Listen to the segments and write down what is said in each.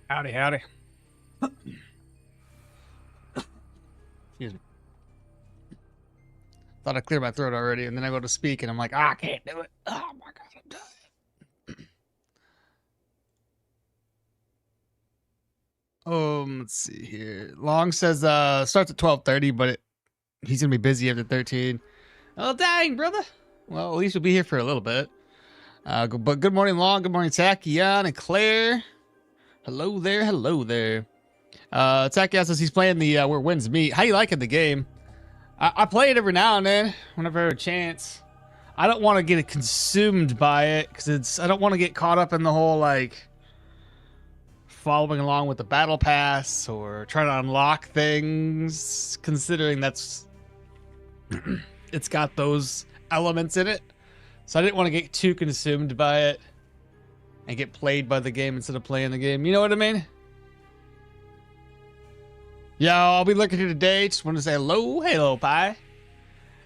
Howdy, howdy. Excuse me. Thought I cleared my throat already, and then I go to speak, and I'm like, I can't do it. Oh my god, I'm dying. Let's see here. Long says starts at 12:30, but he's gonna be busy after 13. Oh dang, brother. Well, at least we'll be here for a little bit. But good morning, Long. Good morning, Tachyon and Claire. Hello there. Hello there. Tachyon says he's playing the Where Winds Meet. How you liking the game? I play it every now and then, whenever I have a chance. I don't want to get consumed by it, because I don't want to get caught up in the whole, like, following along with the battle pass, or trying to unlock things, considering that's, it's got those elements in it. So I didn't want to get too consumed by it, and get played by the game instead of playing the game. You know what I mean? Yo, I'll be looking here today. Just want to say hello. Hello, Pie.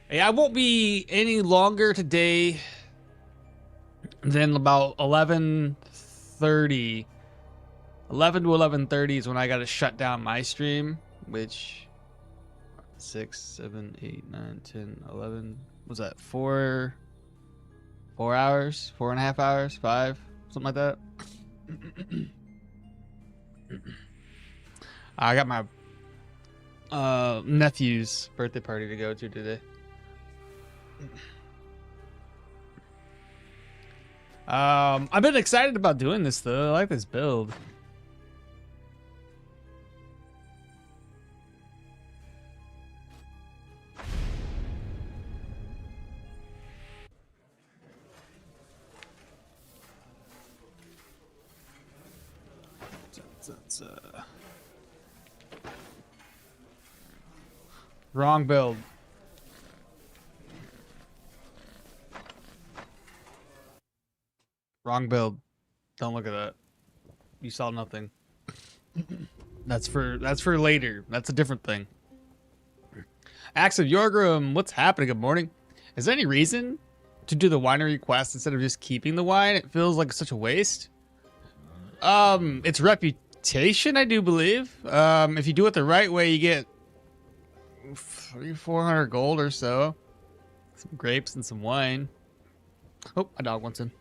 Hey, I won't be any longer today than about 11:30. 11 to 11:30 is when I got to shut down my stream, which 6, 7, 8, 9, 10, 11. Was that 4 hours? 4.5 hours? 5? Something like that. I got my nephew's birthday party to go to today. I've been excited about doing this though. I like this build. Wrong build. Wrong build. Don't look at that. You saw nothing. That's for later. That's a different thing. Axe of Yorgrim, what's happening? Good morning. Is there any reason to do the winery quest instead of just keeping the wine? It feels like such a waste. It's reputation, I do believe. If you do it the right way, you get 300-400 gold or so. Some grapes and some wine. Oh, my dog wants in.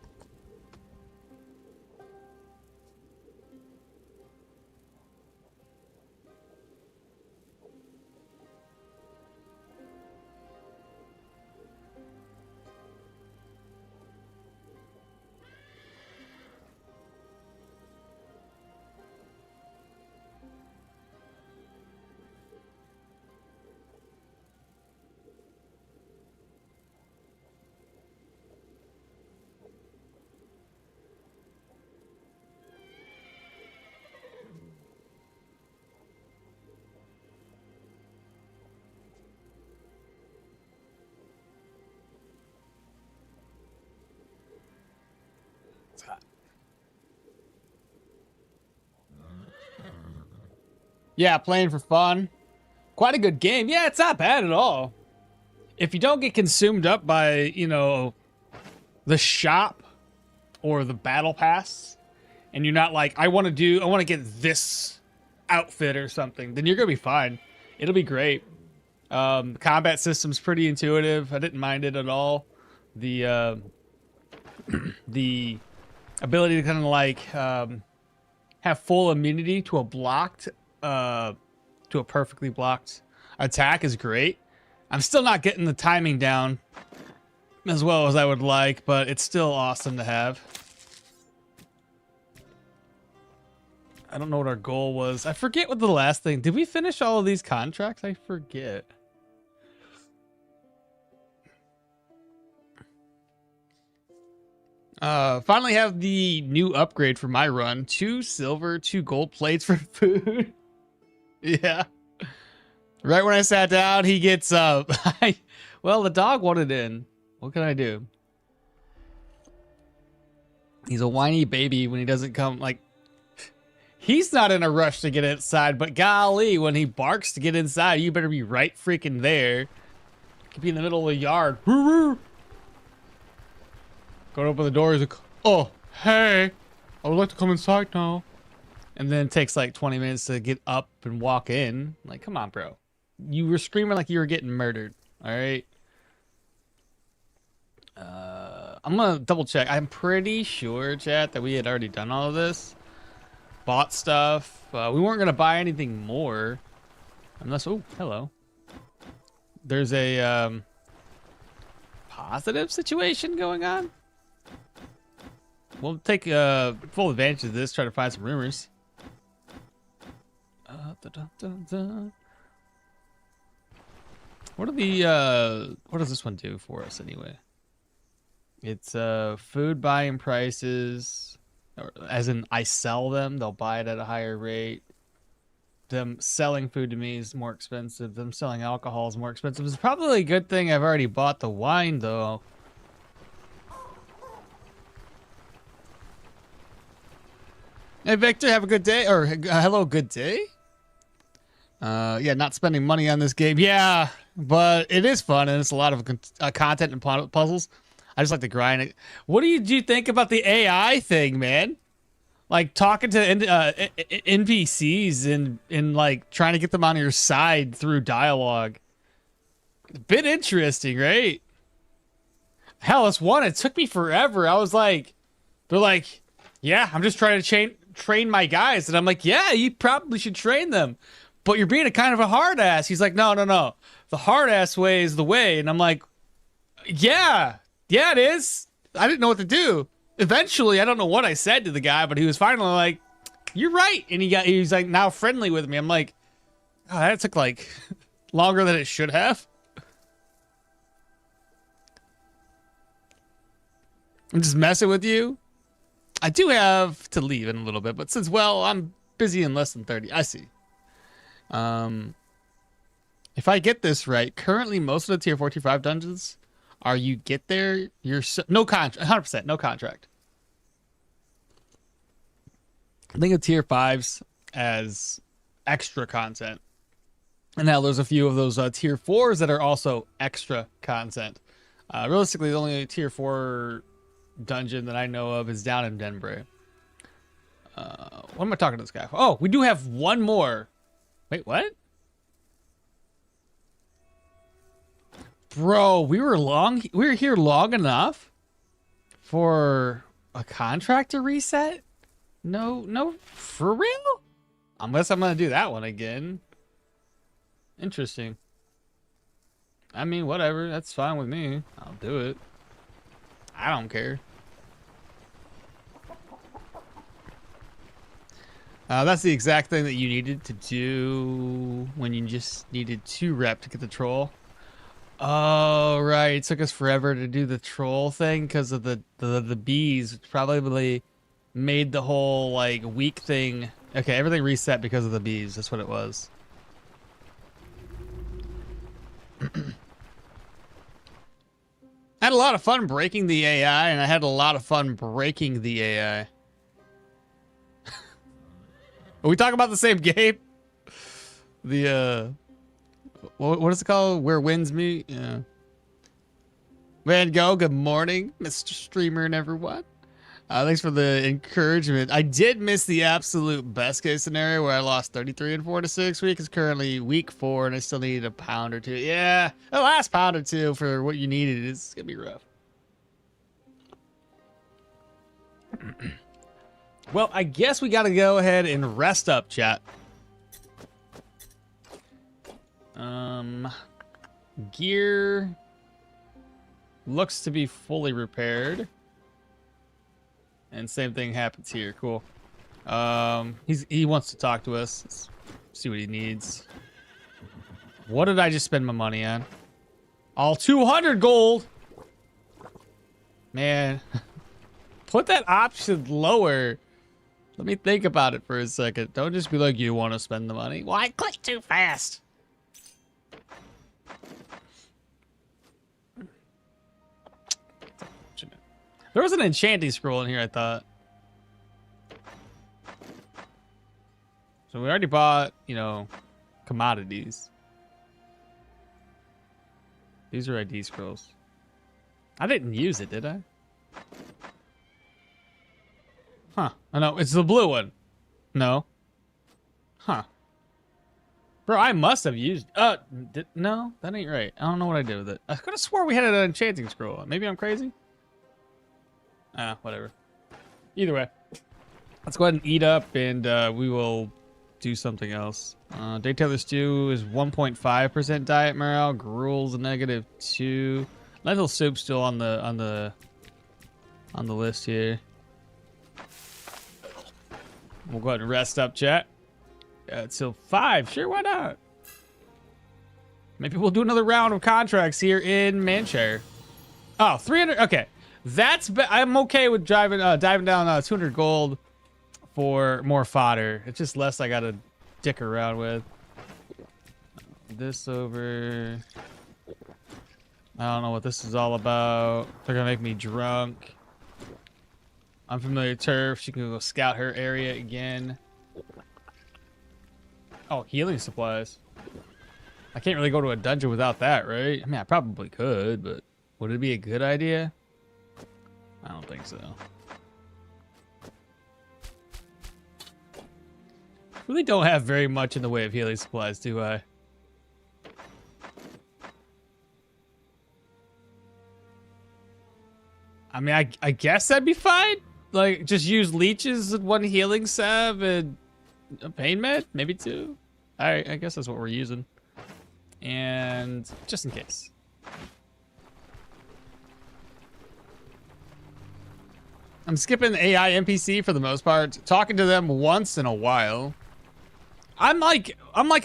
Yeah, playing for fun. Quite a good game. Yeah, it's not bad at all. If you don't get consumed up by, you know, the shop or the battle pass, and you're not like, I want to get this outfit or something, then you're going to be fine. It'll be great. The combat system's pretty intuitive. I didn't mind it at all. The the ability to kind of like have full immunity to a perfectly blocked attack is great. I'm still not getting the timing down as well as I would like, but it's still awesome to have. I don't know what our goal was. I forget what the last thing. Did we finish all of these contracts? I forget. Finally have the new upgrade for my run. 2 silver, 2 gold plates for food. Yeah. Right when I sat down, he gets up. Well, the dog wanted in. What can I do? He's a whiny baby when he doesn't come. Like, he's not in a rush to get inside, but golly, when he barks to get inside, you better be right freaking there. Could be in the middle of the yard. Go to open the door. He's like, oh, hey, I would like to come inside now. And then it takes like 20 minutes to get up and walk in. Like, come on, bro. You were screaming like you were getting murdered. All right. I'm gonna double check. I'm pretty sure, chat, that we had already done all of this. Bought stuff. We weren't gonna buy anything more. Unless, oh, hello. There's a positive situation going on. We'll take full advantage of this. Try to find some rumors. What are the what does this one do for us anyway? It's food buying prices, or, as in I sell them, they'll buy it at a higher rate. Them selling food to me is more expensive. Them selling alcohol is more expensive. It's probably a good thing I've already bought the wine though. Hey Victor, have a good day, or hello, good day. Yeah, not spending money on this game. Yeah, but it is fun and it's a lot of content and puzzles. I just like to grind it. What do you think about the AI thing, man? Like talking to NPCs and like trying to get them on your side through dialogue. A bit interesting, right? Hell, it's one. It took me forever. I was like, they're like, yeah, I'm just trying to train my guys, and I'm like, yeah, you probably should train them. But you're being a kind of a hard ass. He's like, no. The hard ass way is the way. And I'm like, yeah, it is. I didn't know what to do. Eventually, I don't know what I said to the guy, but he was finally like, you're right. And he's like now friendly with me. I'm like, oh, that took like longer than it should have. I'm just messing with you. I do have to leave in a little bit, but since, well, I'm busy in less than 30. I see. If I get this right, currently most of the tier 4, tier 5 dungeons are you get there, you're no contract, 100% no contract. Think of tier 5s as extra content. And now there's a few of those tier 4s that are also extra content. Realistically, the only tier 4 dungeon that I know of is down in Denbury. What am I talking to this guy for? Oh, we do have one more. Wait, what? Bro, we were here long enough for a contract to reset? No, for real? Unless I'm gonna do that one again. Interesting. I mean, whatever, that's fine with me. I'll do it. I don't care. That's the exact thing that you needed to do when you just needed 2 rep to get the troll. Oh, right. It took us forever to do the troll thing because of the bees, which probably made the whole like week thing. Okay, everything reset because of the bees. That's what it was. I had a lot of fun breaking the AI, and I had a lot of fun breaking the AI. Are we talking about the same game? The what is it called? Where winds meet? Yeah. Van Gogh, good morning, Mr. Streamer and everyone. Thanks for the encouragement. I did miss the absolute best case scenario where I lost 33 in 4 to 6 weeks. It's currently week 4 and I still need a pound or 2. Yeah, the last pound or 2 for what you needed is gonna be rough. Well, I guess we gotta go ahead and rest up, chat. Gear looks to be fully repaired. And same thing happens here. Cool. He wants to talk to us. Let's see what he needs. What did I just spend my money on? All 200 gold. Man, put that option lower. Let me think about it for a second. Don't just be like, you want to spend the money. Well, I clicked too fast. There was an enchanting scroll in here, I thought. So we already bought, you know, commodities. These are ID scrolls. I didn't use it, did I? Huh. Oh, no, it's the blue one. No. Huh. Bro, I must have used... no, that ain't right. I don't know what I did with it. I could have swore we had an enchanting scroll. Maybe I'm crazy? Whatever. Either way. Let's go ahead and eat up, and we will do something else. Daytailor stew is 1.5% diet morale. Gruel's a -2. Lentil soup's still on the list here. We'll go ahead and rest up, chat. Till 5. Sure, why not? Maybe we'll do another round of contracts here in Manchester. Oh, 300. Okay, I'm okay with diving down 200 gold for more fodder. It's just less I gotta dick around with. This over. I don't know what this is all about. They're gonna make me drunk. Unfamiliar turf. She can go scout her area again. Oh, healing supplies. I can't really go to a dungeon without that, right? I mean, I probably could, but would it be a good idea? I don't think so. Really don't have very much in the way of healing supplies, do I? I mean, I guess that'd be fine. Like, just use leeches and 1 healing salve and a pain med, maybe 2. Alright, I guess that's what we're using. And just in case. I'm skipping AI NPC for the most part. Talking to them once in a while. I'm like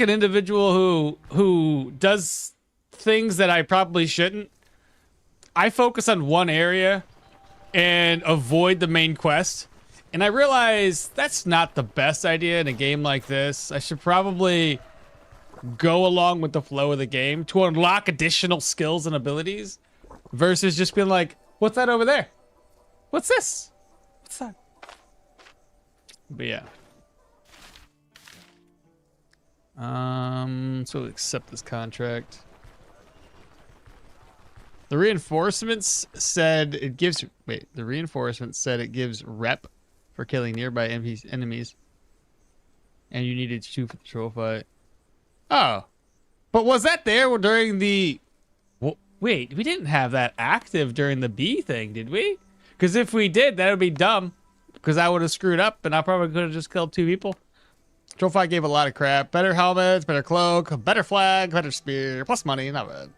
an individual who does things that I probably shouldn't. I focus on one area and avoid the main quest. And I realize that's not the best idea in a game like this. I should probably go along with the flow of the game to unlock additional skills and abilities versus just being like, what's that over there? What's this? What's that? But yeah. So we'll accept this contract. The reinforcements said it gives... Wait, the reinforcements said it gives rep for killing nearby enemies. And you needed 2 for the troll fight. Oh. But was that there during the... Well, wait, we didn't have that active during the bee thing, did we? Because if we did, that would be dumb. Because I would have screwed up and I probably could have just killed 2 people. Troll fight gave a lot of crap. Better helmets, better cloak, better flag, better spear, plus money, not bad.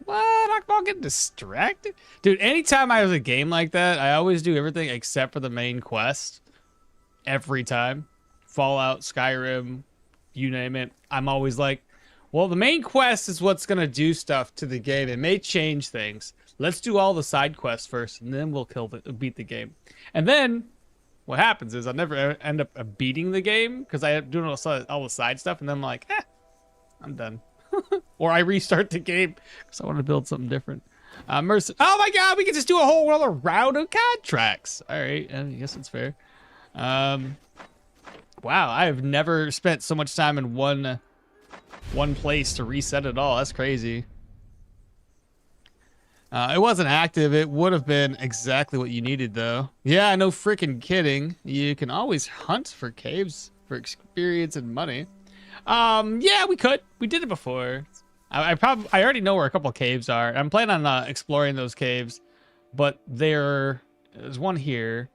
What? I'm getting distracted? Dude, anytime I have a game like that, I always do everything except for the main quest. Every time. Fallout, Skyrim, you name it. I'm always like, well, the main quest is what's going to do stuff to the game. It may change things. Let's do all the side quests first, and then we'll beat the game. And then what happens is I never end up beating the game because I am doing all the side stuff, and then I'm like, I'm done. Or I restart the game because I want to build something different. Oh my god, we can just do a whole other round of contracts. All right, I guess it's fair. Wow, I have never spent so much time in one place to reset it all. That's crazy. It wasn't active. It would have been exactly what you needed, though. Yeah, no freaking kidding. You can always hunt for caves for experience and money. Yeah, we could. We did it before. I already know where a couple of caves are. I'm planning on exploring those caves, but there's one here.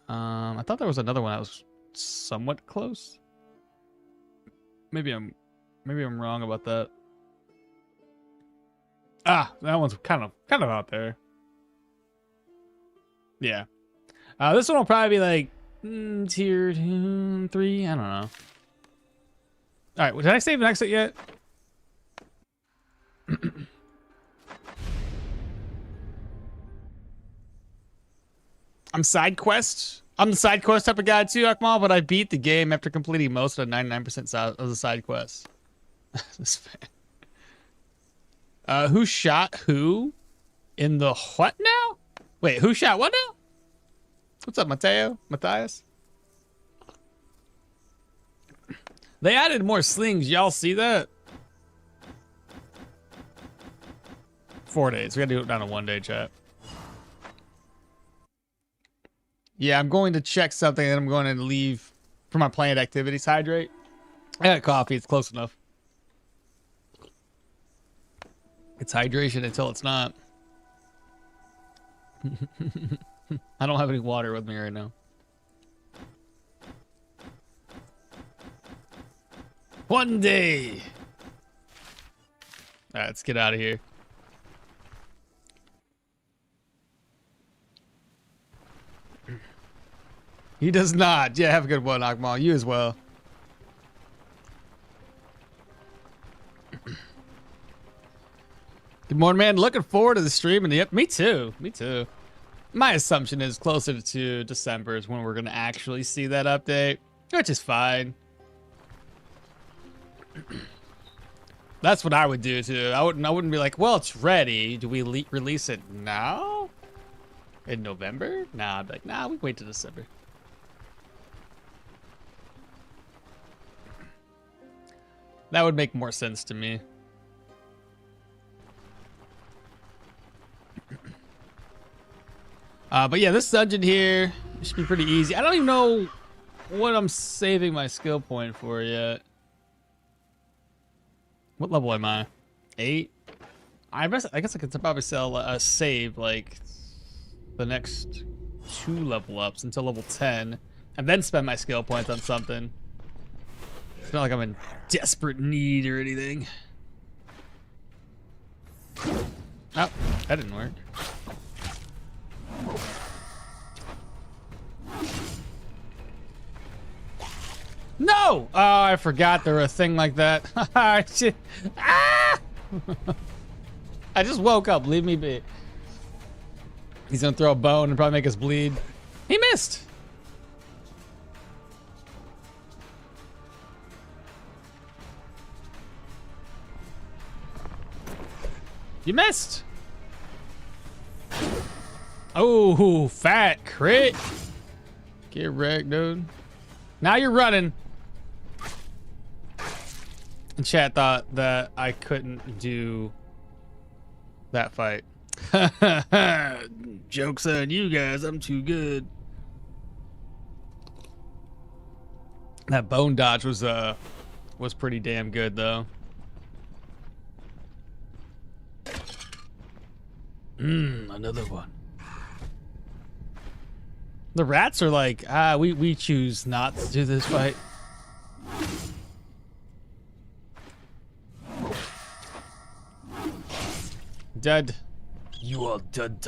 I thought there was another one that was somewhat close. Maybe I'm wrong about that. Ah, that one's kind of out there. Yeah. This one will probably be like tier 2, 3. I don't know. All right, well, did I save an exit yet? I'm the side quest type of guy too, okmall, but I beat the game after completing most of the 99% of the side quests. Who shot who in the what now? Wait, who shot what now? What's up, Matthias? They added more slings. Y'all see that? 4 days. We gotta do it down to 1 day, chat. Yeah, I'm going to check something and I'm going to leave for my planned activities. Hydrate. I got coffee. It's close enough. It's hydration until it's not. I don't have any water with me right now. One day. All right, let's get out of here. He does not. Yeah, have a good one, Okmall. You as well. Good morning, man. Looking forward to the stream. And yep, me too. Me too. My assumption is closer to December is when we're going to actually see that update, which is fine. That's what I would do too. I wouldn't be like, well, it's ready. Do we release it now? In November? Nah, I'd be like, nah, we wait till December. That would make more sense to me. But yeah, this dungeon here should be pretty easy. I don't even know what I'm saving my skill point for yet. What level am I? 8? I guess I could probably sell a save like the next 2 level ups until level 10, and then spend my skill points on something. It's not like I'm in desperate need or anything. Oh, that didn't work. No! Oh, I forgot there was a thing like that. Ah! I just woke up. Leave me be. He's gonna throw a bone and probably make us bleed. He missed. You missed. Oh, fat crit. Get wrecked, dude. Now you're running. And chat thought that I couldn't do that fight. Joke's on you guys, I'm too good. That bone dodge was pretty damn good though. Another one. The rats are like, we choose not to do this fight. Dead. You are dead.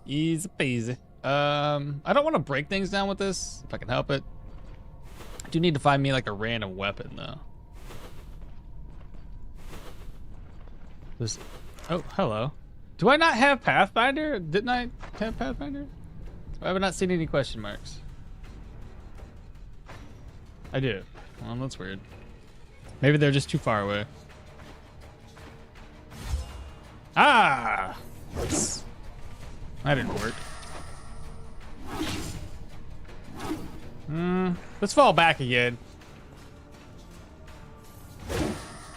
Easy peasy. I don't want to break things down with this, if I can help it. I do need to find me like a random weapon though. Oh, hello. Do I not have Pathfinder? Didn't I have Pathfinder? I have not seen any question marks. I do. Well, that's weird. Maybe they're just too far away. Ah! That didn't work. Let's fall back again.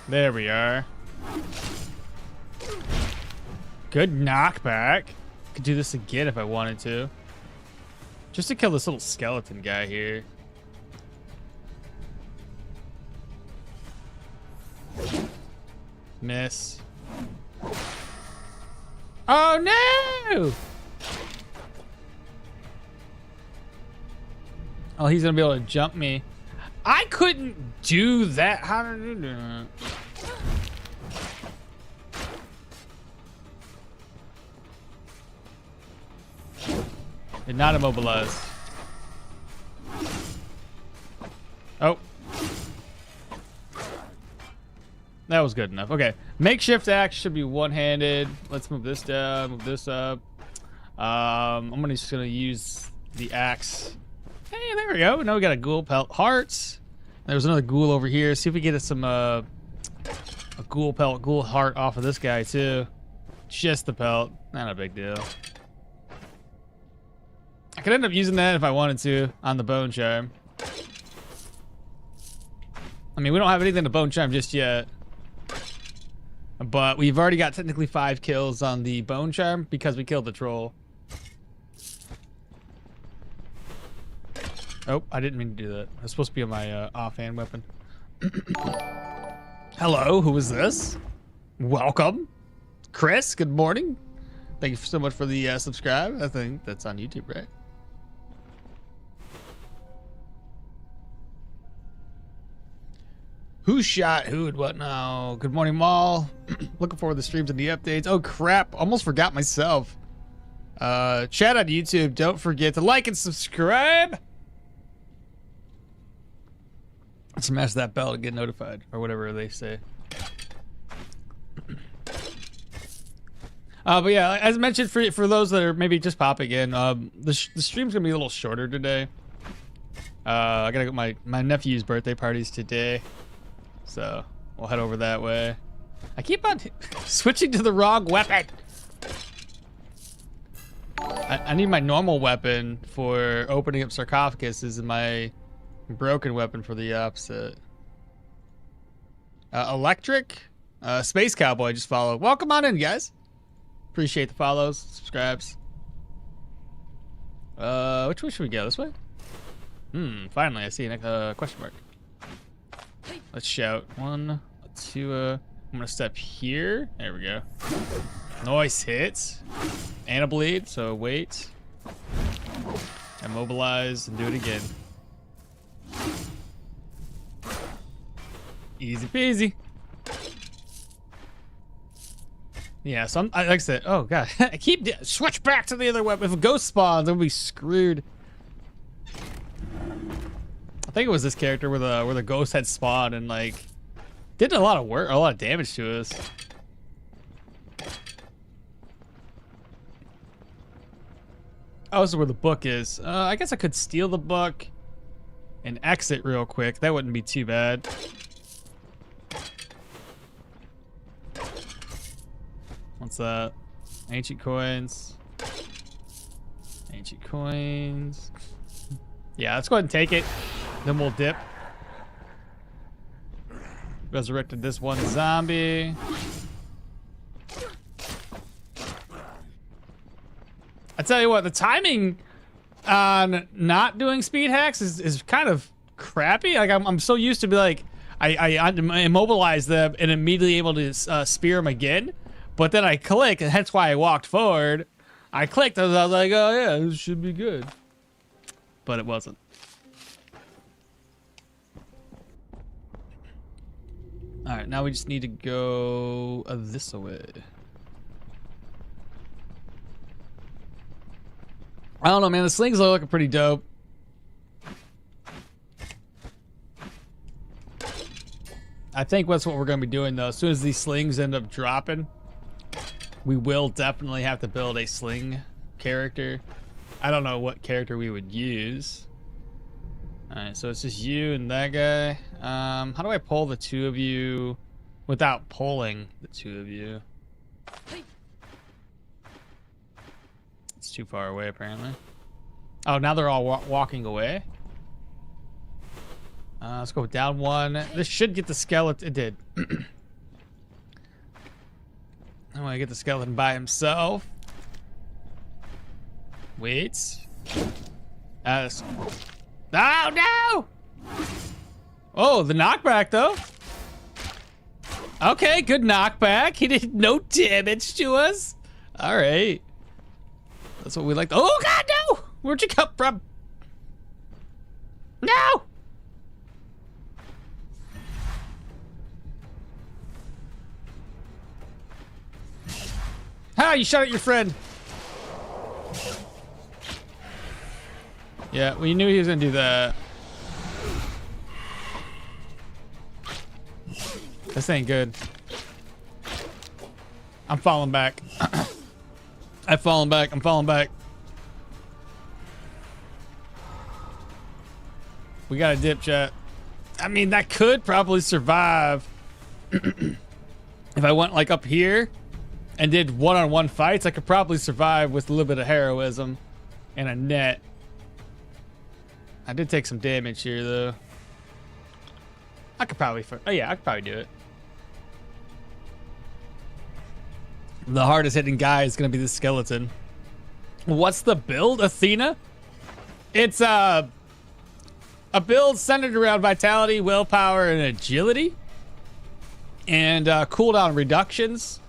There we are. Good knockback. Could do this again if I wanted to. Just to kill this little skeleton guy here. Miss. Oh no! Oh, he's gonna be able to jump me. I couldn't do that. How did you do that? Did not immobilize. Oh. That was good enough. Okay. Makeshift axe should be one-handed. Let's move this down, move this up. I'm just gonna use the axe. Hey, there we go. Now we got a ghoul pelt. Hearts. There's another ghoul over here. See if we get some a ghoul pelt, ghoul heart off of this guy too. Just the pelt. Not a big deal. I could end up using that if I wanted to on the bone charm. I mean, we don't have anything to bone charm just yet. But we've already got technically 5 kills on the bone charm because we killed the troll. Oh, I didn't mean to do that. That's supposed to be on my offhand weapon. Hello, who is this? Welcome. Chris, good morning. Thank you so much for the subscribe. I think that's on YouTube, right? Who shot who and what now? Good morning, Maul. Looking forward to the streams and the updates. Oh, crap. Almost forgot myself. Chat on YouTube. Don't forget to like and subscribe. Smash that bell to get notified, or whatever they say. But yeah, as mentioned, for those that are maybe just popping in, the stream's gonna be a little shorter today. I gotta go. My nephew's birthday party's today, so we'll head over that way. I keep on switching to the wrong weapon. I need my normal weapon for opening up sarcophaguses, and my broken weapon for the opposite. Electric, Space Cowboy just followed. Welcome on in, guys. Appreciate the follows, subscribes. Which way should we go? This way? Finally, I see a question mark. Let's shout. 1, 2, I'm gonna step here. There we go. Nice hits. And a bleed, so wait. Immobilize and do it again. Easy peasy. Yeah, so like I said, oh god, I keep switch back to the other weapon. If a ghost spawns, I'm gonna be screwed. I think it was this character where the ghost had spawned and like did a lot of work, a lot of damage to us. Oh, this is where the book is. I guess I could steal the book and exit real quick. That wouldn't be too bad. What's that? Ancient coins. Ancient coins. Yeah, let's go ahead and take it. Then we'll dip. Resurrected this one zombie. I tell you what, the timing on not doing speed hacks is kind of crappy. Like I'm so used to be like, I immobilize them and immediately able to spear them again. But then I click, and hence why I walked forward. I clicked, and I was like, oh yeah, this should be good. But it wasn't. All right, now we just need to go this way. I don't know, man. The slings are looking pretty dope. I think that's what we're going to be doing, though. As soon as these slings end up dropping, we will definitely have to build a sling character. I don't know what character we would use. Alright, so it's just you and that guy. How do I pull the two of you without pulling the two of you? It's too far away, apparently. Oh, now they're all walking away? Let's go down one. This should get the skeleton. It did. I want to get the skeleton by himself. Wait. Oh, no! Oh, the knockback, though. Okay, good knockback. He did no damage to us. All right. That's what we like. Oh, God, no! Where'd you come from? No! Ah, you shot at your friend. Yeah, we knew he was gonna do that. This ain't good. I'm falling back. I'm falling back. I'm falling back. We got a dip, chat. I mean, that could probably survive if I went like up here and did one-on-one fights. I could probably survive with a little bit of heroism and a net. I did take some damage here, though. I could probably, oh yeah, I could probably do it. The hardest hitting guy is going to be the skeleton. What's the build, Athena? It's a build centered around vitality, willpower, and agility. And cooldown reductions.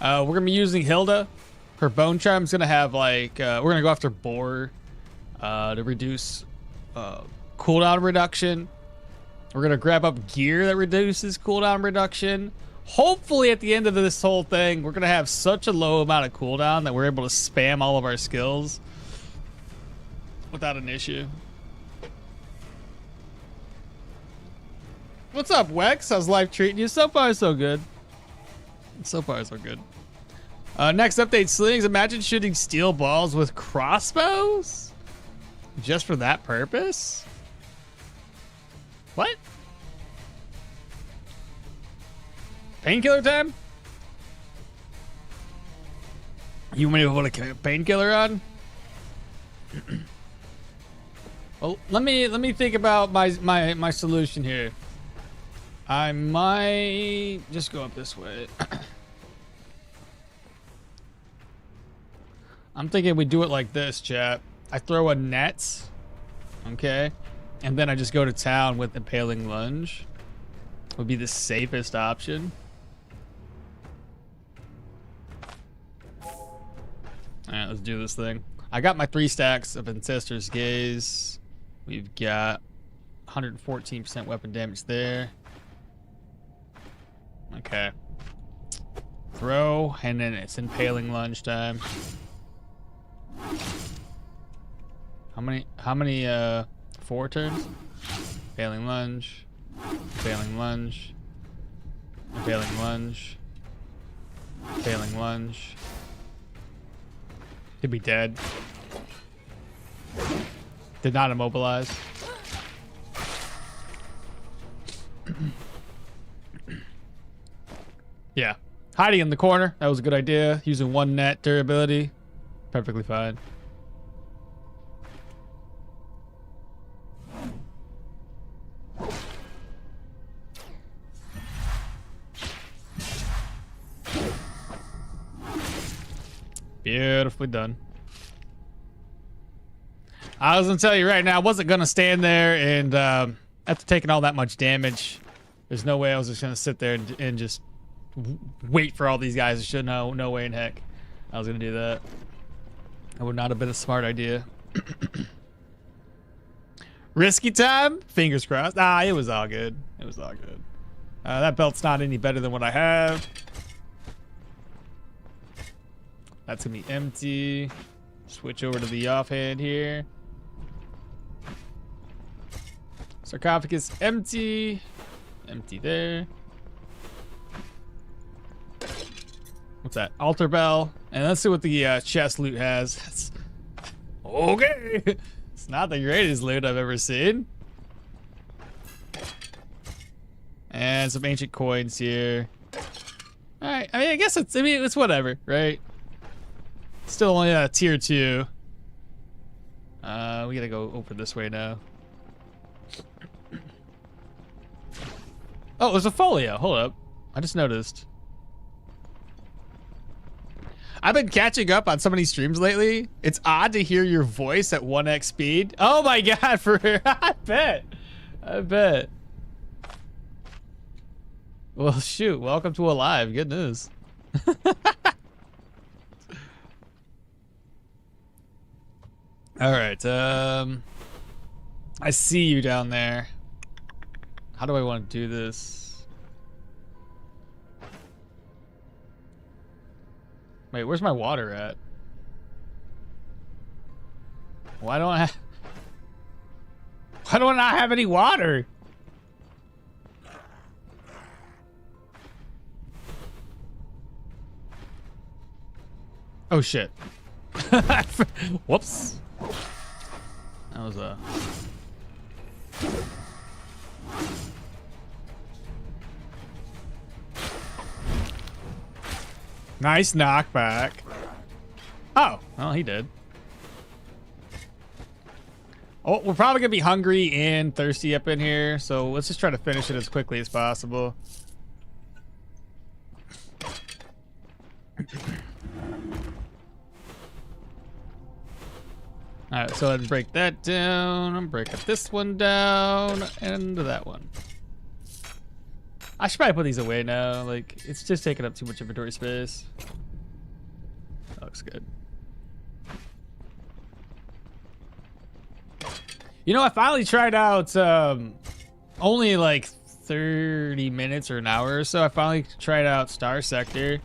We're going to be using Hilda. Her bone charm's going to have like, we're going to go after Boar to reduce cooldown reduction. We're going to grab up gear that reduces cooldown reduction. Hopefully at the end of this whole thing, we're going to have such a low amount of cooldown that we're able to spam all of our skills without an issue. What's up, Wex? How's life treating you? So far, so good. So far, so good. Next update, slings. Imagine shooting steel balls with crossbows? Just for that purpose? What? Painkiller time? You want me to put a painkiller on? Well, let me think about my solution here. I might just go up this way. I'm thinking we do it like this, chat. I throw a net, okay, and then I just go to town with impaling lunge. Would be the safest option. All right, let's do this thing. I got my 3 stacks of Ancestor's Gaze. We've got 114% weapon damage there. Okay. Throw, and then it's impaling lunge time. How many 4 turns? Impaling lunge. Impaling lunge. Impaling lunge. Impaling lunge. He'd be dead. Did not immobilize. Yeah. Hiding in the corner. That was a good idea. Using 1 net durability. Perfectly fine. Beautifully done. I was gonna tell you right now, I wasn't gonna stand there and after taking all that much damage, there's no way I was just gonna sit there and just wait for all these guys to shoot. No way in heck I was gonna do that. That would not have been a smart idea. Risky time? Fingers crossed. Ah, it was all good. It was all good. That belt's not any better than what I have. That's gonna be empty. Switch over to the offhand here. Sarcophagus empty. Empty there. What's that? Altar bell. And let's see what the chest loot has. Okay. It's not the greatest loot I've ever seen. And some ancient coins here. All right. I mean, I guess it's whatever, right? Still only tier 2. We gotta go over this way now. Oh, there's a folio. Hold up. I just noticed. I've been catching up on so many streams lately. It's odd to hear your voice at 1x speed. Oh my god, for I bet. I bet. Well, shoot. Welcome to Alive. Good news. All right. I see you down there. How do I want to do this? Wait, where's my water at? Why don't I not have any water? Oh shit. Whoops. That was a nice knockback. Oh, well, he did. Oh, we're probably gonna be hungry and thirsty up in here, so let's just try to finish it as quickly as possible. All right, so I'd break that down. I'm breaking this one down and that one. I should probably put these away now. Like, it's just taking up too much inventory space. That looks good. You know, I finally tried out only like 30 minutes or an hour or so. I finally tried out Star Sector.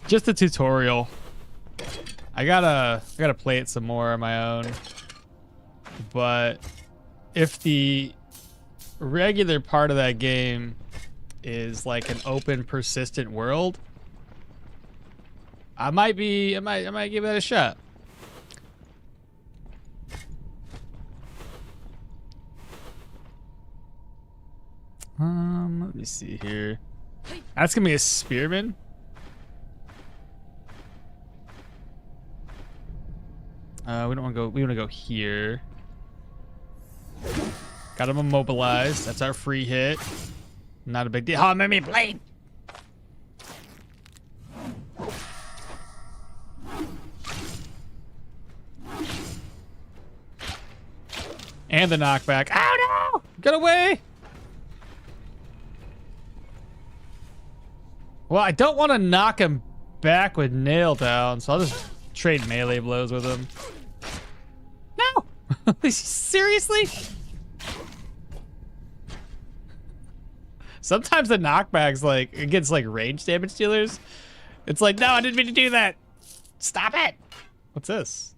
Just a tutorial. I gotta play it some more on my own. But if the regular part of that game is like an open, persistent world, I might give that a shot. Let me see here. That's gonna be a spearman. We don't want to go. We want to go here. Got him immobilized. That's our free hit. Not a big deal. Oh, made me blade. And the knockback. Oh no! Get away! Well, I don't want to knock him back with nail down, so I'll just trade melee blows with him. No! Seriously? Sometimes the knockbacks, like, against, like, range damage dealers, it's like, no, I didn't mean to do that. Stop it! What's this?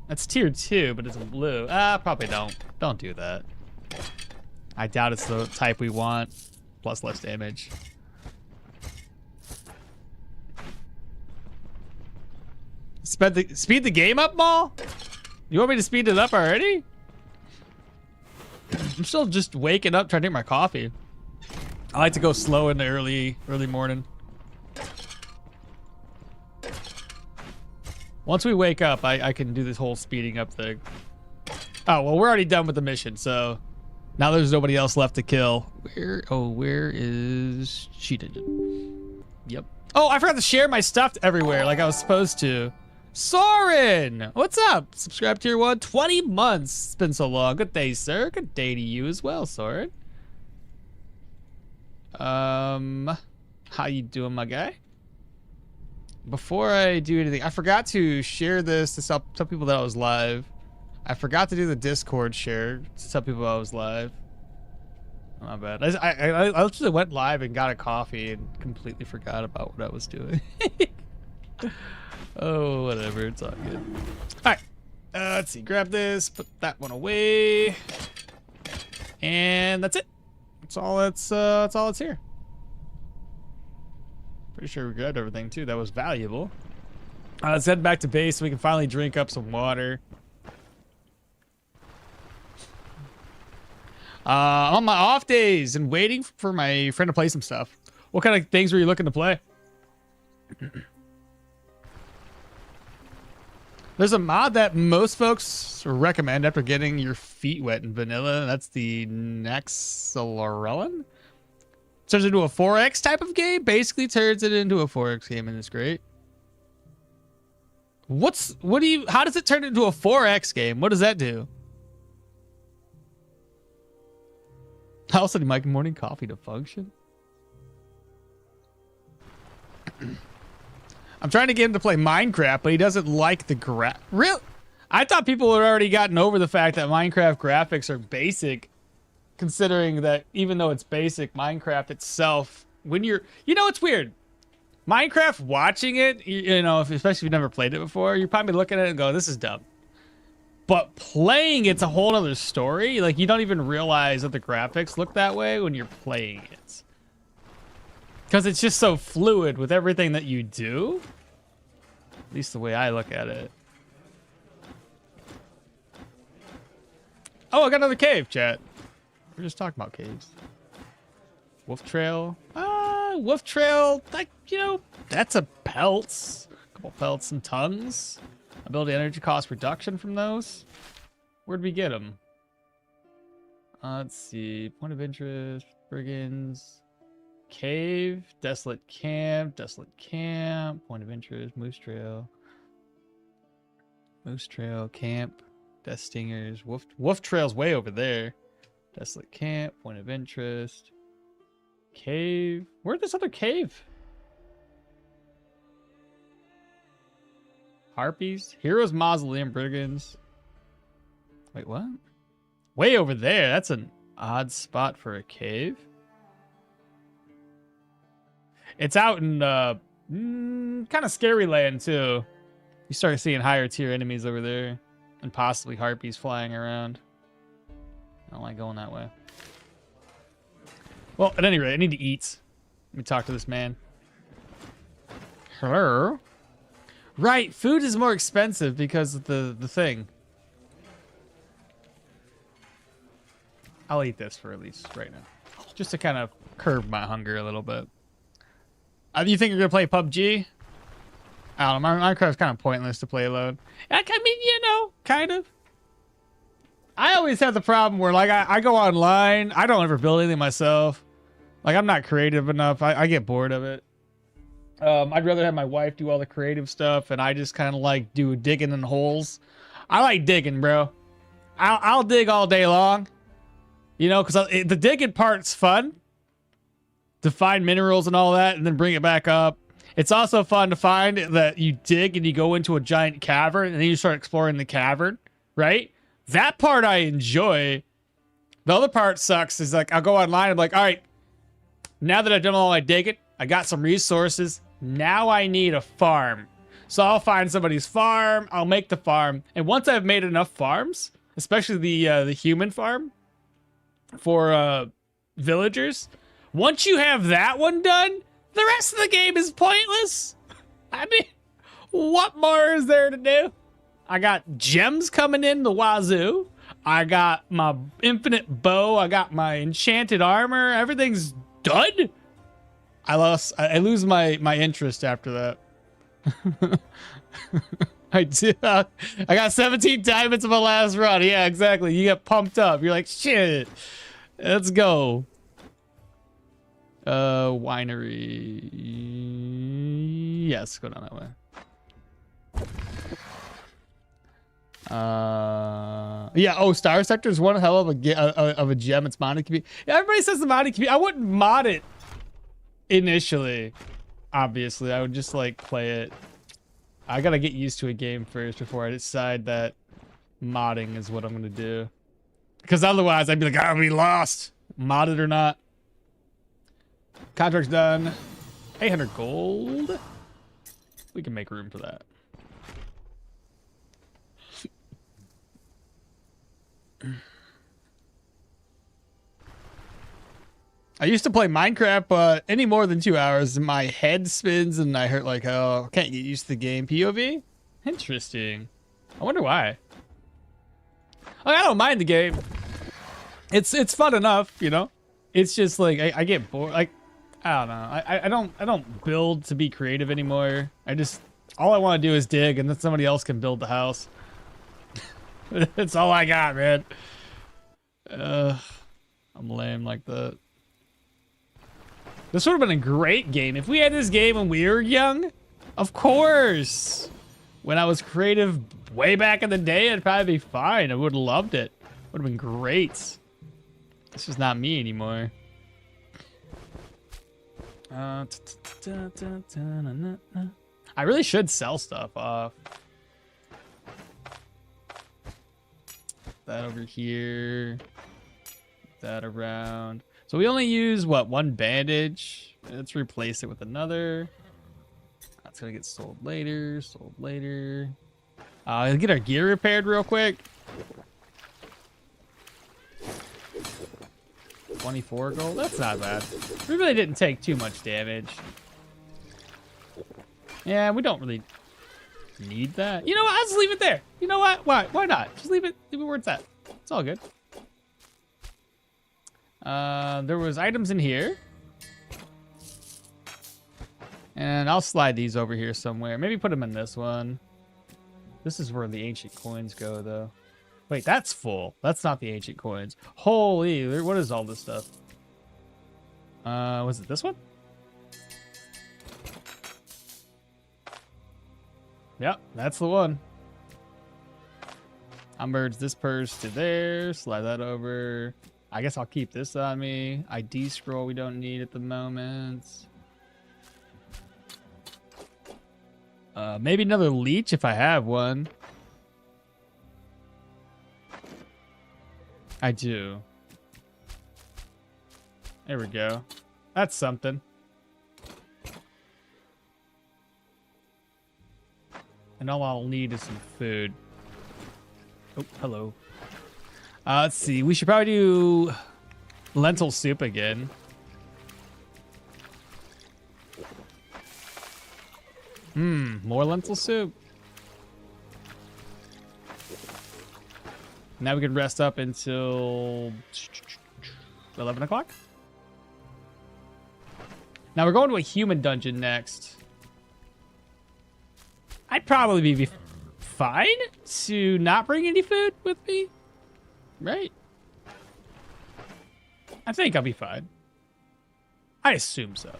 That's tier 2, but it's blue. Probably don't. Don't do that. I doubt it's the type we want. Plus less damage. Speed the game up, Maul? You want me to speed it up already? I'm still just waking up trying to drink my coffee. I like to go slow in the early morning. Once we wake up, I can do this whole speeding up thing. Oh, well, we're already done with the mission, so now there's nobody else left to kill. Where is cheated? Yep. Oh, I forgot to share my stuff everywhere like I was supposed to. Soren, what's up? Subscribe tier 1, 20 months. It's been so long. Good day, sir. Good day to you as well, Soren. How you doing, my guy? Before I do anything, I forgot to share this to tell people that I was live. I forgot to do the Discord share to tell people I was live. Oh, my bad. I literally went live and got a coffee and completely forgot about what I was doing. Oh, whatever. It's all good. All right. Let's see. Grab this. Put that one away. And that's it. That's all that's here. Pretty sure we grabbed everything too. That was valuable. Let's head back to base so we can finally drink up some water. On my off days and waiting for my friend to play some stuff. What kind of things were you looking to play? There's a mod that most folks recommend after getting your feet wet in vanilla. That's the Naxxlrellen. Turns into a 4X type of game. Basically turns it into a 4X game, and it's great. How does it turn into a 4X game? What does that do? How else did my morning coffee to function? I'm trying to get him to play Minecraft, but he doesn't like the Real? I thought people had already gotten over the fact that Minecraft graphics are basic, considering that even though it's basic, Minecraft itself, when you're, it's weird. Minecraft watching it, especially if you've never played it before, you're probably looking at it and go, this is dumb. But playing it's a whole other story. Like, you don't even realize that the graphics look that way when you're playing it. Because it's just so fluid with everything that you do. At least the way I look at it. Oh, I got another cave, chat. We're just talking about caves. Wolf Trail. Wolf Trail, like, that's a pelts. A couple pelts and tongues. Ability energy cost reduction from those. Where'd we get them? Let's see. Point of interest. Brigands. Cave. Desolate camp. Desolate camp. Point of interest. Moose Trail. Moose Trail, camp, Death Stingers, Wolf Trail's way over there. Desolate camp, point of interest. Cave. Where's this other cave? Harpies? Heroes Mausoleum, Brigands. Wait, what? Way over there. That's an odd spot for a cave. It's out in kind of scary land too. You start seeing higher tier enemies over there, and possibly harpies flying around. I don't like going that way. Well, at any rate, I need to eat. Let me talk to this man. Hello? Right, food is more expensive because of the thing. I'll eat this for at least right now. Just to kind of curb my hunger a little bit. You think you're going to play PUBG? I don't know. Minecraft's kind of pointless to play alone. I mean, you know, kind of. I always have the problem where, like, I go online. I don't ever build anything myself. Like, I'm not creative enough. I get bored of it. I'd rather have my wife do all the creative stuff, and I just kind of like do digging in holes. I like digging, bro. I'll dig all day long. You know, because the digging part's fun. To find minerals and all that, and then bring it back up. It's also fun to find that you dig and you go into a giant cavern, and then you start exploring the cavern, right? That part I enjoy. The other part sucks is like, I'll go online and I'm like, all right, now that I've done all my digging, I got some resources. Now I need a farm. So I'll find somebody's farm. I'll make the farm. And once I've made enough farms, especially the human farm for villagers, once you have that one done, the rest of the game is pointless. I mean, what more is there to do? I got gems coming in the wazoo. I got my infinite bow. I got my enchanted armor. Everything's done. I lose my interest after that. I do. I got 17 diamonds in my last run. Yeah, exactly. You get pumped up. You're like, shit. Let's go. Winery. Yes, go down that way. Yeah. Oh, Star Sector is one hell of a gem. It's modded can be. Yeah, everybody says the modded can be. I wouldn't mod it initially. Obviously, I would just like play it. I gotta get used to a game first before I decide that modding is what I'm gonna do. Because otherwise, I'd be like, I'll be lost. Modded or not. Contract's done. 800 gold. We can make room for that. I used to play Minecraft, but any more than 2 hours, my head spins and I hurt like hell. Can't get used to the game. POV? Interesting. I wonder why. Like, I don't mind the game. It's fun enough, you know? It's just like I get bored. Like, I don't know. I don't build to be creative anymore. All I want to do is dig, and then somebody else can build the house. That's all I got, man. I'm lame like that. This would have been a great game if we had this game when we were young. Of course. When I was creative way back in the day, it'd probably be fine. I would have loved it. Would have been great. It's just not me anymore. I really should sell stuff off. That over here. That around. So we only use, what, one bandage? Let's replace it with another. That's gonna get sold later. Sold later. Let's get our gear repaired real quick. 24 gold. That's not bad. We really didn't take too much damage. Yeah, we don't really need that. You know what? I'll just leave it there. You know what? Why not? Just leave it where it's at. It's all good. There was items in here. And I'll slide these over here somewhere. Maybe put them in this one. This is where the ancient coins go, though. Wait, that's full. That's not the ancient coins. Holy, what is all this stuff? Was it this one? Yep, that's the one. I'll merge this purse to there. Slide that over. I guess I'll keep this on me. ID scroll we don't need at the moment. Maybe another leech if I have one. I do. There we go. That's something. And all I'll need is some food. Oh, hello. Let's see. We should probably do lentil soup again. More lentil soup. Now we can rest up until 11 o'clock. Now we're going to a human dungeon next. I'd probably be fine to not bring any food with me. Right? I think I'll be fine. I assume so.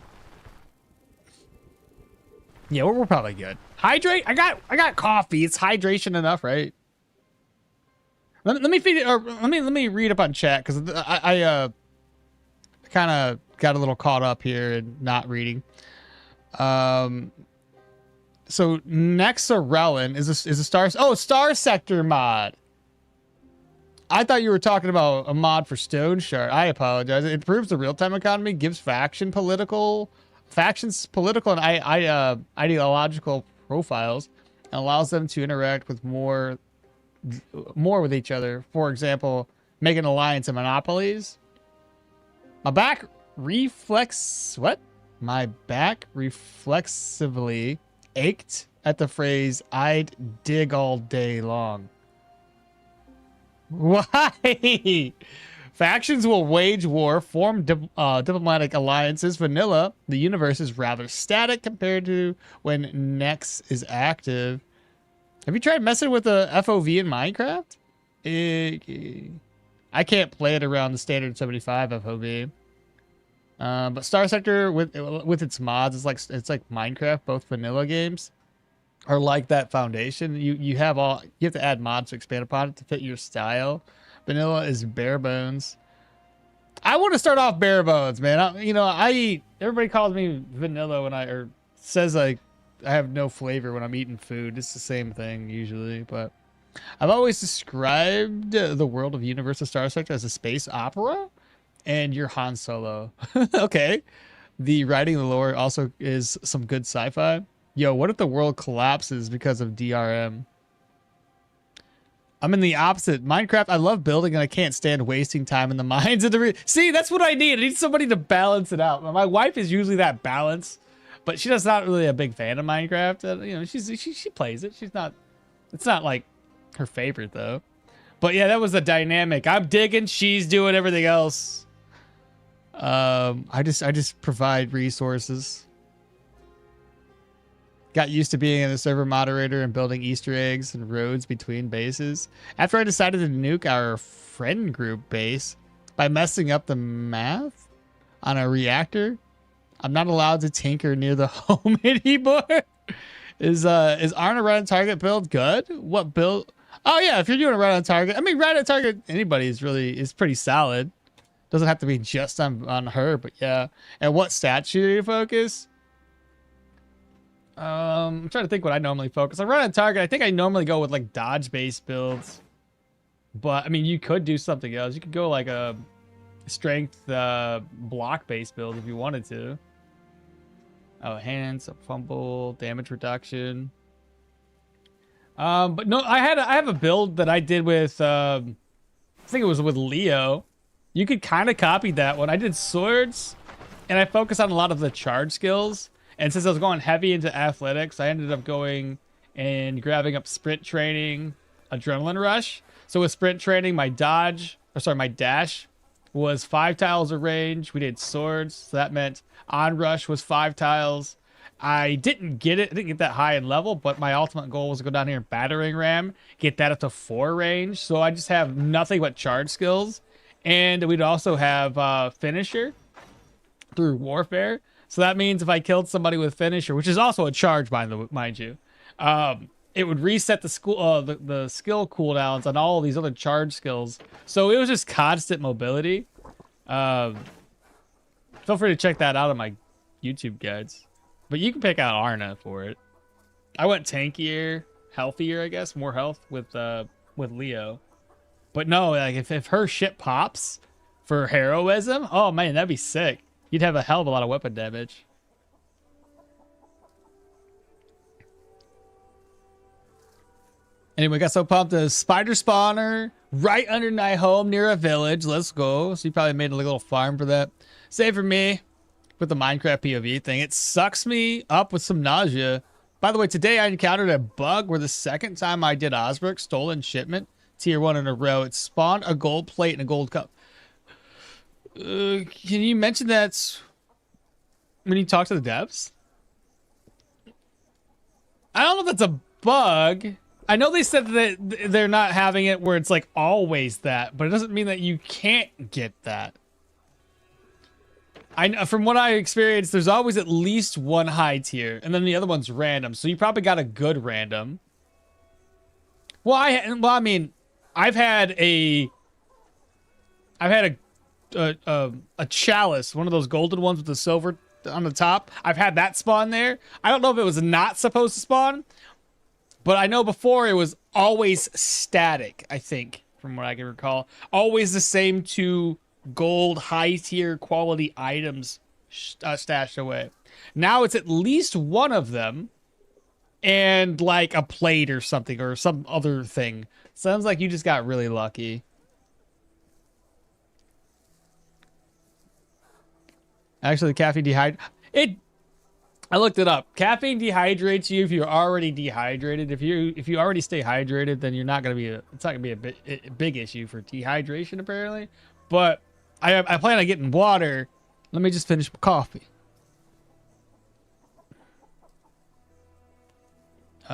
Yeah, we're probably good. Hydrate. I got coffee. It's hydration enough, right? Let me feed it, or let me read up on chat because I kind of got a little caught up here and not reading. So Nexarellan is a Star Sector mod. I thought you were talking about a mod for Stoneshard. I apologize. It improves the real-time economy, gives factions political and ideological profiles, and allows them to interact with more with each other. For example, make an alliance of monopolies. My back reflexively ached at the phrase "I'd dig all day long." Why? Factions will wage war, form diplomatic alliances. Vanilla, the universe is rather static compared to when Nex is active. Have you tried messing with a FOV in Minecraft? I can't play it around the standard 75 FOV. But Star Sector with its mods, it's like Minecraft. Both vanilla games are like that foundation. You have to add mods to expand upon it to fit your style. Vanilla is bare bones. I want to start off bare bones, man. Everybody calls me vanilla or says like I have no flavor when I'm eating food. It's the same thing usually, but I've always described the world of Universal Star Sector as a space opera, and you're Han Solo. Okay. The writing of the lore also is some good sci-fi. Yo, what if the world collapses because of DRM? I'm in the opposite. Minecraft, I love building and I can't stand wasting time in the mines of the See, that's what I need. I need somebody to balance it out. My wife is usually that balance, but she's not really a big fan of Minecraft. She plays it. It's not like her favorite though. But yeah, that was a dynamic. I'm digging, she's doing everything else. I just provide resources. Got used to being a server moderator and building Easter eggs and roads between bases. After I decided to nuke our friend group base by messing up the math on a reactor, I'm not allowed to tinker near the home anymore. Is Arna right on target build good? What build? Oh yeah, if you're doing a right on target, I mean right on target anybody is pretty solid. Doesn't have to be just on her, but yeah. And what stats should you focus? I'm trying to think what I normally focus. I run on target. I think I normally go with like dodge based builds, but I mean you could do something else. You could go like a strength block based build if you wanted to. Oh, hands, a fumble, damage reduction. But no, I have a build that I did with I think it was with Leo. You could kind of copy that one. I did swords, and I focused on a lot of the charge skills. And since I was going heavy into athletics, I ended up going and grabbing up sprint training, adrenaline rush. So with sprint training, my dash was 5 tiles of range. We did swords, so that meant on rush was 5 tiles. I didn't get that high in level, but my ultimate goal was to go down here and battering ram, get that up to 4 range. So I just have nothing but charge skills. And we'd also have finisher through warfare. So that means if I killed somebody with finisher, which is also a charge, mind you, it would reset the the skill cooldowns on all these other charge skills. So it was just constant mobility. Feel free to check that out on my YouTube guides. But you can pick out Arna for it. I went tankier, healthier, I guess, more health with Leo. But no, like if her shit pops for heroism, oh man, that'd be sick. You'd have a hell of a lot of weapon damage. Anyway, got so pumped. A spider spawner right under my home near a village. Let's go. So you probably made a little farm for that. Same for me with the Minecraft POV thing. It sucks me up with some nausea. By the way, today I encountered a bug where the second time I did Osbrook stolen shipment, tier 1 in a row, it spawned a gold plate and a gold cup. Can you mention that when you talk to the devs? I don't know if that's a bug. I know they said that they're not having it where it's like always that, but it doesn't mean that you can't get that. From what I experienced, there's always at least one high tier, and then the other one's random. So you probably got a good random. Well, I mean, I've had a chalice, one of those golden ones with the silver on the top. I've had that spawn there. I don't know if it was not supposed to spawn, but I know before it was always static, I think, from what I can recall. Always the same two gold high tier quality items stashed away. Now it's at least one of them and like a plate or something or some other thing. Sounds like you just got really lucky. Actually, caffeine I looked it up. Caffeine dehydrates you if you're already dehydrated. If you already stay hydrated, then you're not gonna be it's not gonna be a big issue for dehydration apparently. But I plan on getting water. Let me just finish my coffee. It's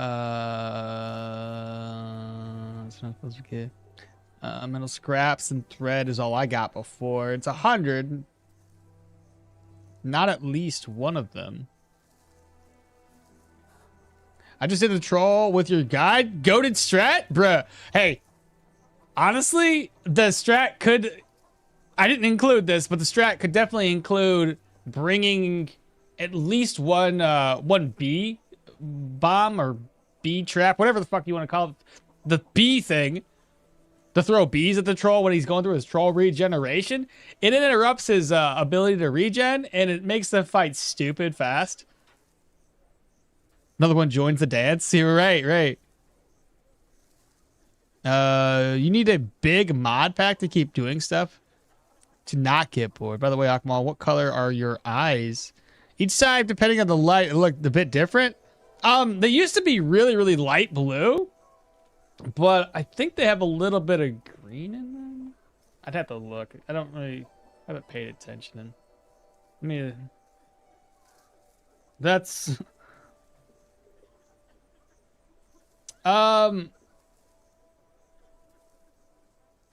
not supposed to get. Metal scraps and thread is all I got before. It's 100. Not at least one of them. I just did a troll with your guide. Goated strat? Bruh. Hey, honestly, the strat could... I didn't include this, but the strat could definitely include bringing at least one bee bomb or bee trap, whatever the fuck you want to call it. The bee thing. To throw bees at the troll when he's going through his troll regeneration. It interrupts his ability to regen, and it makes the fight stupid fast. Another one joins the dance. You're right. You need a big mod pack to keep doing stuff. To not get bored. By the way, okmall, what color are your eyes? Each side, depending on the light, it looked a bit different. They used to be really, really light blue. But I think they have a little bit of green in them. I'd have to look. I haven't paid attention. I mean, that's...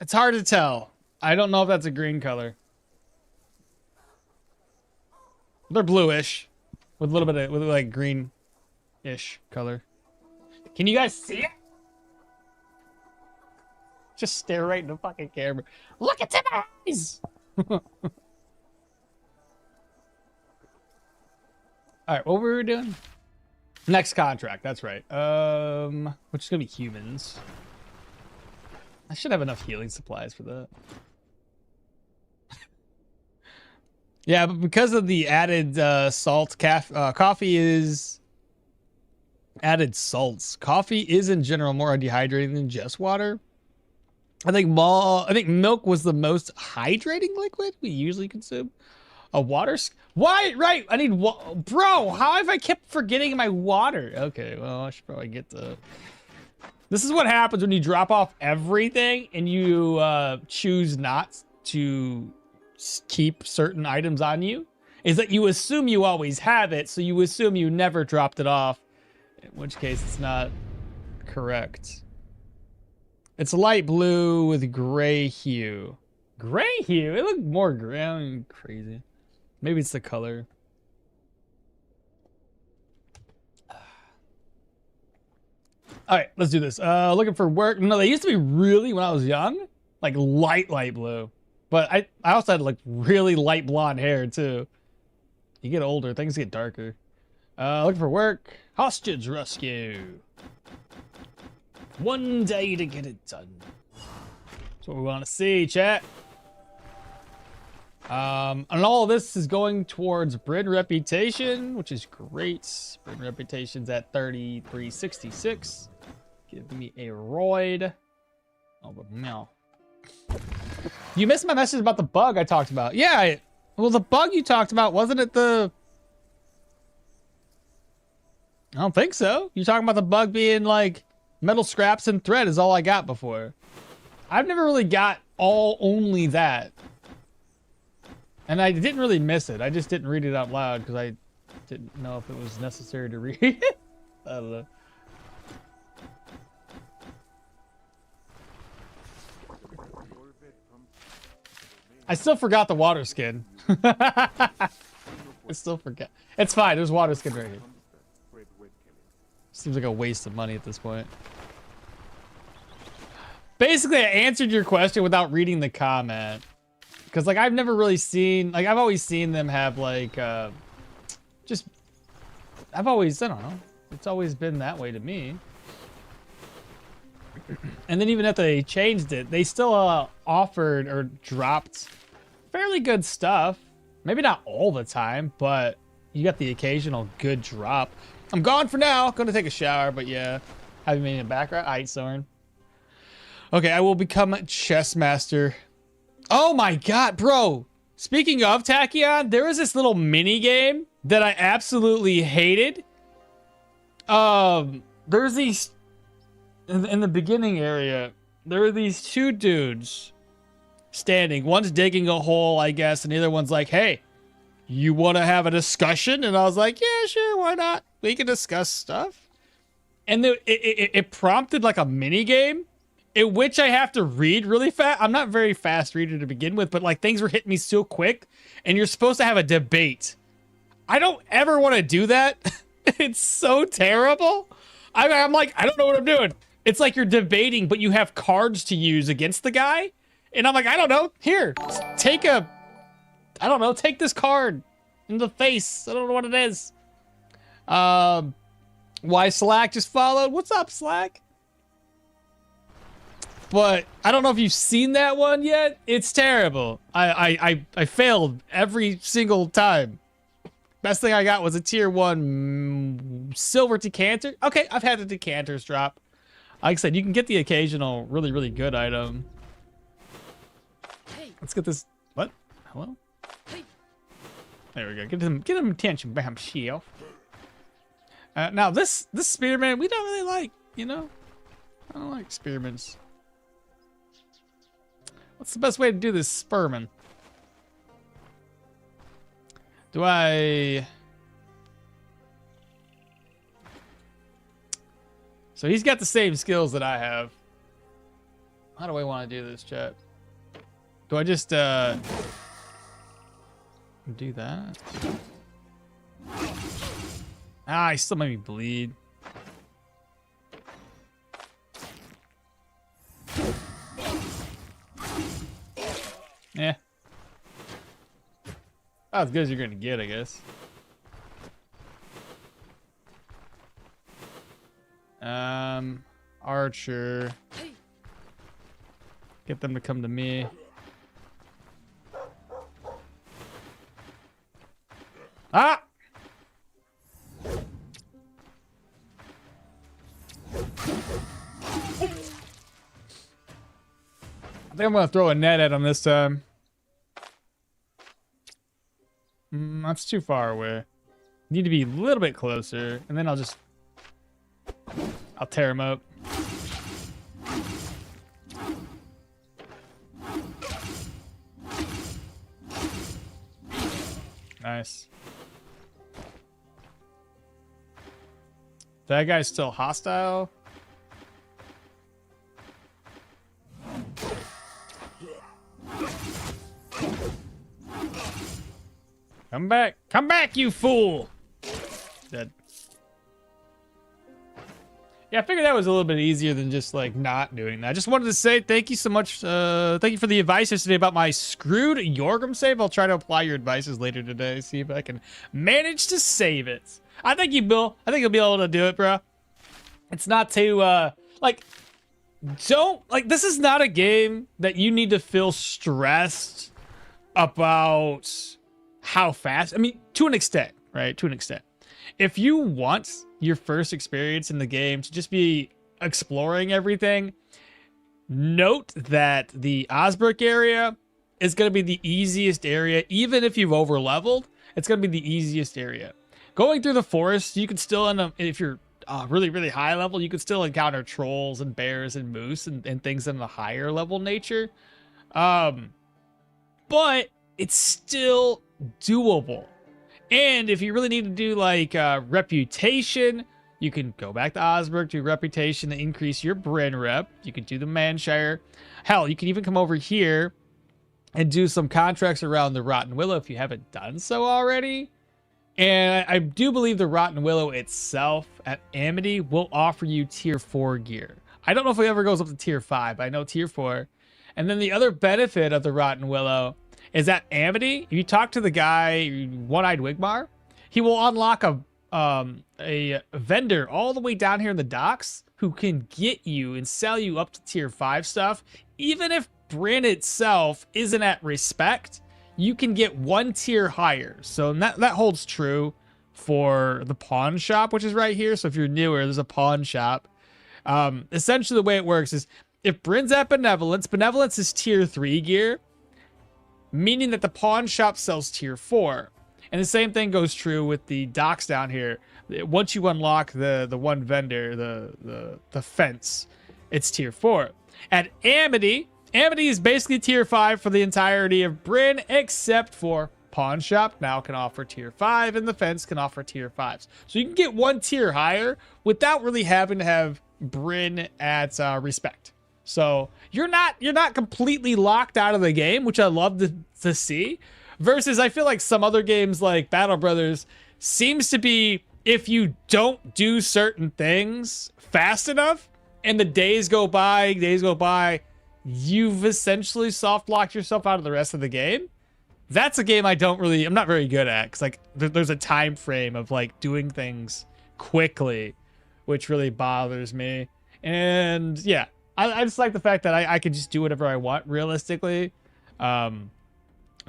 It's hard to tell. I don't know if that's a green color. They're bluish with a little bit of like green-ish color. Can you guys see it? Just stare right in the fucking camera. Look at the eyes. All right, what were we doing? Next contract. That's right. Which is gonna be humans. I should have enough healing supplies for that. Yeah, but because of the added salt, coffee is added salts. Coffee is in general more dehydrating than just water. I think milk was the most hydrating liquid we usually consume. Water. Why? Right. I need bro. How have I kept forgetting my water? Okay. Well, I should probably get the. This is what happens when you drop off everything and you choose not to keep certain items on you. Is that you assume you always have it, so you assume you never dropped it off. In which case, it's not correct. It's light blue with gray hue. Gray hue? It looked more gray. I mean, crazy. Maybe it's the color. All right, let's do this. Looking for work. No, they used to be really, when I was young, like light blue. But I also had like really light blonde hair too. You get older, things get darker. Looking for work. Hostage rescue. One day to get it done. That's what we want to see, chat. And all of this is going towards Bryn reputation, which is great. Bryn reputation's at 3366. Give me a roid. Oh, but no. You missed my message about the bug I talked about. Yeah, well, the bug you talked about, wasn't it the... I don't think so. You're talking about the bug being like metal scraps and thread is all I got before. I've never really got only that. And I didn't really miss it. I just didn't read it out loud because I didn't know if it was necessary to read it. I don't know. I still forgot the water skin. I still forgot. It's fine. There's water skin right here. Seems like a waste of money at this point. Basically, I answered your question without reading the comment. Because, like, I've never really seen... Like, I've always seen them have, like, just... I don't know. It's always been that way to me. And then even if they changed it, they still offered or dropped fairly good stuff. Maybe not all the time, but you got the occasional good drop. I'm gone for now. Gonna take a shower, but yeah. Having me in the background. Alright, Soren. Okay, I will become a chess master. Oh my god, bro. Speaking of Tachyon, there was this little mini game that I absolutely hated. There's these in the beginning area, there are these two dudes standing. One's digging a hole, I guess, and the other one's like, "Hey, you want to have a discussion?" And I was like, "Yeah, sure, why not? We can discuss stuff." And it prompted like a mini game in which I have to read really fast. I'm not a very fast reader to begin with, but like things were hitting me so quick, and you're supposed to have a debate. I don't ever want to do that. It's so terrible. I'm like, I don't know what I'm doing. It's like you're debating, but you have cards to use against the guy. And I'm like, I don't know. Here, take this card in the face. I don't know what it is. Why Slack just followed? What's up, Slack? But I don't know if you've seen that one yet. It's terrible. I failed every single time. Best thing I got was a tier 1 silver decanter. Okay, I've had the decanters drop. Like I said, you can get the occasional really, really good item. Hey. Let's get this. What? Hello? Hey. There we go. Get him attention, bam, shield. Now this spearman we don't really like, you know. I don't like spearmans. What's the best way to do this spearman? Do I... So he's got the same skills that I have. How do I want to do this, chat? Do I just, do that? Ah, he still made me bleed. Yeah. About as good as you're gonna get, I guess. Archer. Get them to come to me. Ah! I think I'm gonna throw a net at him this time. That's too far away. Need to be a little bit closer, and then I'll tear him up. Nice. That guy's still hostile. Come back! Come back, you fool! Dead. Yeah, I figured that was a little bit easier than just like not doing that. I just wanted to say thank you so much. Thank you for the advice yesterday about my screwed Yorgrim save. I'll try to apply your advices later today. See if I can manage to save it. I think you will. I think you'll be able to do it, bro. It's not too like this is not a game that you need to feel stressed about how fast. I mean, to an extent, right? To an extent. If you want your first experience in the game to just be exploring everything, note that the Osbrook area is going to be the easiest area. Even if you've over leveled, it's going to be the easiest area. Going through the forest, you could still end up, if you're really, really high level, you could still encounter trolls and bears and moose and things in the higher level nature. But it's still doable. And if you really need to do like reputation, you can go back to Osbrook, do reputation to increase your Bryn rep. You can do the Manshire. Hell, you can even come over here and do some contracts around the Rotten Willow if you haven't done so already. And I do believe the Rotten Willow itself at Amity will offer you tier 4 gear. I don't know if it ever goes up to tier 5, but I know tier 4. And then the other benefit of the Rotten Willow is that Amity, if you talk to the guy, One-Eyed Wigmar, he will unlock a vendor all the way down here in the docks who can get you and sell you up to tier 5 stuff. Even if Bryn itself isn't at respect, you can get 1 tier higher. So that holds true for the pawn shop, which is right here. So if you're newer, there's a pawn shop. Essentially the way it works is if Bryn's at Benevolence, Benevolence is tier 3 gear, meaning that the pawn shop sells tier 4. And the same thing goes true with the docks down here. Once you unlock the one vendor, the fence, it's tier 4. At Amity is basically tier 5 for the entirety of Bryn, except for pawn shop now can offer tier 5 and the fence can offer tier 5s. So you can get 1 tier higher without really having to have Bryn at respect. So you're not completely locked out of the game, which I love to see. Versus I feel like some other games like Battle Brothers seems to be, if you don't do certain things fast enough and the days go by, you've essentially soft locked yourself out of the rest of the game. That's a game I'm not very good at, because like there's a time frame of like doing things quickly, which really bothers me. And yeah, I just like the fact that I can just do whatever I want realistically,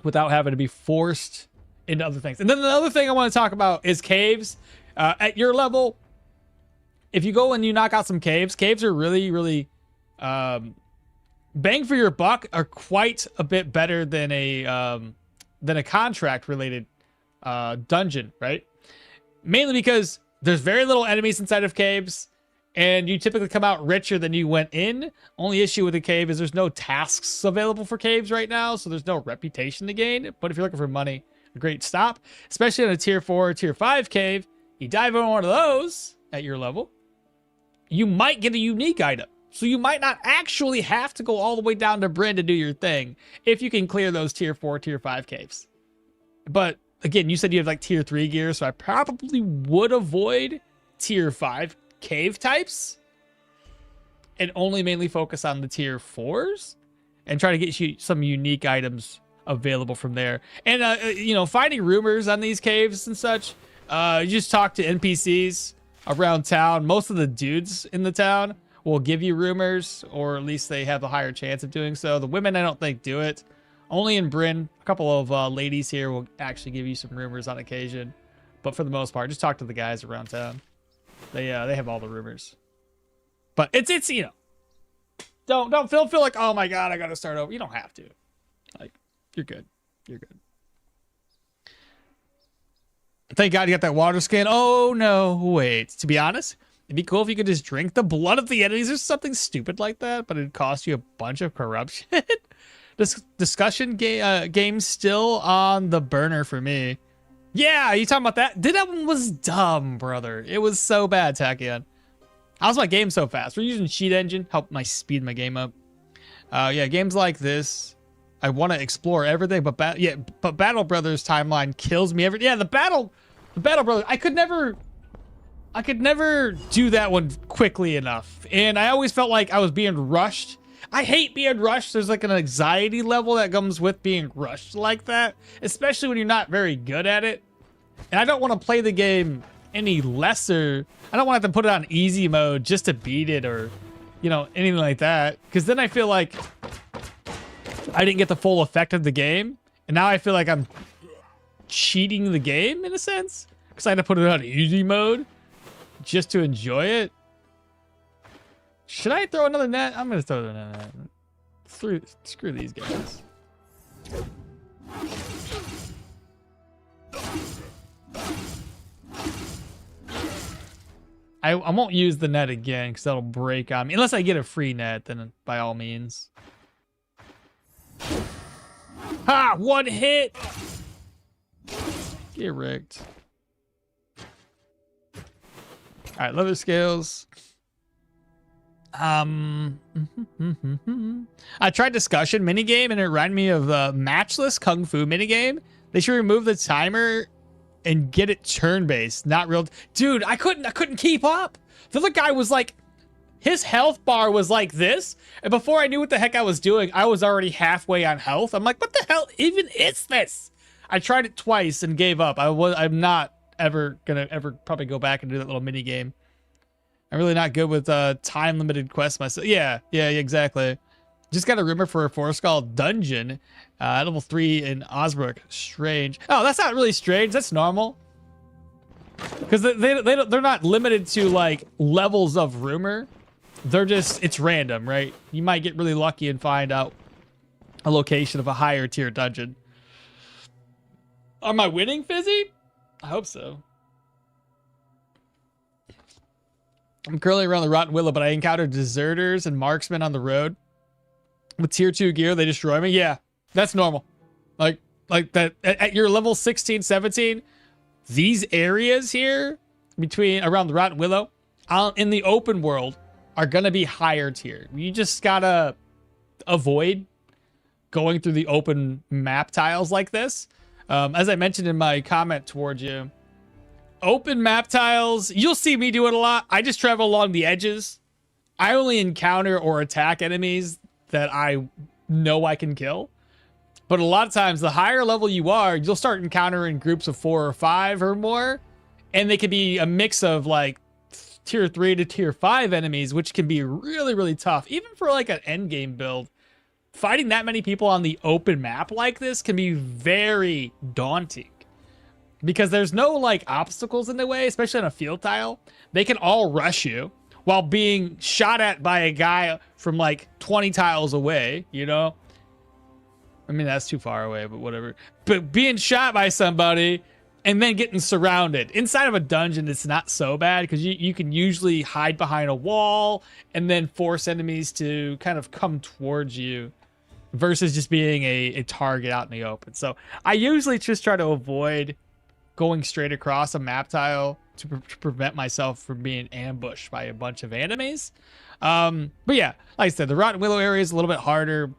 without having to be forced into other things. And then the other thing I want to talk about is caves. At your level, if you go and you knock out some caves are really, really bang for your buck, are quite a bit better than a contract related dungeon, right? Mainly because there's very little enemies inside of caves, and you typically come out richer than you went in. Only issue with the cave is there's no tasks available for caves right now, so there's no reputation to gain. But if you're looking for money, a great stop, especially on a tier 4 or tier 5 cave. You dive in one of those at your level, you might get a unique item. So you might not actually have to go all the way down to Bryn to do your thing if you can clear those tier 4, tier 5 caves. But again, you said you have like tier 3 gear, so I probably would avoid tier 5 cave types and only mainly focus on the tier 4s and try to get you some unique items available from there. And finding rumors on these caves and such, you just talk to NPCs around town. Most of the dudes in the town will give you rumors, or at least they have a higher chance of doing so. The women, I don't think, do it. Only in Bryn, a couple of ladies here will actually give you some rumors on occasion, but for the most part, just talk to the guys around town. They have all the rumors. But it's don't feel like, oh my god, I gotta start over. You don't have to. Like, you're good. You're good. Thank God you got that water skin. Oh no, wait. To be honest, it'd be cool if you could just drink the blood of the enemies or something stupid like that, but it'd cost you a bunch of corruption. This discussion game's still on the burner for me. Yeah, you talking about that? That one was dumb, brother. It was so bad, Tachyon. How's my game so fast? We're using Cheat Engine, help speed my game up. Yeah, games like this, I want to explore everything, but Battle Brothers timeline kills me the Battle Brothers. I could never I could never do that one quickly enough. And I always felt like I was being rushed. I hate being rushed. There's like an anxiety level that comes with being rushed like that, especially when you're not very good at it. And I don't want to play the game any lesser. I don't want to have to put it on easy mode just to beat it or, you know, anything like that. Because then I feel like I didn't get the full effect of the game. And now I feel like I'm cheating the game in a sense. Because I had to put it on easy mode just to enjoy it. Should I throw another net? I'm going to throw another net. Screw these guys. I won't use the net again because that'll break on me. Unless I get a free net, then by all means. Ha! One hit! Get wrecked. Alright, leather scales. I tried discussion minigame and it reminded me of the matchless kung fu minigame. They should remove the timer and get it turn-based, not real. Dude, I couldn't keep up. The other guy was like, his health bar was like this, and before I knew what the heck I was doing, I was already halfway on health. I'm like, what the hell even is this? I tried it twice and gave up. I'm not gonna probably go back and do that little mini game. I'm really not good with time limited quests myself. Yeah, exactly. Just got a rumor for a Forskull dungeon, level 3 in Osbrook. Strange. Oh, that's not really strange. That's normal. Because they're not limited to like levels of rumor. They're just, it's random, right? You might get really lucky and find out a location of a higher tier dungeon. Am I winning, Fizzy? I hope so. I'm currently around the Rotten Willow, but I encountered deserters and marksmen on the road. With tier 2 gear, they destroy me. Yeah, that's normal. Like that at your level 16, 17, these areas here between around the Rotten Willow in the open world are going to be higher tier. You just got to avoid going through the open map tiles like this. As I mentioned in my comment towards you, open map tiles, you'll see me do it a lot. I just travel along the edges. I only encounter or attack enemies that I know I can kill. But a lot of times, the higher level you are, you'll start encountering groups of 4 or 5 or more. And they could be a mix of like tier 3 to tier 5 enemies, which can be really, really tough. Even for like an end game build, fighting that many people on the open map like this can be very daunting. Because there's no like obstacles in the way, especially on a field tile. They can all rush you while being shot at by a guy from like 20 tiles away, you know? I mean, that's too far away, but whatever. But being shot by somebody and then getting surrounded. Inside of a dungeon, it's not so bad because you can usually hide behind a wall and then force enemies to kind of come towards you versus just being a target out in the open. So I usually just try to avoid going straight across a map tile to prevent myself from being ambushed by a bunch of enemies. But yeah, like I said, the Rotten Willow area is a little bit harder.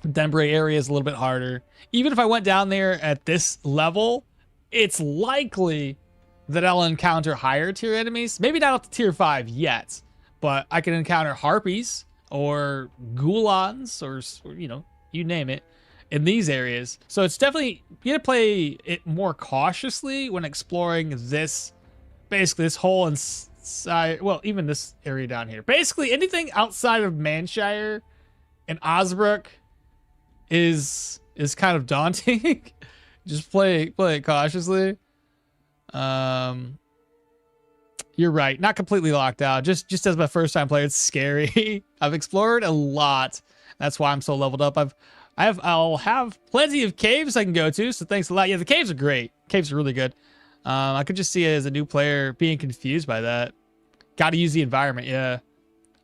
Denbray area is a little bit harder. Even if I went down there at this level, it's likely that I'll encounter higher tier enemies. Maybe not up to tier 5 yet, but I can encounter harpies or ghoulons or you know, you name it, in these areas. So it's definitely, you gotta play it more cautiously when exploring this, basically this whole inside, well, even this area down here. Basically anything outside of Manshire and Osbrook is kind of daunting. Just play it cautiously. You're right, not completely locked out. Just as my first time player, it's scary. I've explored a lot. That's why I'm so leveled up. I'll have plenty of caves I can go to, so thanks a lot. Yeah, the caves are great. Caves are really good. I could just see it as a new player being confused by that. Got to use the environment, yeah.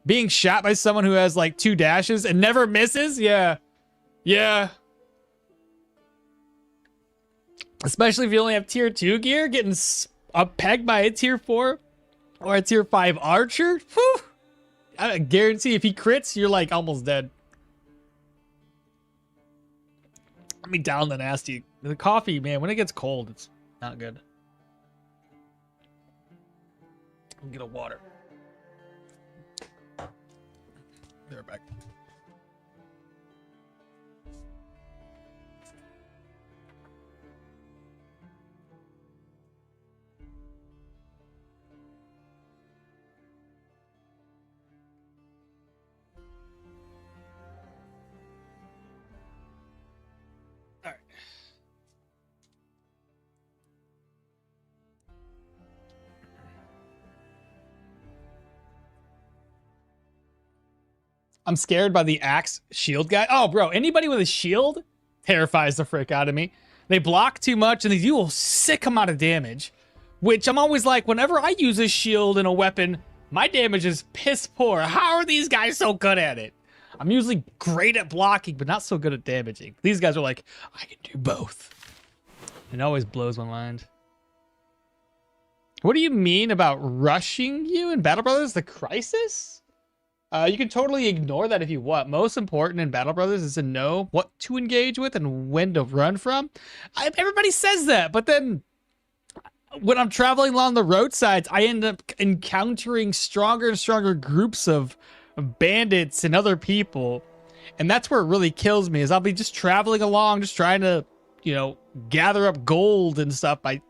Being shot by someone who has like 2 dashes and never misses, yeah. Yeah. Especially if you only have tier 2 gear, getting pegged by a tier 4 or a tier 5 archer. Whew. I guarantee if he crits, you're like almost dead. Let me down the nasty. The coffee, man, when it gets cold, it's not good. Get a water. Be right back. All right. I'm scared by the axe shield guy. Oh, bro, anybody with a shield terrifies the frick out of me. They block too much and they do a sick amount of damage, which I'm always like, whenever I use a shield in a weapon, my damage is piss poor. How are these guys so good at it? I'm usually great at blocking, but not so good at damaging. These guys are like, I can do both. It always blows my mind. What do you mean about rushing you in Battle Brothers? The crisis? You can totally ignore that if you want. Most important in Battle Brothers is to know what to engage with and when to run from. Everybody says that, but then when I'm traveling along the roadsides, I end up encountering stronger and stronger groups of bandits and other people. And that's where it really kills me, is I'll be just traveling along, just trying to, you know, gather up gold and stuff by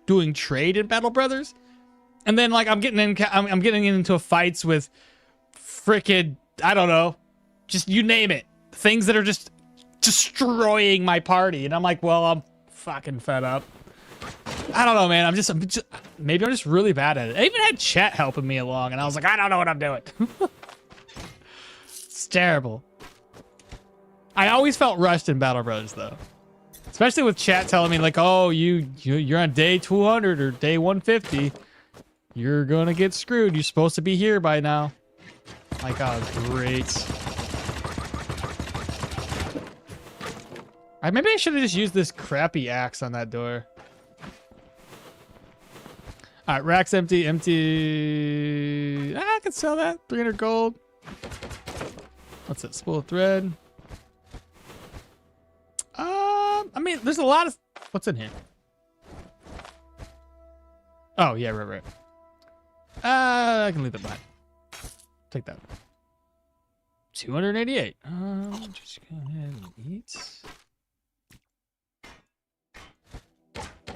doing trade in Battle Brothers. And then like I'm getting into fights with freaking, I don't know, just you name it, things that are just destroying my party, and I'm like, well, I'm fucking fed up. I don't know, man. Maybe I'm just really bad at it. I even had chat helping me along, and I was like, I don't know what I'm doing. It's terrible. I always felt rushed in Battle Brothers though, especially with chat telling me like, oh, you're on day 200 or day 150. You're gonna get screwed. You're supposed to be here by now. My God, great. Maybe I should have just used this crappy axe on that door. All right, rack's empty. I can sell that. 300 gold. What's it? Spool of thread. I mean, there's a lot of... What's in here? Oh, yeah, right. I can leave that behind. Take that. 288. Just go ahead and eat.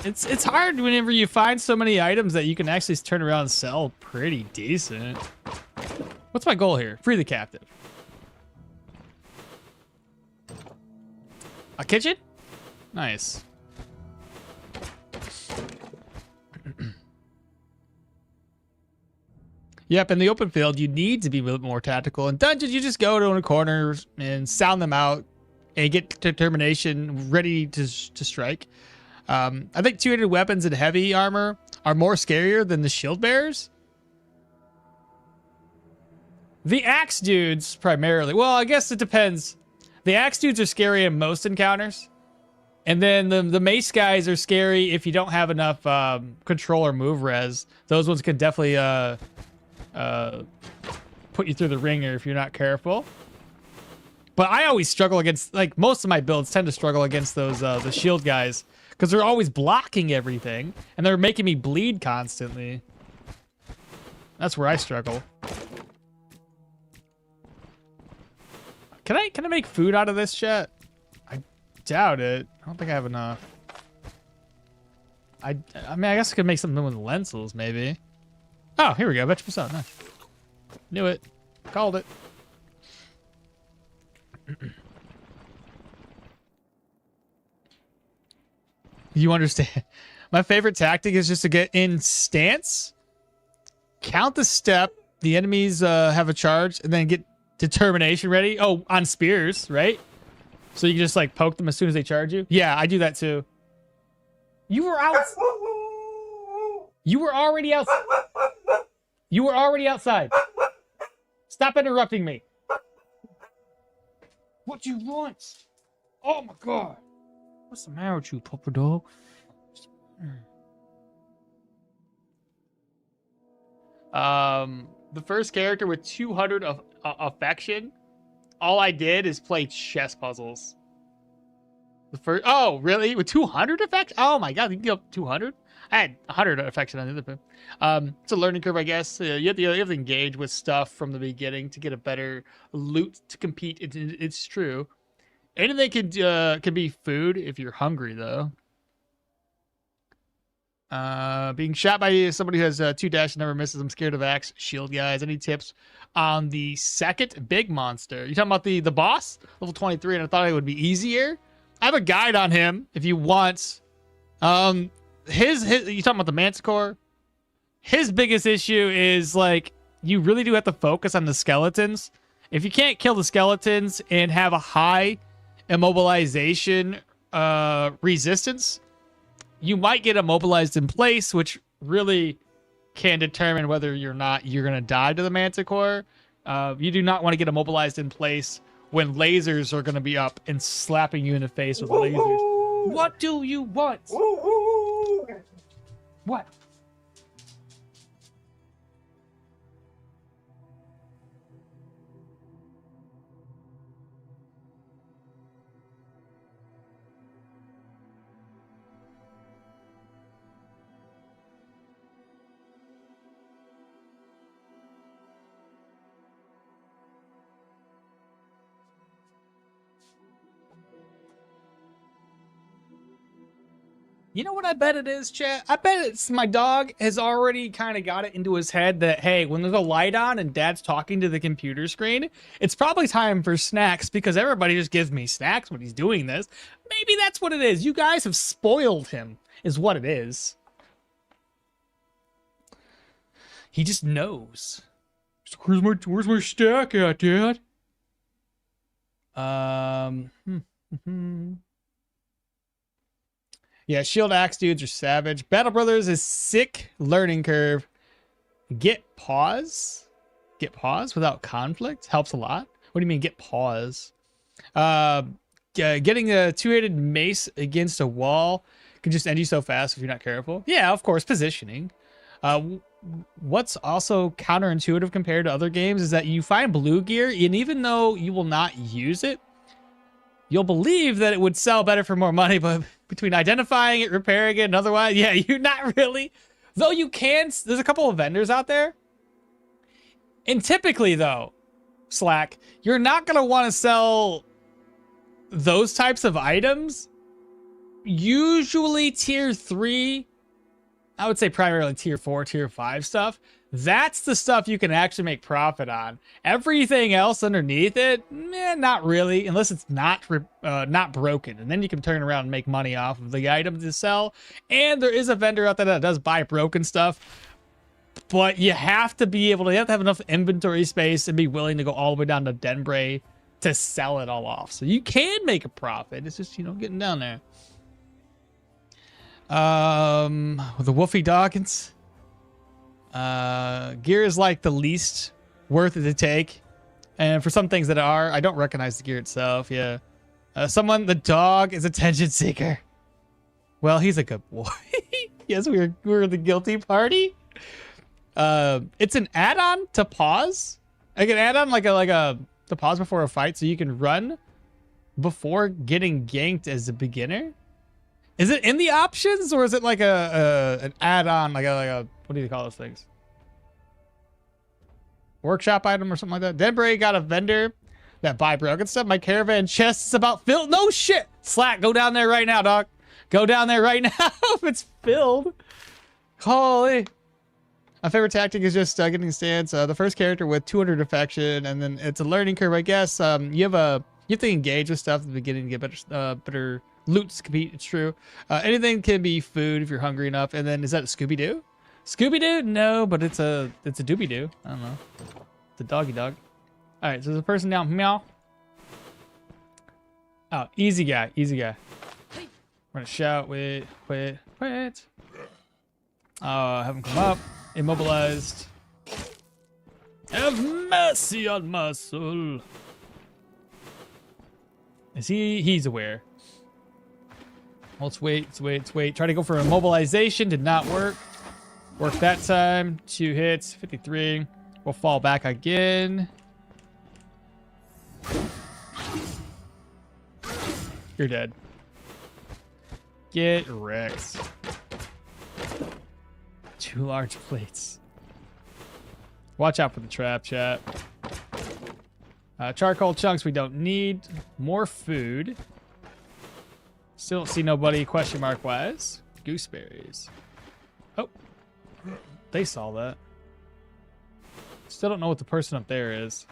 It's hard whenever you find so many items that you can actually turn around and sell pretty decent. What's my goal here? Free the captive. A kitchen? Nice. Yep, in the open field, you need to be a little more tactical. In dungeons, you just go to a corner and sound them out and get determination ready to strike. I think 200 weapons and heavy armor are more scarier than the shield bearers. The axe dudes, primarily. Well, I guess it depends. The axe dudes are scary in most encounters. And then the mace guys are scary if you don't have enough control or move res. Those ones can definitely put you through the ringer if you're not careful. But I always struggle against, like, most of my builds tend to struggle against those the shield guys, because they're always blocking everything and they're making me bleed constantly. That's where I struggle. Can I make food out of this shit? I doubt it. I don't think I have enough. I mean, I guess I could make something with lentils, maybe. Oh, here we go. Vegetable salad. Nice. Knew it. Called it. You understand. My favorite tactic is just to get in stance, count the step, the enemies have a charge, and then get determination ready. Oh, on spears, right? So you can just like poke them as soon as they charge you. Yeah, I do that too. You were out. You were already out. You were already outside. Stop interrupting me. What you want? Oh my God. What's the matter with you, puppy dog? The first character with 200 of affection, all I did is play chess puzzles. The first. Oh, really? With 200 effects? Oh my god, you can go up 200. I had 100 effects on the other one. It's a learning curve, I guess. You have to engage with stuff from the beginning to get a better loot to compete. It's true. Anything can be food if you're hungry, though. Being shot by somebody who has 2 dash and never misses. I'm scared of axe. Shield guys. Any tips on the second big monster? You talking about the boss? Level 23, and I thought it would be easier. I have a guide on him if you want. You talking about the Manticore? His biggest issue is like you really do have to focus on the skeletons. If you can't kill the skeletons and have a high immobilization resistance, you might get immobilized in place, which really can determine whether you're gonna die to the Manticore. You do not want to get immobilized in place when lasers are gonna be up and slapping you in the face with lasers. What do you want? What? You know what I bet it is, chat? I bet it's my dog has already kind of got it into his head that, hey, when there's a light on and dad's talking to the computer screen, it's probably time for snacks because everybody just gives me snacks when he's doing this. Maybe that's what it is. You guys have spoiled him, is what it is. He just knows. Where's my stack at, Dad? Yeah, shield axe dudes are savage. Battle Brothers is sick learning curve. Get pause without conflict helps a lot. What do you mean get pause? Getting a two-handed mace against a wall can just end you so fast if you're not careful. Yeah, of course, positioning. What's also counterintuitive compared to other games is that you find blue gear, and even though you will not use it, you'll believe that it would sell better for more money, but between identifying it, repairing it, and otherwise, yeah, you're not really. Though you can, there's a couple of vendors out there. And typically, though, Slack, you're not going to want to sell those types of items. Usually tier 3, I would say primarily tier 4, tier 5 stuff. That's the stuff you can actually make profit on. Everything else underneath it, not really, unless it's not broken. And then you can turn around and make money off of the item to sell. And there is a vendor out there that does buy broken stuff. But you have to have enough inventory space and be willing to go all the way down to Denbray to sell it all off. So you can make a profit. It's just, getting down there. With the Wolfie Dawkins. Gear is like the least worth it to take, and for some things that are, I don't recognize the gear itself. Yeah, the dog is attention seeker. Well, he's a good boy. Yes, we're the guilty party. It's an add-on to pause. Like an add-on, like a to pause before a fight, so you can run before getting ganked as a beginner. Is it in the options, or is it like an add-on, like a what do you call those things? Workshop item or something like that? Denbray got a vendor that buy broken stuff. My caravan chest is about filled. No shit. Slack, go down there right now, dog. Go down there right now if it's filled. Holy. My favorite tactic is just getting stance. The first character with 200 affection, and then it's a learning curve, I guess. You have to engage with stuff at the beginning to get better loot to compete. It's true. Anything can be food if you're hungry enough. And then is that a Scooby-Doo? Scooby-Doo? No, but it's a Doobie-Doo. I don't know. It's a doggy dog. All right, so there's a person down. Meow. Oh, easy guy. Easy guy. We're gonna shout. Wait. Have him come up. Immobilized. Have mercy on my soul. Is he's aware. Let's wait. Try to go for immobilization. Did not work. Worked that time. 2 hits. 53. We'll fall back again. You're dead. Get wrecked. 2 large plates. Watch out for the trap, chat. Charcoal chunks we don't need. More food. Still don't see nobody question mark wise. Gooseberries. Oh. They saw that. Still don't know what the person up there is.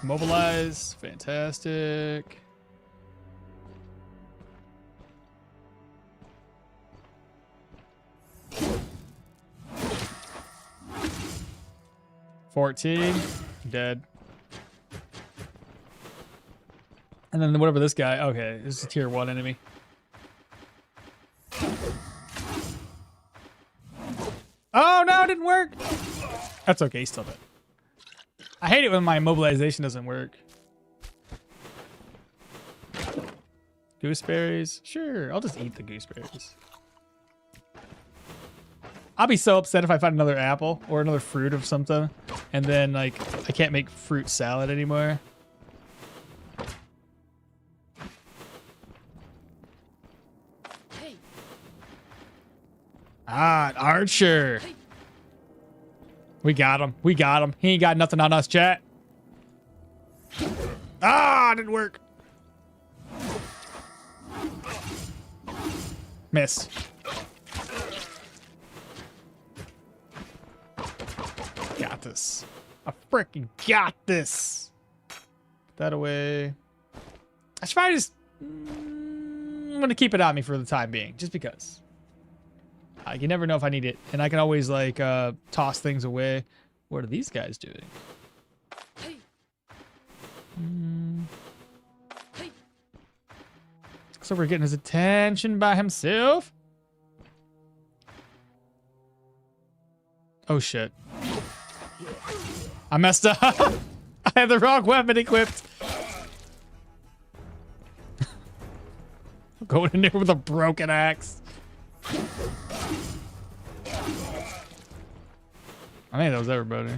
Mobilize. Fantastic. $14. Dead. And then whatever this guy. Okay, this is a tier 1 enemy. Oh no, it didn't work. That's okay, he's still dead. I hate it when my mobilization doesn't work. Gooseberries? Sure, I'll just eat the gooseberries. I'll be so upset if I find another apple or another fruit of something, and then like I can't make fruit salad anymore. Hey. Ah, an archer. Hey. We got him. We got him. He ain't got nothing on us, chat. Ah, didn't work. Missed. Got this. I freaking got this. Put that away. I should probably just... I'm going to keep it on me for the time being, just because. You never know if I need it. And I can always, like, toss things away. What are these guys doing? Hey. Hey. So we're getting his attention by himself. Oh, shit. I messed up. I had the wrong weapon equipped. I'm going in there with a broken axe. I think that was everybody.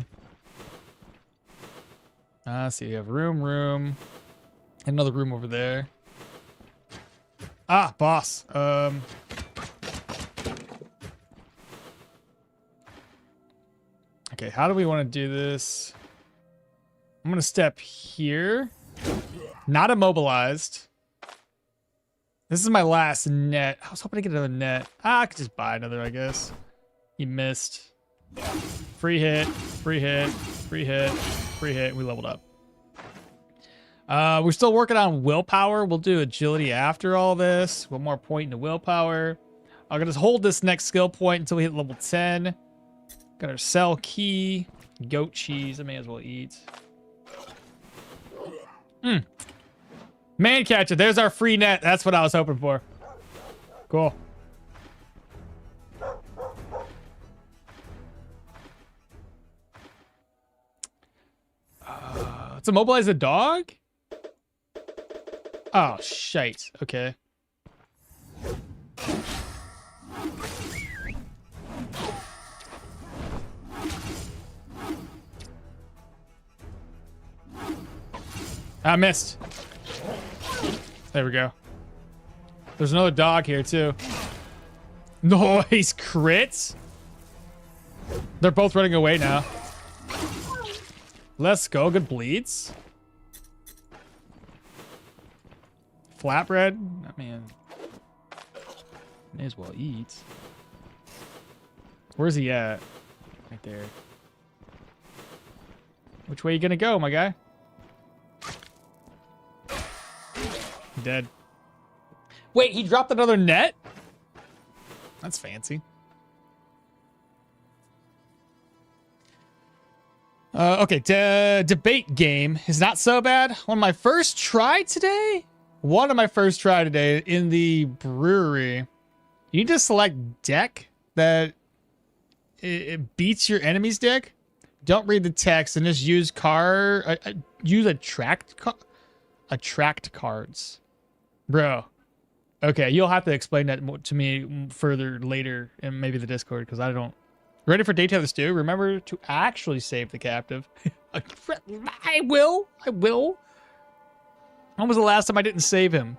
So you have room. Another room over there. Ah, boss. Okay, how do we want to do this? I'm going to step here. Not immobilized. This is my last net. I was hoping to get another net. I could just buy another, I guess. He missed. Free hit. Free hit. Free hit. Free hit. We leveled up. We're still working on willpower. We'll do agility after all this. One more point into willpower. I'm going to hold this next skill point until we hit level 10. Got our cell key. Goat cheese. I may as well eat. Man catcher. There's our free net. That's what I was hoping for. Cool. Let's immobilize the dog? Oh, shite. Okay. I missed. There we go. There's another dog here, too. Nice crits. They're both running away now. Let's go. Good bleeds. Flatbread. I mean, may as well eat. Where's he at? Right there. Which way you gonna go, my guy? Dead. Wait, he dropped another net? That's fancy. Okay, debate game is not so bad. One of my first try today in the brewery. You need to select deck that it beats your enemy's deck. Don't read the text and just use attract cards. Bro. Okay, you'll have to explain that to me further later in maybe the Discord, because I don't... Ready for Daytime the Stew? Remember to actually save the captive. I will. When was the last time I didn't save him?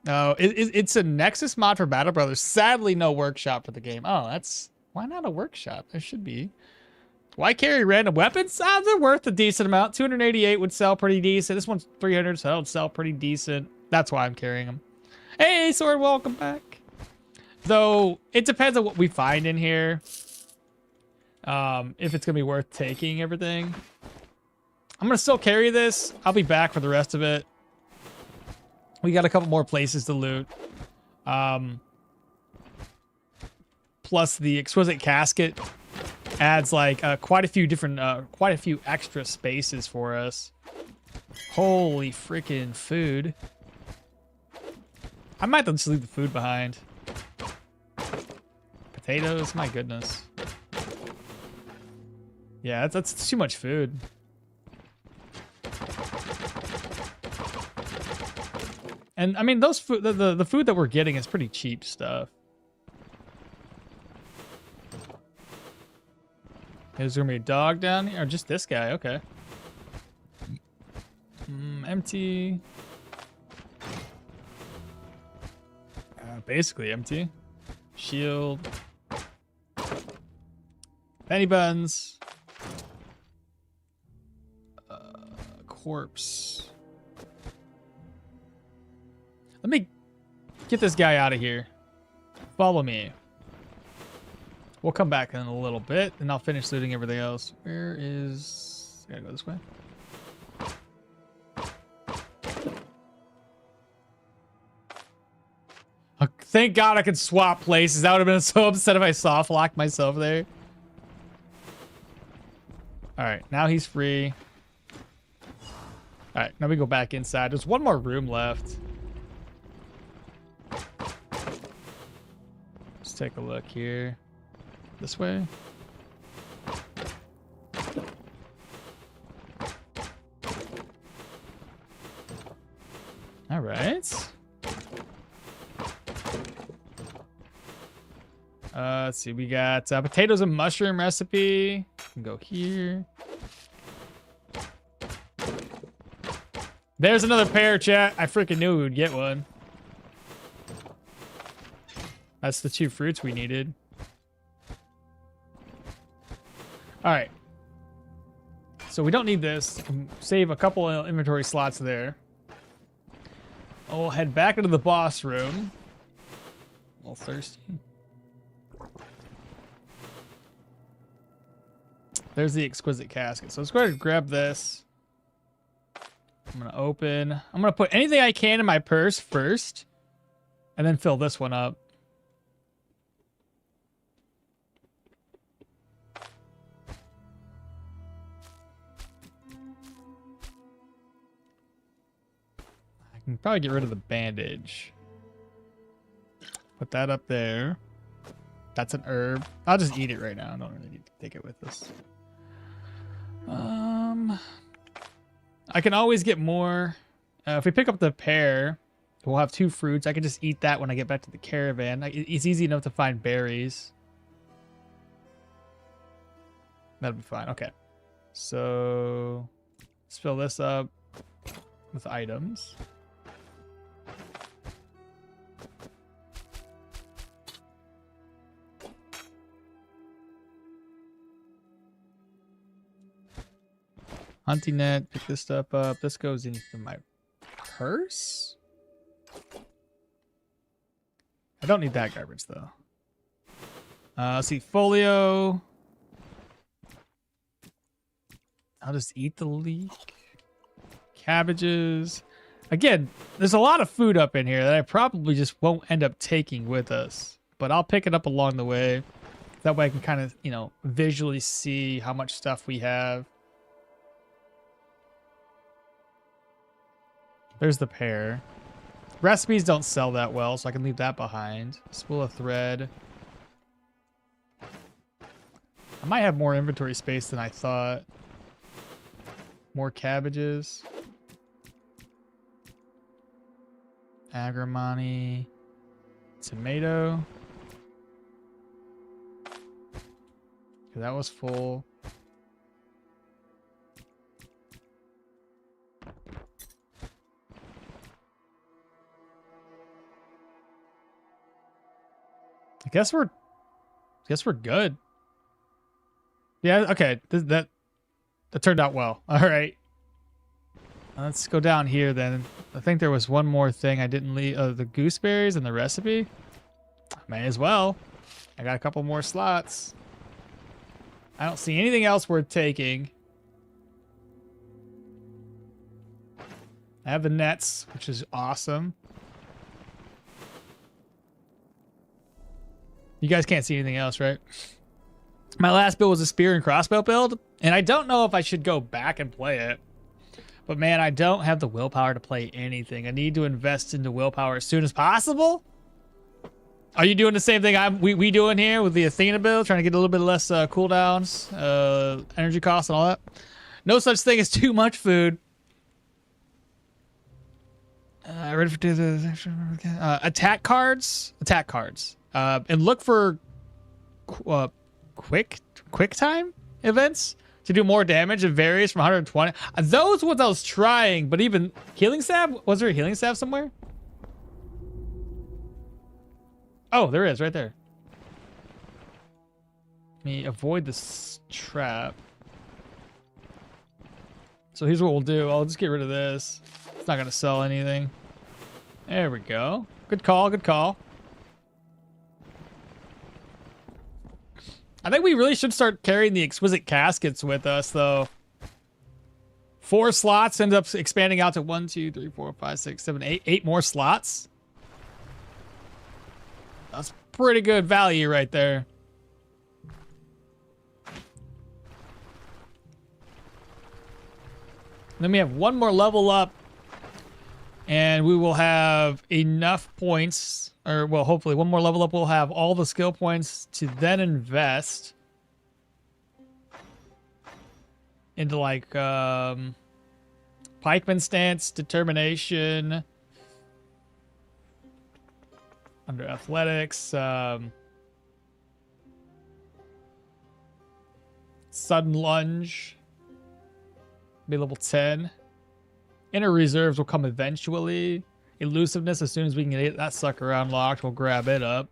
Oh, it's a Nexus mod for Battle Brothers. Sadly, no workshop for the game. Oh, that's why not a workshop? There should be. Why carry random weapons? They're worth a decent amount. 288 would sell pretty decent. This one's 300, so that would sell pretty decent. That's why I'm carrying them. Hey, Sword, welcome back. Though it depends on what we find in here. If it's gonna be worth taking everything. I'm gonna still carry this. I'll be back for the rest of it. We got a couple more places to loot. Plus the exquisite casket adds like quite a few different, quite a few extra spaces for us. Holy freaking food. I might just leave the food behind. Potatoes, my goodness. Yeah, that's too much food. And I mean, those food, the food that we're getting is pretty cheap stuff. Is there gonna be a dog down here, or just this guy? Okay. Empty. Basically empty. Shield. Penny buns. Corpse. Let me get this guy out of here. Follow me. We'll come back in a little bit, and I'll finish looting everything else. Where is... I gotta go this way. Oh, thank God I could swap places. I would have been so upset if I soft locked myself there. Alright, now he's free. Alright, now we go back inside. There's one more room left. Let's take a look here. This way. All right. Let's see. We got potatoes and mushroom recipe. We can go here. There's another pear, chat. I freaking knew we would get one. That's the 2 fruits we needed. All right. So we don't need this. Save a couple of inventory slots there. We'll head back into the boss room. A little thirsty. There's the exquisite casket. So let's go ahead and grab this. I'm going to open. I'm going to put anything I can in my purse first. And then fill this one up. I can probably get rid of the bandage. Put that up there. That's an herb. I'll just eat it right now. I don't really need to take it with us. I can always get more. If we pick up the pear, we'll have 2 fruits. I can just eat that when I get back to the caravan. It's easy enough to find berries. That'll be fine. Okay. So let's fill this up with items. Hunting net, pick this stuff up. This goes into my purse. I don't need that garbage though. Let's see, folio. I'll just eat the leek. Cabbages. Again, there's a lot of food up in here that I probably just won't end up taking with us. But I'll pick it up along the way. That way I can kind of, you know, visually see how much stuff we have. There's the pear. Recipes don't sell that well, so I can leave that behind. Spool of thread. I might have more inventory space than I thought. More cabbages. Agrimony. Tomato. Okay, that was full. Guess we're good. Yeah, okay. That turned out well. All right. Let's go down here then. I think there was one more thing I didn't leave. The gooseberries and the recipe. May as well. I got a couple more slots. I don't see anything else worth taking. I have the nets, which is awesome. You guys can't see anything else, right? My last build was a spear and crossbow build, and I don't know if I should go back and play it. But man, I don't have the willpower to play anything. I need to invest into willpower as soon as possible. Are you doing the same thing we doing here with the Athena build, trying to get a little bit less cooldowns, energy costs, and all that? No such thing as too much food. Ready for the attack cards. Attack cards. And look for quick time events to do more damage. It varies from 120. Those ones I was trying, but even healing salve. Was there a healing salve somewhere? Oh, there is right there. Let me avoid this trap. So here's what we'll do. I'll just get rid of this. It's not gonna sell anything. There we go. Good call, good call. I think we really should start carrying the exquisite caskets with us, though. 4 slots end up expanding out to 1, 2, 3, 4, 5, 6, 7, 8. 8 more slots. That's pretty good value right there. Then we have one more level up, and we will have enough points, or well, hopefully one more level up, we'll have all the skill points to then invest into like pikeman stance, determination, under athletics, sudden lunge, be level 10. Inner reserves will come eventually. Elusiveness, as soon as we can get that sucker unlocked, we'll grab it up.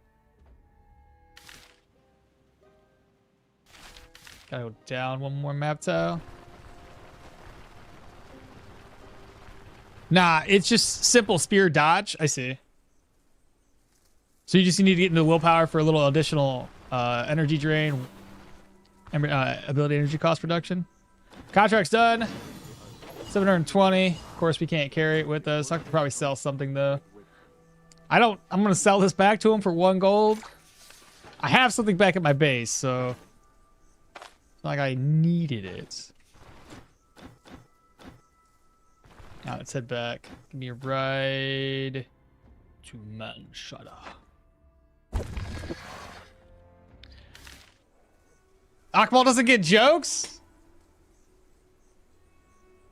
Gotta go down one more map tile. Nah, it's just simple spear dodge. I see. So you just need to get into willpower for a little additional energy drain, ability energy cost reduction. Contract's done. 720. Of course, we can't carry it with us. I could probably sell something though. I'm gonna sell this back to him for 1 gold. I have something back at my base, so it's not like I needed it. Now let's head back. Give me a ride to Manshada. Okmall doesn't get jokes?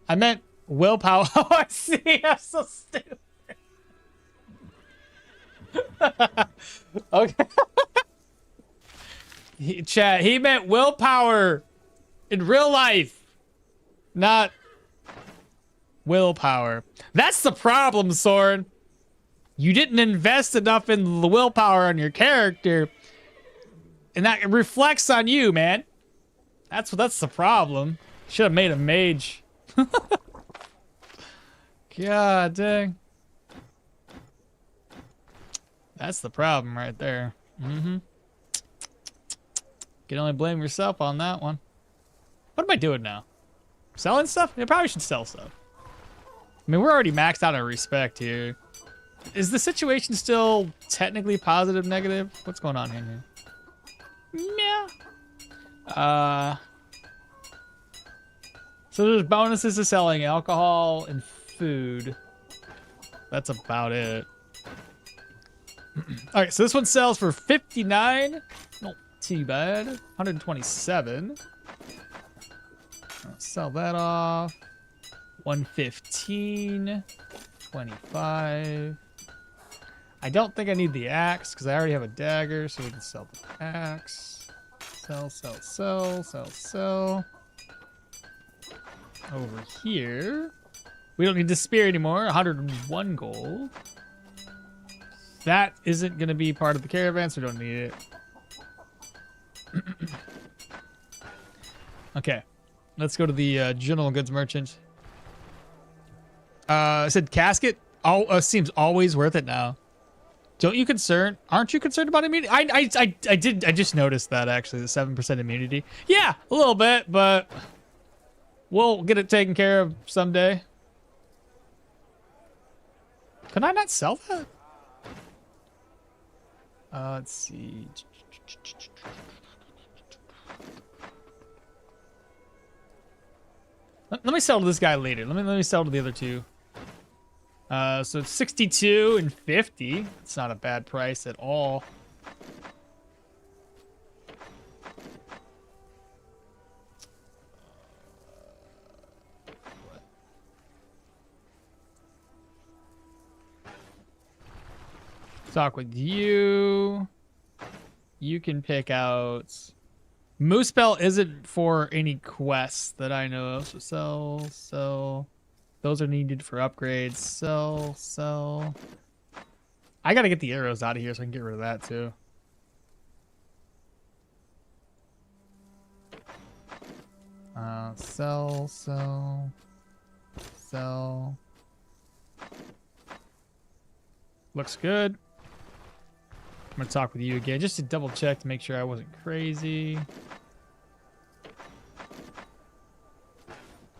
I meant willpower. Oh, I see. I'm so stupid. Okay. Chat, he meant willpower in real life, not willpower. That's the problem, Soren. You didn't invest enough in the willpower on your character, and that reflects on you, man. That's the problem. Should have made a mage. God dang. That's the problem right there. Mm-hmm. You can only blame yourself on that one. What am I doing now? Selling stuff? I probably should sell stuff. I mean, we're already maxed out on respect here. Is the situation still technically positive, negative? What's going on here? Yeah. So there's bonuses to selling alcohol and food. That's about it. All right, so this one sells for 59. Not too bad. 127. I'll sell that off. 115. 25. I don't think I need the axe because I already have a dagger, so we can sell the axe. Sell, sell, sell, sell, sell. Over here, we don't need the spear anymore. 101 gold. That isn't going to be part of the caravan, so we don't need it. Okay. Let's go to the general goods merchant. I said casket. Seems always worth it now. Aren't you concerned about immunity? I just noticed that actually, the 7% immunity. Yeah, a little bit, but we'll get it taken care of someday. Can I not sell that? Let's see. Let me sell to this guy later. Let me sell to the other two. So it's 62 and 50. It's not a bad price at all. Talk with you. You can pick out. Moose Bell isn't for any quests that I know of. So sell. Those are needed for upgrades. Sell. I gotta get the arrows out of here so I can get rid of that too. Sell. Looks good. I'm gonna talk with you again just to double check to make sure I wasn't crazy.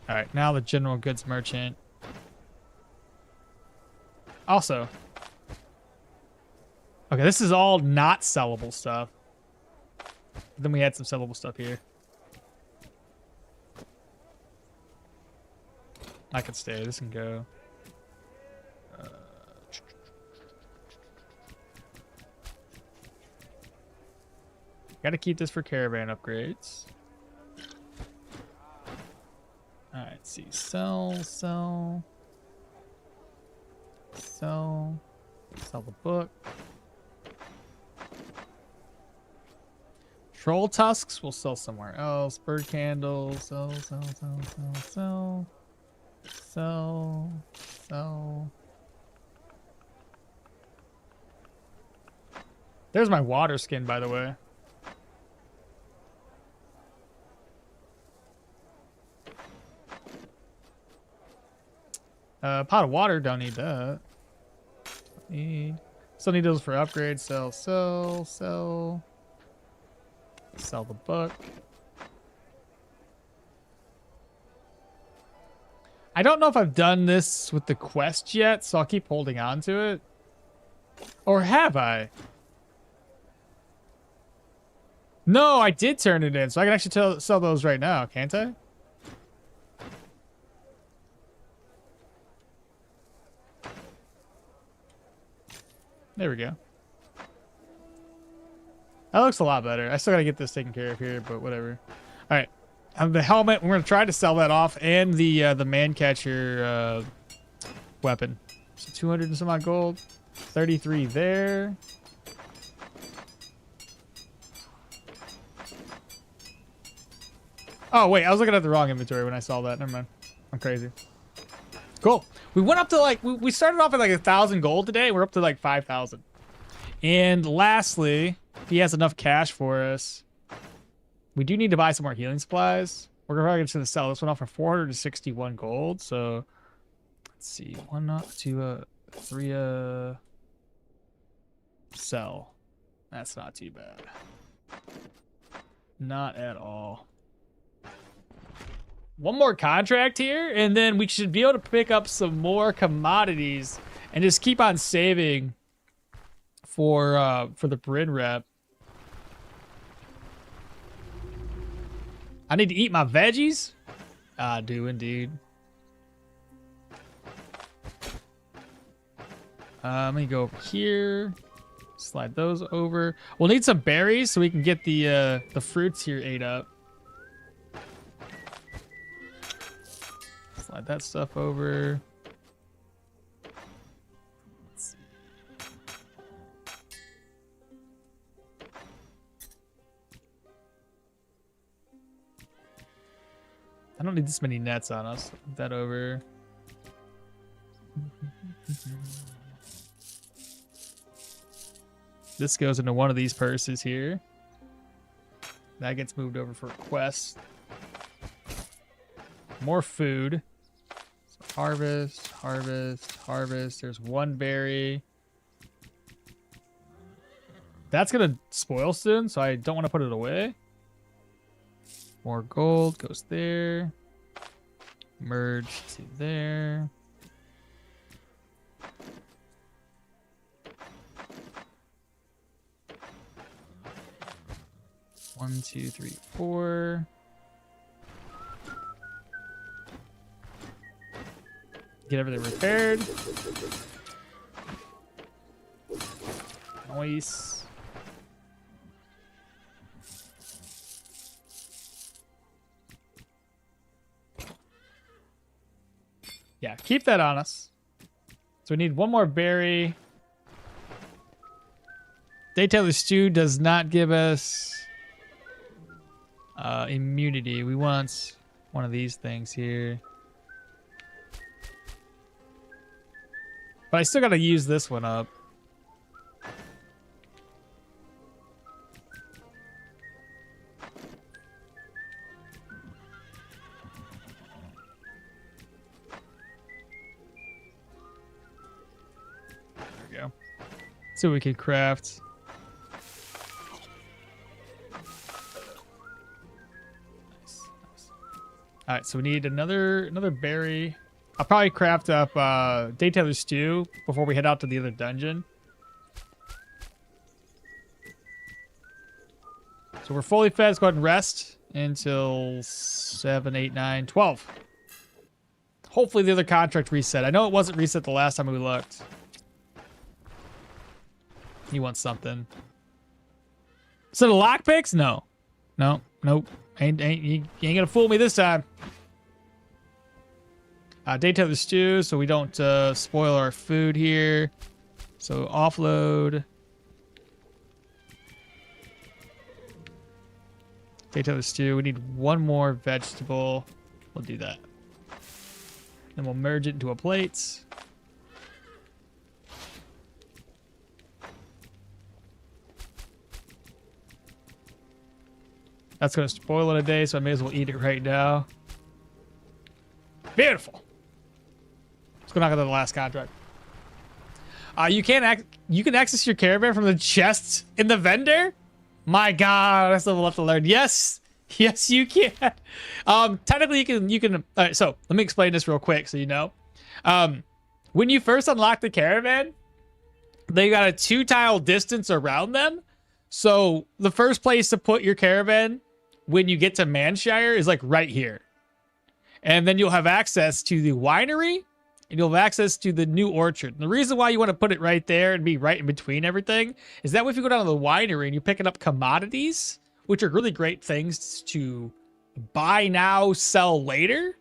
All right, now the general goods merchant. Also, okay, this is all not sellable stuff. But then we had some sellable stuff here. I can stay. This can go. Got to keep this for caravan upgrades. All right, see. Sell the book. Troll tusks we'll sell somewhere else. Bird candles. Sell. There's my water skin, by the way. Pot of water, don't need that. Still need those for upgrades. Sell the book. I don't know if I've done this with the quest yet, so I'll keep holding on to it. Or have I? No, I did turn it in, so I can actually sell those right now, can't I? There we go. That looks a lot better. I still gotta get this taken care of here, but whatever. All right, the helmet. We're gonna try to sell that off, and the man catcher weapon. So 200 and some odd gold. 33 there. Oh wait, I was looking at the wrong inventory when I saw that. Never mind. I'm crazy. Cool. We went up to like, we started off at like 1,000 gold today. We're up to like 5,000. And lastly, if he has enough cash for us, we do need to buy some more healing supplies. We're probably just going to sell this one off for 461 gold. So let's see. 1, 2, 3, sell. That's not too bad. Not at all. One more contract here, and then we should be able to pick up some more commodities and just keep on saving for the Bryn rep. I need to eat my veggies. I do indeed. Let me go over here. Slide those over. We'll need some berries so we can get the fruits here ate up. Slide that stuff over. Let's see. I don't need this many nets on us. Move that over. This goes into one of these purses here. That gets moved over for a quest. More food. So harvest, harvest, harvest. There's one berry. That's going to spoil soon, so I don't want to put it away. More gold goes there. Merge to there. One, two, three, four. Get everything repaired. Nice. Yeah, keep that on us. So we need one more berry. Daytailor Stew does not give us immunity. We want one of these things here. But I still gotta use this one up. There we go. See what we can craft. All right, so we need another berry. I'll probably craft up Daytailor Stew before we head out to the other dungeon. So we're fully fed. Let's go ahead and rest until 7, 8, 9, 12. Hopefully the other contract reset. I know it wasn't reset the last time we looked. He wants something. So the lockpicks? No. No. Nope. You ain't gonna fool me this time. Daytailor Stew, so we don't spoil our food here. So offload. Daytailor Stew. We need one more vegetable. We'll do that. Then we'll merge it into a plate. That's going to spoil in a day, so I may as well eat it right now. Beautiful. Let's go knock out the last contract. You can access your caravan from the chests in the vendor? My God, that's a lot to learn. Yes, yes, you can. Technically, you can. All right, so let me explain this real quick, so you know. When you first unlock the caravan, they got a 2-tile distance around them. So the first place to put your caravan when you get to Manshire is like right here. And then you'll have access to the winery and you'll have access to the new orchard. And the reason why you want to put it right there and be right in between everything is that way if you go down to the winery and you're picking up commodities, which are really great things to buy now, sell later.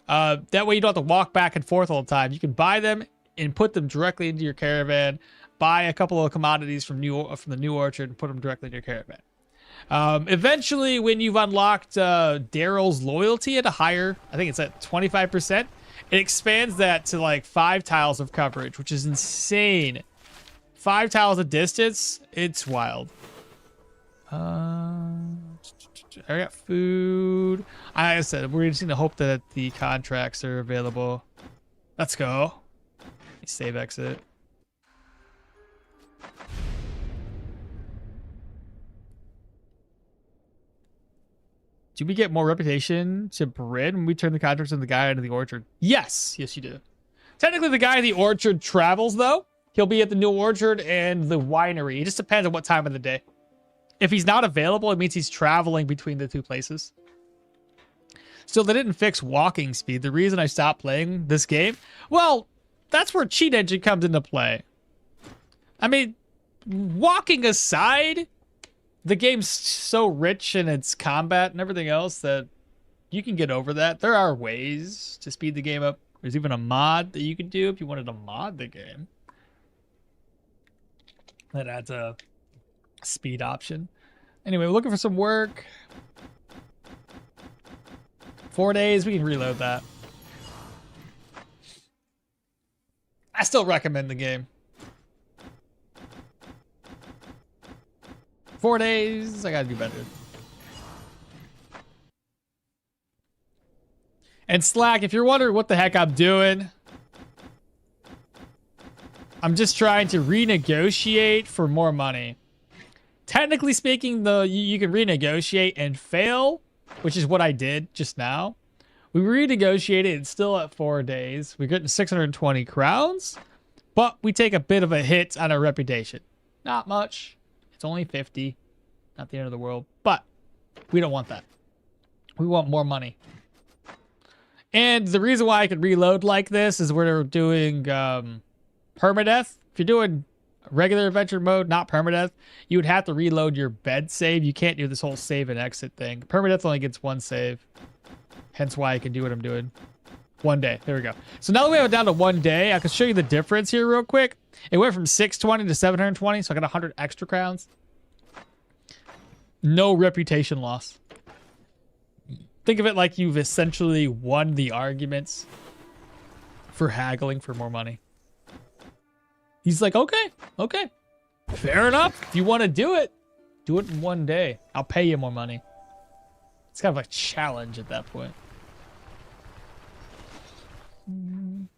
That way you don't have to walk back and forth all the time. You can buy them and put them directly into your caravan. Buy a couple of commodities from the new orchard and put them directly in your caravan. Eventually, when you've unlocked Daryl's loyalty at a higher, I think it's at 25%, it expands that to like 5 tiles of coverage, which is insane. 5 tiles of distance, it's wild. I got food. Like I said, we're just gonna hope that the contracts are available. Let's go. Save exit. Do we get more reputation to Bryn when we turn the contracts of the guy into the orchard? Yes. Yes, you do. Technically, the guy in the orchard travels, though. He'll be at the new orchard and the winery. It just depends on what time of the day. If he's not available, it means he's traveling between the two places. Still, they didn't fix walking speed. The reason I stopped playing this game, well, that's where Cheat Engine comes into play. I mean, walking aside, the game's so rich in its combat and everything else that you can get over that. There are ways to speed the game up. There's even a mod that you can do if you wanted to mod the game. That adds a speed option. Anyway, we're looking for some work. 4 days, we can reload that. I still recommend the game. 4 days. I gotta do better. And Slack, if you're wondering what the heck I'm doing, I'm just trying to renegotiate for more money. Technically speaking, though, you can renegotiate and fail, which is what I did just now. We renegotiated, it's still at 4 days. We're getting 620 crowns, but we take a bit of a hit on our reputation. Not much. It's only 50. Not the end of the world, but we don't want that. We want more money. And the reason why I could reload like this is we're doing permadeath. If you're doing regular adventure mode, not permadeath, you would have to reload your bed save. You can't do this whole save and exit thing. Permadeath only gets 1 save. Hence why I can do what I'm doing. 1 day. There we go. So now that we have it down to 1 day, I can show you the difference here real quick. It went from 620 to 720, so I got 100 extra crowns. No reputation loss. Think of it like you've essentially won the arguments for haggling for more money. He's like, okay, fair enough. If you want to do it in 1 day. I'll pay you more money. It's kind of a challenge at that point. I'm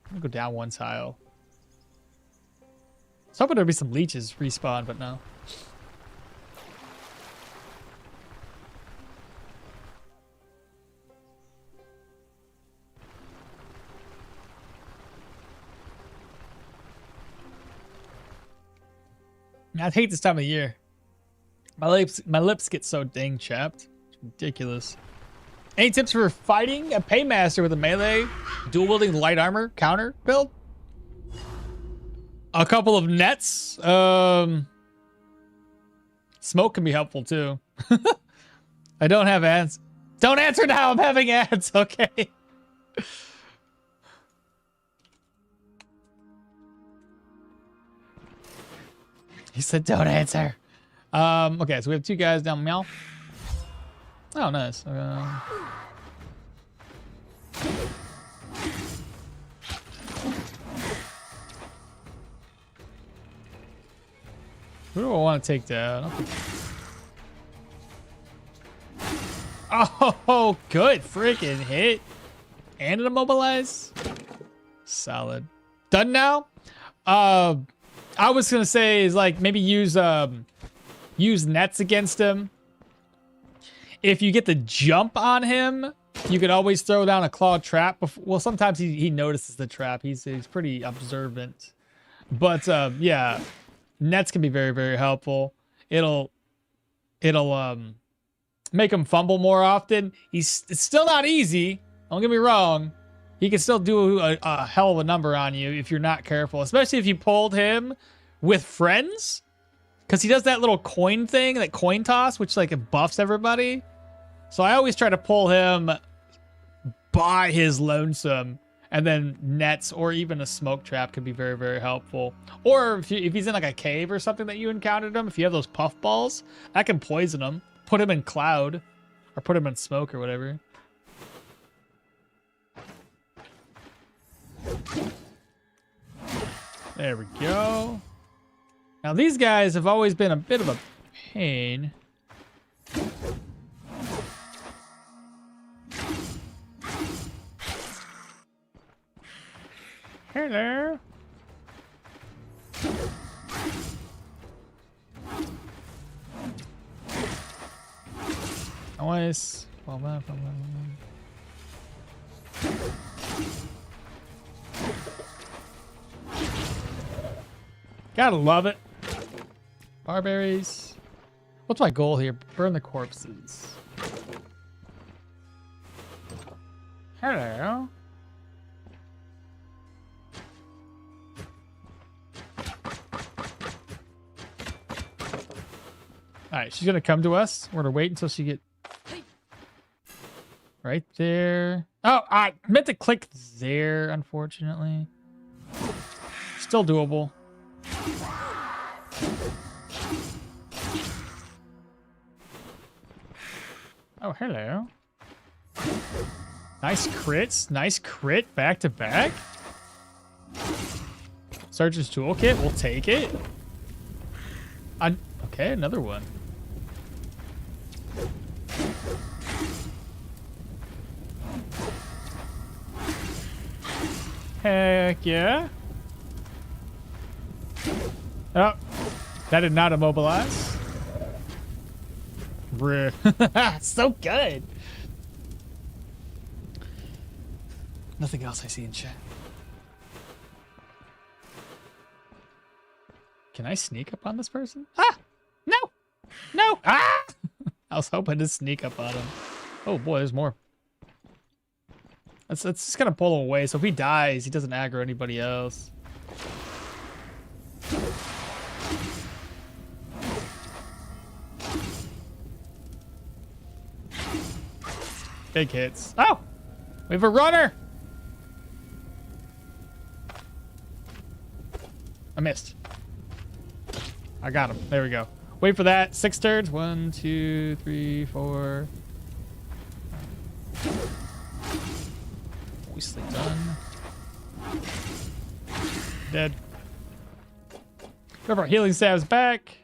gonna go down 1 tile. I was hoping there'd be some leeches respawn, but no. I hate this time of year. My lips get so dang chapped. It's ridiculous. Any tips for fighting a paymaster with a melee dual wielding light armor counter build? A couple of nets. Smoke can be helpful too. I don't have ads. Don't answer now. I'm having ads. Okay. He said, don't answer. Okay, so we have 2 guys down meow. Oh, nice. Who do I want to take down? Oh, good freaking hit. And an immobilize. Solid. Done now? I was gonna say is like maybe use nets against him. If you get the jump on him, you could always throw down a claw trap. Well, sometimes he notices the trap. He's pretty observant. But yeah, nets can be very, very helpful. It'll make him fumble more often. It's still not easy. Don't get me wrong. He can still do a hell of a number on you if you're not careful, especially if you pulled him with friends, because he does that little coin thing, that coin toss, which like it buffs everybody. So I always try to pull him by his lonesome, and then nets or even a smoke trap could be very, very helpful. Or if he's in like a cave or something that you encountered him, if you have those puff balls, that can poison him, put him in cloud, or put him in smoke or whatever. There we go. Now these guys have always been a bit of a pain. Hello. Nice. Gotta love it. Barberries. What's my goal here? Burn the corpses. Hello. Alright, she's gonna come to us. We're gonna wait until she get right there. Oh, I meant to click there, unfortunately. Still doable. Oh, hello. Nice crits. Nice crit back to back. Surgeon's toolkit. We'll take it. Okay, another one. Heck yeah. Oh, that did not immobilize. So good. Nothing else I see in chat. Can I sneak up on this person? Ah! No! No! Ah! I was hoping to sneak up on him. Oh boy, there's more. Let's just kind of pull him away. So if he dies, he doesn't aggro anybody else. Big hits. Oh! We have a runner! I missed. I got him. There we go. Wait for that. 6 turns. 1, 2, 3, 4. Obviously done. Dead. Grab our healing salves back.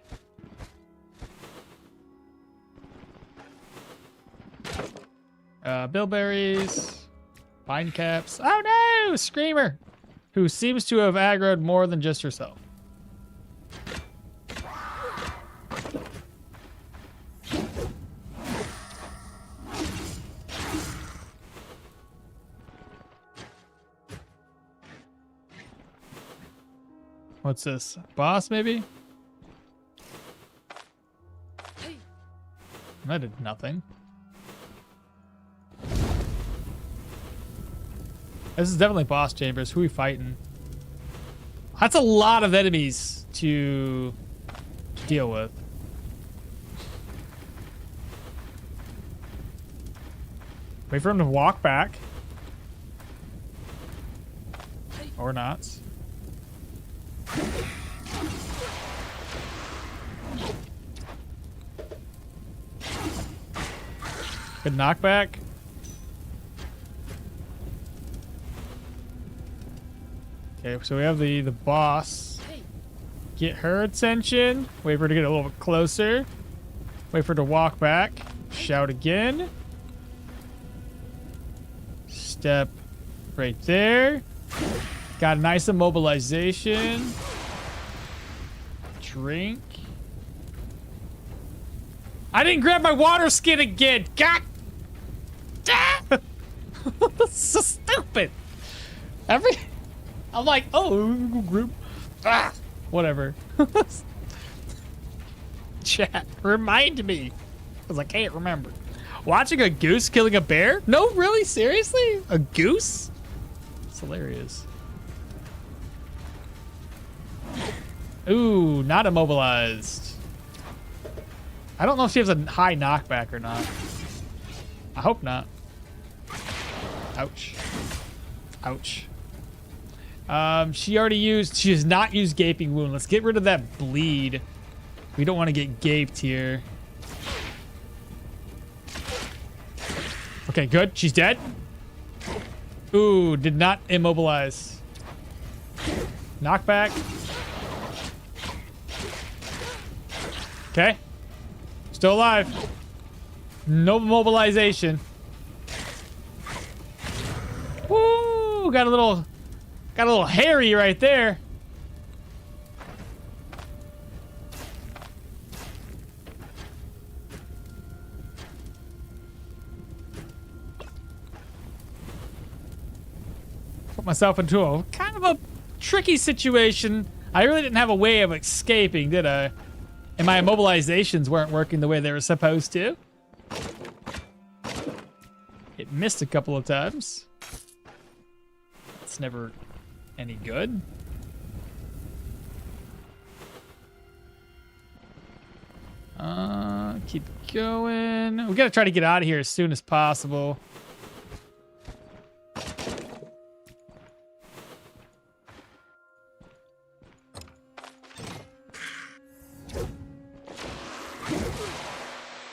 Bilberries. Pine caps. Oh no! Screamer! Who seems to have aggroed more than just herself. What's this? Boss, maybe? That did nothing. This is definitely boss chambers. Who are we fighting? That's a lot of enemies to deal with. Wait for him to walk back. Or not. Good knockback. Okay, so we have the boss. Get her attention. Wait for her to get a little bit closer. Wait for her to walk back. Shout again. Step right there. Got a nice immobilization. Drink. I didn't grab my water skin again. God damn. This is so stupid. I'm like, oh, group. Ah, whatever. Chat, remind me. Because I can't remember. Watching a goose killing a bear? No, really? Seriously? A goose? It's hilarious. Ooh, not immobilized. I don't know if she has a high knockback or not. I hope not. Ouch. Ouch. She has not used Gaping Wound. Let's get rid of that bleed. We don't want to get gaped here. Okay, good. She's dead. Ooh, did not immobilize. Knockback. Okay. Still alive. No mobilization. Woo! Got a little hairy right there. Put myself into a kind of a tricky situation. I really didn't have a way of escaping, did I? And my immobilizations weren't working the way they were supposed to. It missed a couple of times. It's never any good. Keep going. We gotta try to get out of here as soon as possible.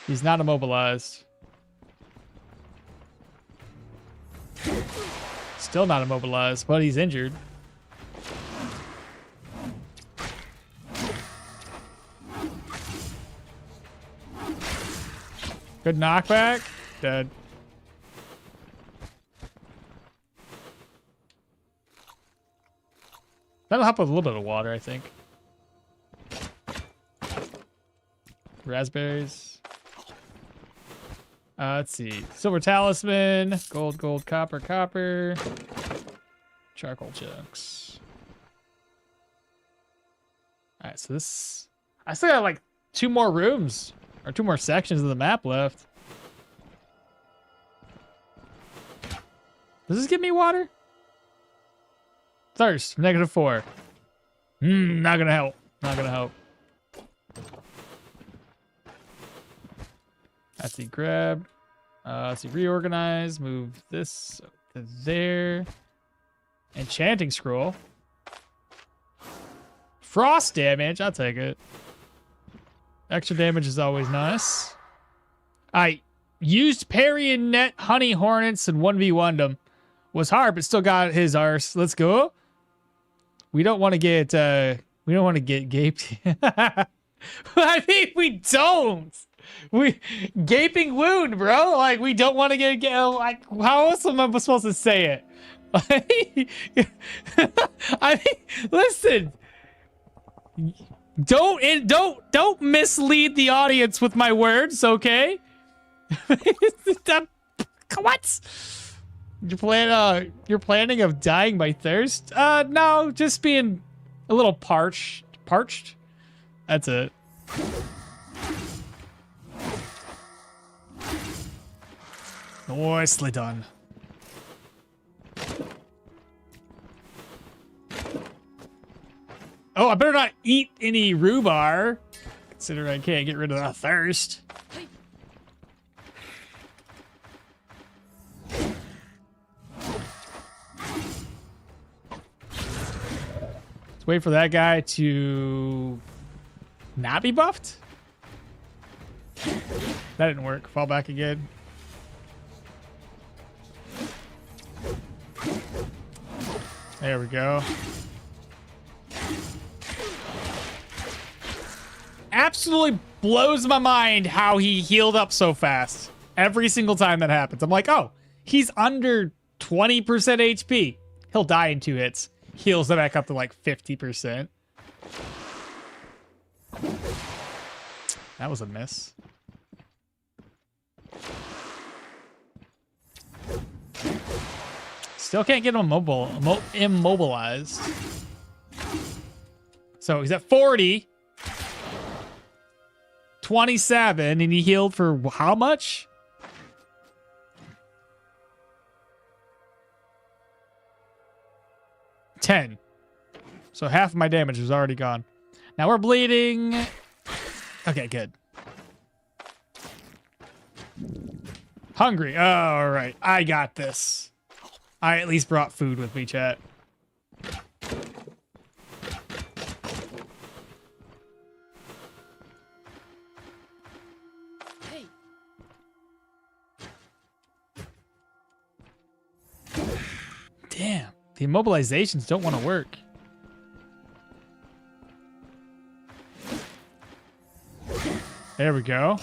He's not immobilized. Still not immobilized, but he's injured. Good knockback. Dead. That'll help with a little bit of water, I think. Raspberries. Let's see. Silver talisman. Gold, gold, copper, copper. Charcoal chunks. Alright, so this... I still got like 2 more rooms. Or 2 more sections of the map left. Does this give me water? Thirst, -4. Not gonna help. Not gonna help. Let's see, grab. Let's see, reorganize. Move this to there. Enchanting scroll. Frost damage, I'll take it. Extra damage is always nice. I used parry and net honey hornets and 1v1'd them. Was hard, but still got his arse. Let's go. We don't want to get gaped. I mean, we don't. We gaping wound, bro. Like, we don't want to get like, how else am I supposed to say it? I mean, listen. Don't mislead the audience with my words, okay? What? You're planning of dying by thirst? No, just being a little parched. That's it. Nicely done. Oh, I better not eat any rhubarb, considering I can't get rid of that thirst. Let's wait for that guy to not be buffed. That didn't work. Fall back again. There we go. Absolutely blows my mind how he healed up so fast. Every single time that happens. I'm like, oh, he's under 20% HP. He'll die in 2 hits. Heals it back up to like 50%. That was a miss. Still can't get him immobilized. So he's at 40. 27, and he healed for how much? $10. So half of my damage was already gone. Now we're bleeding. Okay, good. Hungry. Oh, all right. I got this. I at least brought food with me, chat. Damn, the immobilizations don't want to work. There we go.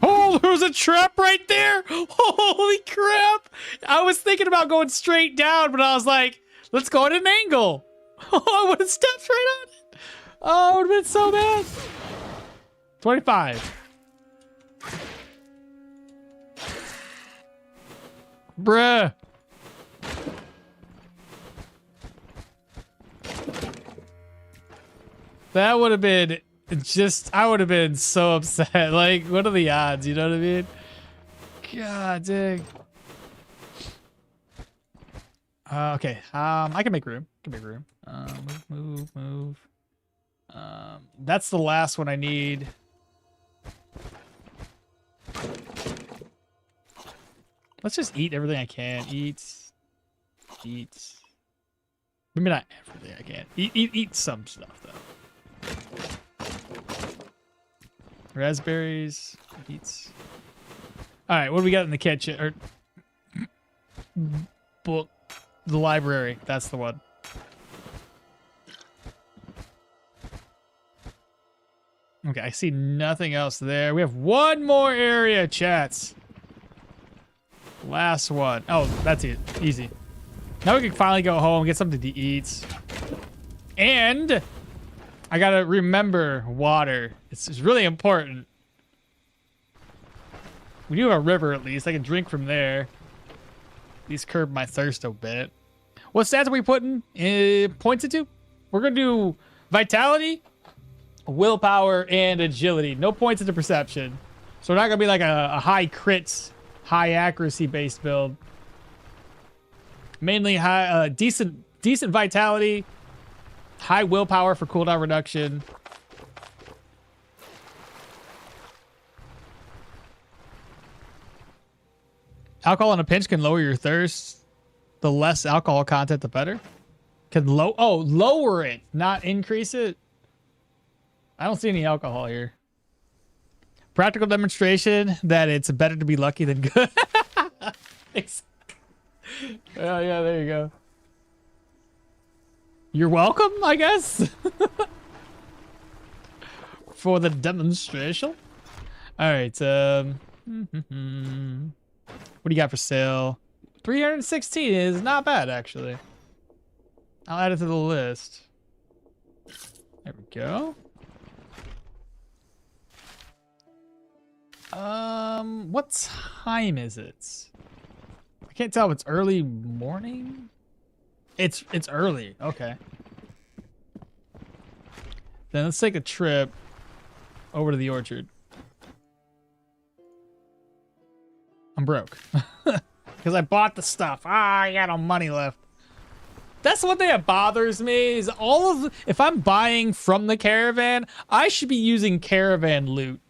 Oh, there was a trap right there. Holy crap. I was thinking about going straight down, but I was like, let's go at an angle. Oh, I would have stepped right on it. Oh, it would have been so bad. 25. Bruh. That would have been just, I would have been so upset. Like, what are the odds? You know what I mean? God dang. Okay. I can make room. Move. That's the last one I need. Let's just eat everything I can. Eat. Maybe not everything I can. Eat some stuff though. Raspberries. Eats. All right, what do we got in the kitchen? Or book, the library. That's the one. Okay, I see nothing else there. We have one more area, chats. Last one. Oh, that's it. Easy. Now we can finally go home, get something to eat. And I gotta remember water. It's really important. We do have a river at least. I can drink from there. At least curb my thirst a bit. What stats are we putting points into? We're gonna do vitality, willpower, and agility. No points into perception. So we're not gonna be like a high crits, high accuracy based build. Mainly high, decent vitality, high willpower for cooldown reduction. Alcohol in a pinch can lower your thirst. The less alcohol content, the better. Can lower it, not increase it. I don't see any alcohol here. Practical demonstration that it's better to be lucky than good. Oh yeah, there you go. You're welcome, I guess. For the demonstration. All right. What do you got for sale? 316 is not bad, actually. I'll add it to the list. There we go. What time is it? I can't tell if it's early morning. It's early. Okay. Then let's take a trip over to the orchard. I'm broke. Because I bought the stuff. I got no money left. That's one thing that bothers me is if I'm buying from the caravan, I should be using caravan loot.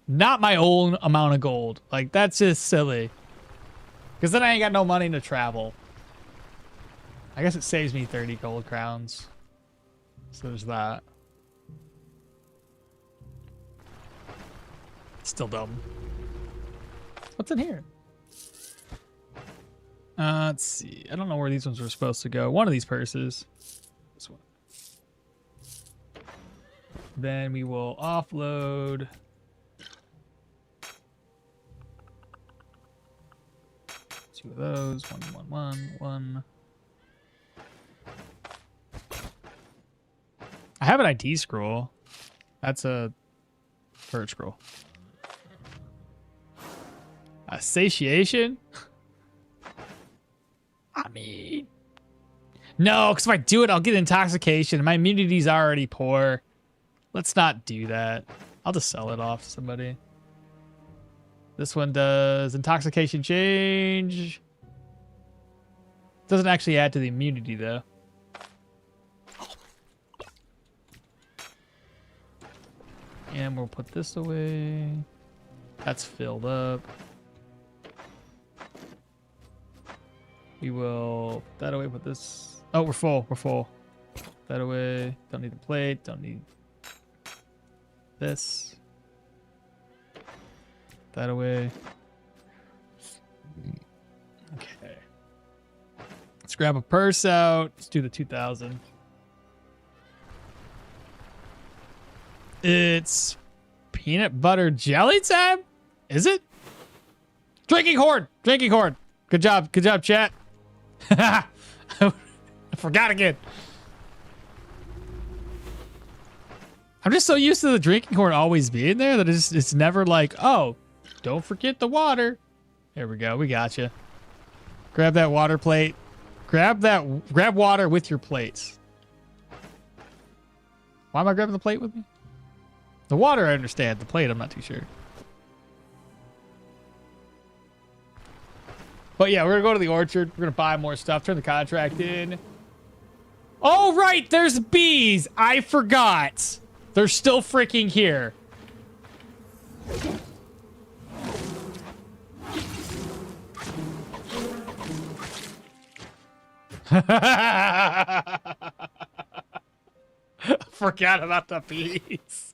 Not my own amount of gold. Like, that's just silly. Because then I ain't got no money to travel. I guess it saves me 30 gold crowns. So there's that. Still dumb. What's in here? Let's see. I don't know where these ones were supposed to go. One of these purses. This one. Then we will offload. Two of those. One. I have an ID scroll. That's a purge scroll. A satiation? I mean, no, because if I do it, I'll get intoxication. My immunity's already poor. Let's not do that. I'll just sell it off to somebody. This one does intoxication change. Doesn't actually add to the immunity, though. And we'll put this away. That's filled up. We will put that away, put this. Oh, we're full. We're full. Put that away. Don't need the plate. Don't need this. Put that away. Okay. Let's grab a purse out. Let's do the 2000. It's peanut butter jelly time? Is it? Drinking horde. Drinking horde. Good job. Good job, chat. I forgot again. I'm just so used to the drinking horn always being there that it's never like, oh, don't forget the water. There we go. We got you. Grab that water plate. Grab water with your plates. Why am I grabbing the plate with me? The water, I understand. The plate, I'm not too sure. But yeah, we're gonna go to the orchard. We're gonna buy more stuff. Turn the contract in. Oh, right, there's bees. I forgot. They're still freaking here. Forgot about the bees.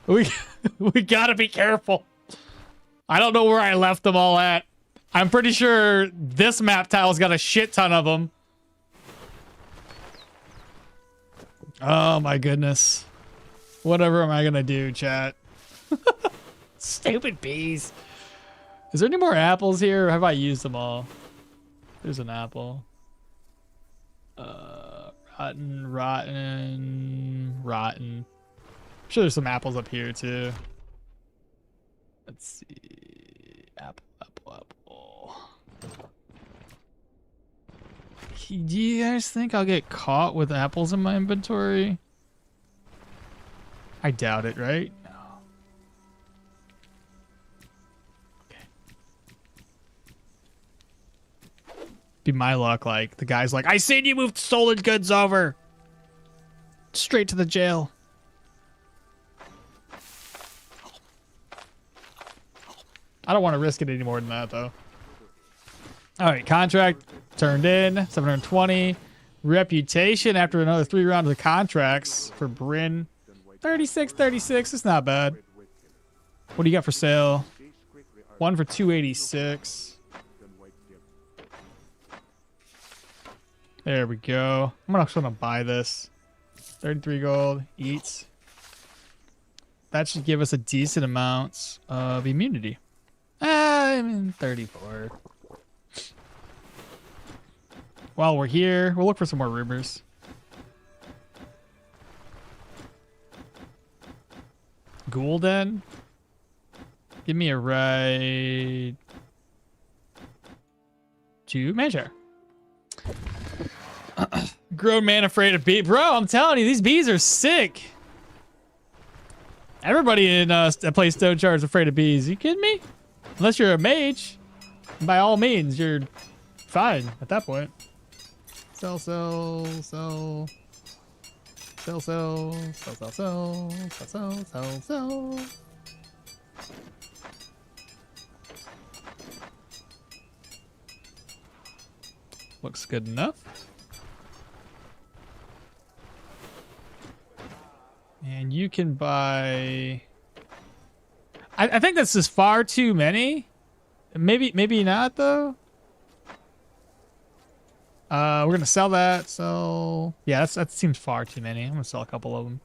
We gotta be careful. I don't know where I left them all at. I'm pretty sure this map tile's got a shit ton of them. Oh my goodness. Whatever am I gonna do, chat? Stupid bees. Is there any more apples here? Or have I used them all? There's an apple. Rotten. I'm sure there's some apples up here too. Let's see. Apple. Do you guys think I'll get caught with apples in my inventory? I doubt it, right? No. Okay. Be my luck, like, the guy's like, I seen you move stolen goods over. Straight to the jail. I don't want to risk it any more than that, though. All right, contract turned in, 720. Reputation after another 3 rounds of contracts for Bryn. 36, it's not bad. What do you got for sale? One for 286. There we go. I'm actually gonna buy this. 33 gold, eats. That should give us a decent amount of immunity. I mean, 34. While we're here, we'll look for some more rumors. Gulden? Give me a ride to Manchester. Grown man afraid of bees. Bro, I'm telling you, these bees are sick. Everybody in that plays Stoneshard is afraid of bees. You kidding me? Unless you're a mage. By all means, you're fine at that point. Sell. Looks good enough. And you can buy... I think this is far too many. Maybe not, though. We're gonna sell that. So yeah, that seems far too many. I'm gonna sell a couple of them.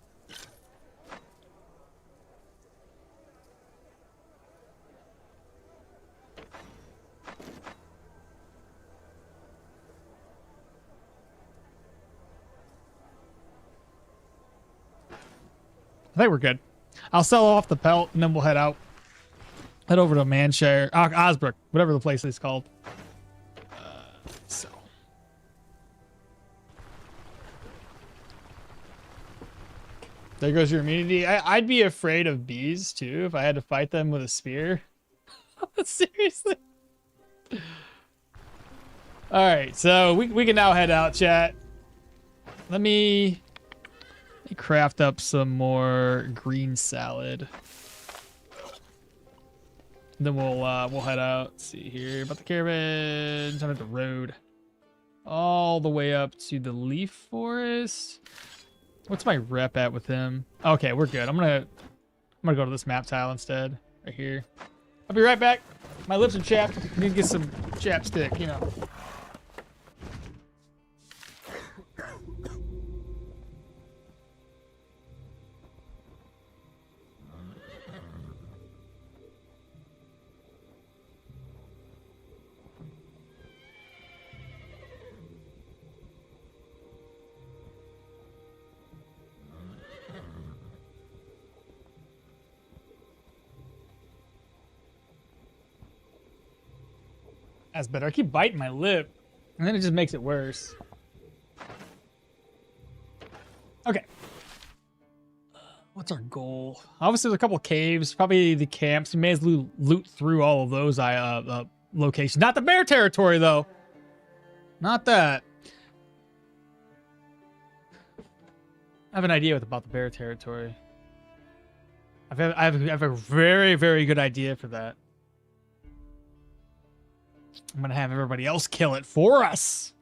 I think we're good. I'll sell off the pelt and then we'll head out. Head over to Manchester, Osbrook, whatever the place is called. So. There goes your immunity. I'd be afraid of bees too if I had to fight them with a spear. Seriously. All right, so we can now head out, chat. Let me craft up some more green salad. Then we'll head out. Let's see here about the caravans. I'm at the road, all the way up to the leaf forest. What's my rep at with him? Okay, we're good. I'm gonna go to this map tile instead, right here. I'll be right back. My lips are chapped. I need to get some chapstick, you know. That's better. I keep biting my lip, and then it just makes it worse. Okay. What's our goal? Obviously, there's a couple caves. Probably the camps. We may as well loot through all of those locations. Not the bear territory, though. Not that. I have an idea about the bear territory. I have a very, very good idea for that. I'm gonna have everybody else kill it for us.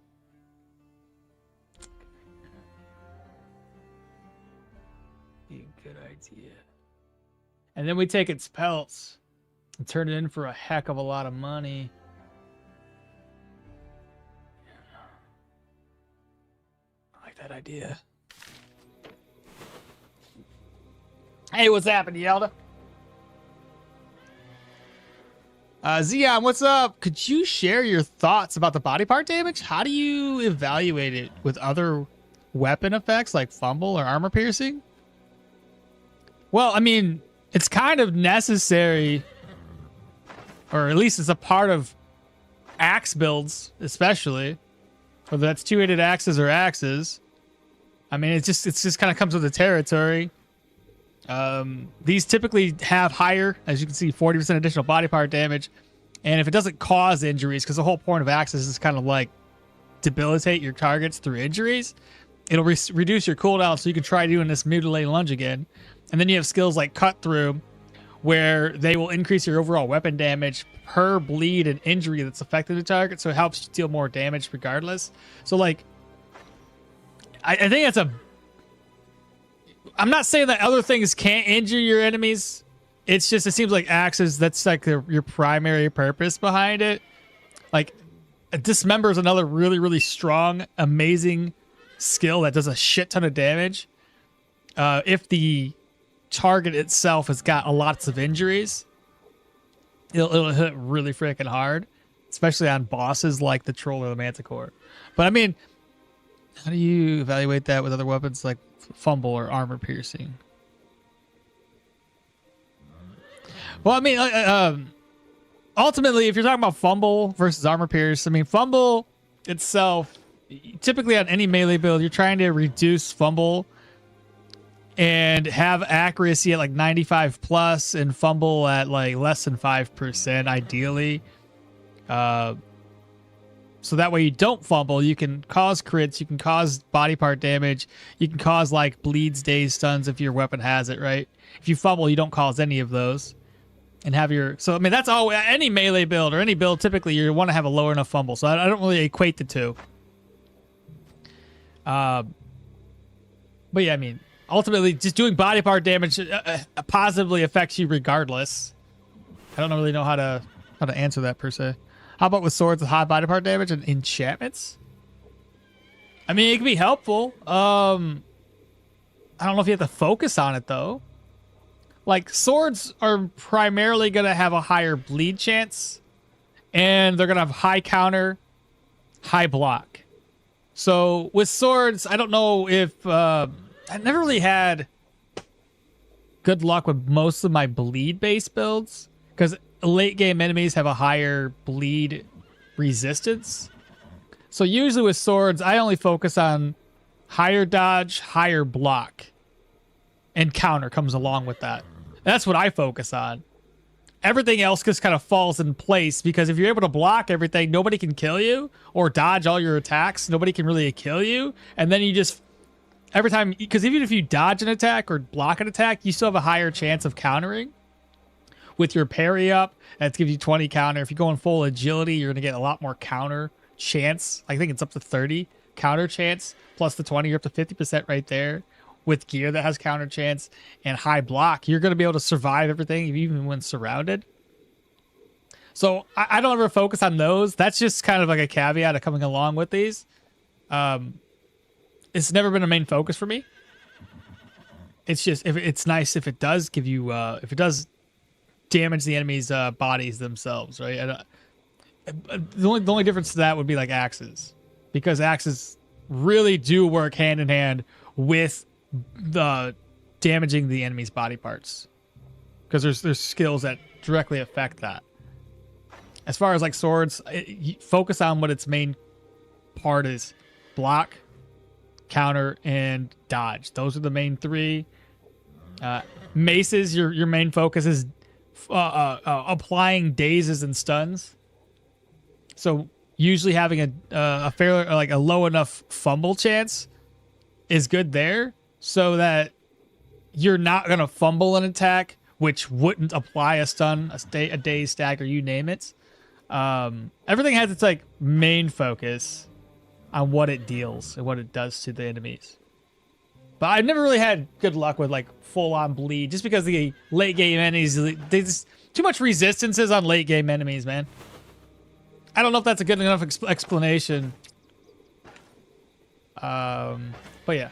Be a good idea. And then we take its pelts and turn it in for a heck of a lot of money. I like that idea. Hey, what's happening, Yelda? Zion, what's up? Could you share your thoughts about the body part damage? How do you evaluate it with other weapon effects like fumble or armor piercing? Well, I mean, it's kind of necessary, or at least it's a part of axe builds, especially whether that's two-handed axes or axes. I mean, it's just kind of comes with the territory. These typically have higher, as you can see, 40% additional body part damage. And if it doesn't cause injuries, because the whole point of axes is kind of like debilitate your targets through injuries, it'll reduce your cooldown so you can try doing this mutilating lunge again. And then you have skills like cut through, where they will increase your overall weapon damage per bleed and injury that's affected the target. So it helps you deal more damage regardless. So like, I think that's a... I'm not saying that other things can't injure your enemies. It's just, it seems like axes, that's like your primary purpose behind it. Like, dismember is another really, really strong, amazing skill that does a shit ton of damage. If the target itself has got lots of injuries, it'll hit really freaking hard, especially on bosses like the Troll or the Manticore. But I mean, how do you evaluate that with other weapons like fumble or armor piercing? Well, I mean, ultimately, if you're talking about fumble versus armor pierce, I mean, fumble itself, typically on any melee build, you're trying to reduce fumble and have accuracy at like 95 plus and fumble at like less than 5%, ideally. So that way you don't fumble, you can cause crits, you can cause body part damage, you can cause like bleeds, daze, stuns if your weapon has it, right? If you fumble, you don't cause any of those. And have your... So, I mean, that's all... Any melee build or any build, typically, you want to have a lower enough fumble. So, I don't really equate the two. But, yeah, I mean, ultimately, just doing body part damage positively affects you regardless. I don't really know how to answer that, per se. How about with swords with high body part damage and enchantments? I mean, it can be helpful. I don't know if you have to focus on it, though. Like, swords are primarily going to have a higher bleed chance, and they're going to have high counter, high block. So, with swords, I don't know if... I never really had good luck with most of my bleed-based builds, because late-game enemies have a higher bleed resistance. So, usually with swords, I only focus on higher dodge, higher block, and counter comes along with that. That's what I focus on. Everything else just kind of falls in place, because if you're able to block everything, nobody can kill you, or dodge all your attacks, nobody can really kill you. And then you just, every time, because even if you dodge an attack or block an attack, you still have a higher chance of countering. With your parry up, that gives you 20 counter. If you go in full agility, you're going to get a lot more counter chance. I think it's up to 30 counter chance, plus the 20, you're up to 50% right there. With gear that has counter chance and high block, you're going to be able to survive everything even when surrounded. So I don't ever focus on those. That's just kind of like a caveat of coming along with these. It's never been a main focus for me. It's just, if it's nice if it does give you, if it does damage the enemy's bodies themselves, right? The only difference to that would be like axes, because axes really do work hand in hand with the damaging the enemy's body parts, because there's skills that directly affect that. As far as like swords, focus on what its main part is: block, counter, and dodge. Those are the main three. Maces, your main focus is applying dazes and stuns. So usually having a fair, like a low enough fumble chance is good there, so that you're not going to fumble an attack, which wouldn't apply a stun, a daze, stagger, you name it. Everything has its like main focus on what it deals and what it does to the enemies. But I've never really had good luck with like full-on bleed, just because the late game enemies, they just too much resistances on late game enemies, man. I don't know if that's a good enough explanation. But yeah.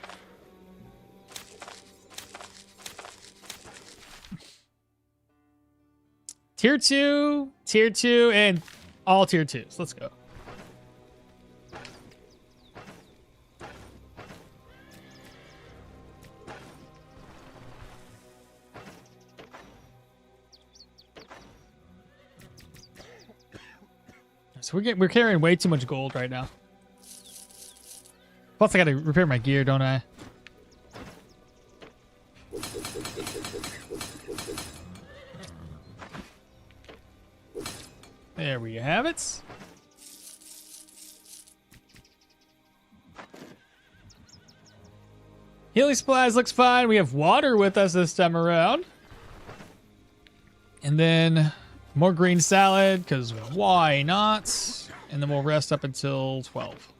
Tier 2, and all tier 2s. Let's go. So we're carrying way too much gold right now. Plus I gotta repair my gear, don't I? There we have it. Healing supplies looks fine. We have water with us this time around. And then more green salad, because why not? And then we'll rest up until 12.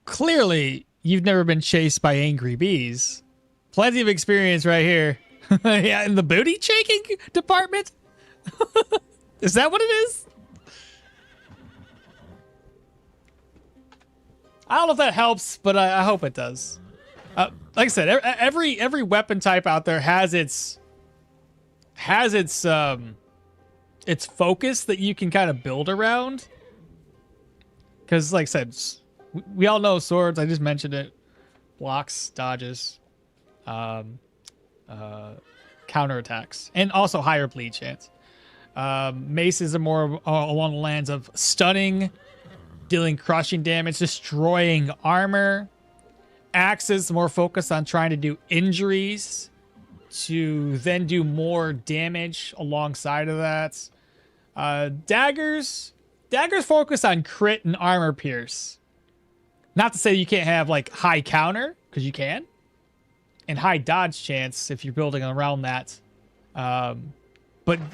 Clearly, you've never been chased by angry bees. Plenty of experience right here. Yeah, in the booty shaking department? Is that what it is? I don't know if that helps, but I hope it does. Like I said, every weapon type out there has its focus that you can kind of build around. Because, like I said, we all know swords. I just mentioned it. Blocks, dodges, counterattacks, and also higher bleed chance. Maces are more along the lines of stunning, dealing crushing damage, destroying armor. Axes more focused on trying to do injuries to then do more damage alongside of that. Daggers focus on crit and armor pierce. Not to say you can't have like high counter, because you can, and high dodge chance if you're building around that. But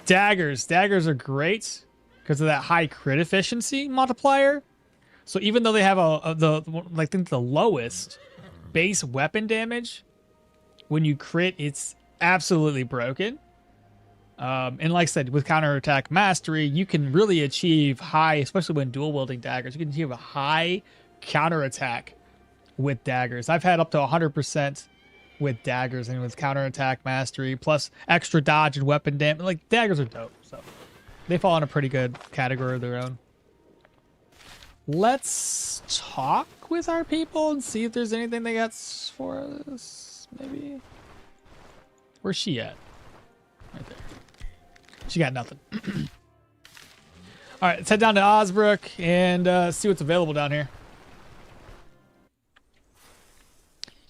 daggers are great because of that high crit efficiency multiplier. So even though they have I think the lowest base weapon damage, when you crit, it's absolutely broken. And like I said, with counterattack mastery, you can really achieve high, especially when dual wielding daggers, you can achieve a high counterattack with daggers. I've had up to 100% with daggers and with counterattack mastery, plus extra dodge and weapon damage. Like, daggers are dope, so they fall in a pretty good category of their own. Let's talk with our people and see if there's anything they got for us, maybe. Where's she at? Right there. She got nothing. All right, let's head down to Osbrook and see what's available down here.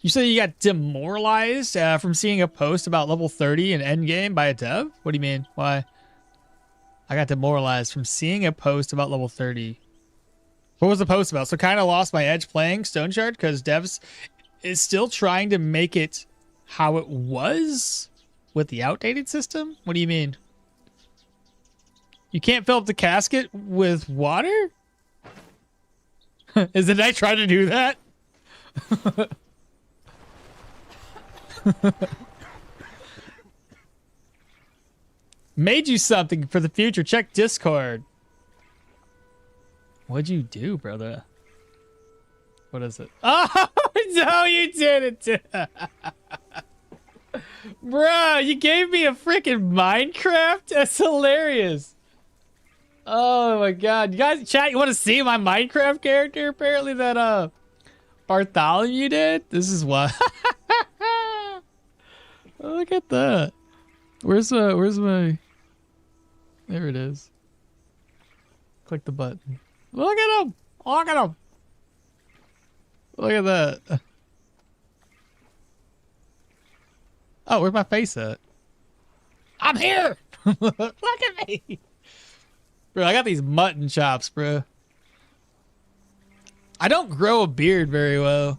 You said you got demoralized from seeing a post about level 30 in endgame by a dev? What do you mean? Why? I got demoralized from seeing a post about level 30. What was the post about? So kind of lost my edge playing Stoneshard because devs is still trying to make it how it was with the outdated system? What do you mean? You can't fill up the casket with water? Did I try to do that? Made you something for the future. Check Discord. What'd you do, brother? What is it? Oh, no, you didn't. Bro, you gave me a freaking Minecraft? That's hilarious. Oh my god. You guys, chat, you want to see my Minecraft character apparently that Bartholomew did? This is what. Oh, look at that. Where's my... There it is. Click the button. Look at him! Look at him! Look at that. Oh, where's my face at? I'm here! Look at me! Bro, I got these mutton chops, bro. I don't grow a beard very well.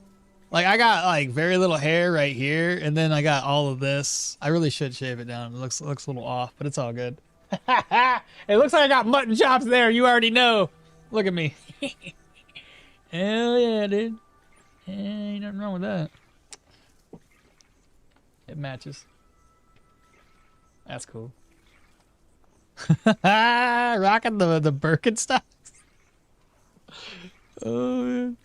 Like, I got, like, very little hair right here, and then I got all of this. I really should shave it down. It looks a little off, but it's all good. It looks like I got mutton chops there. You already know. Look at me. Hell yeah, dude. Ain't nothing wrong with that. It matches. That's cool. Rocking the Birkenstocks. Oh, man.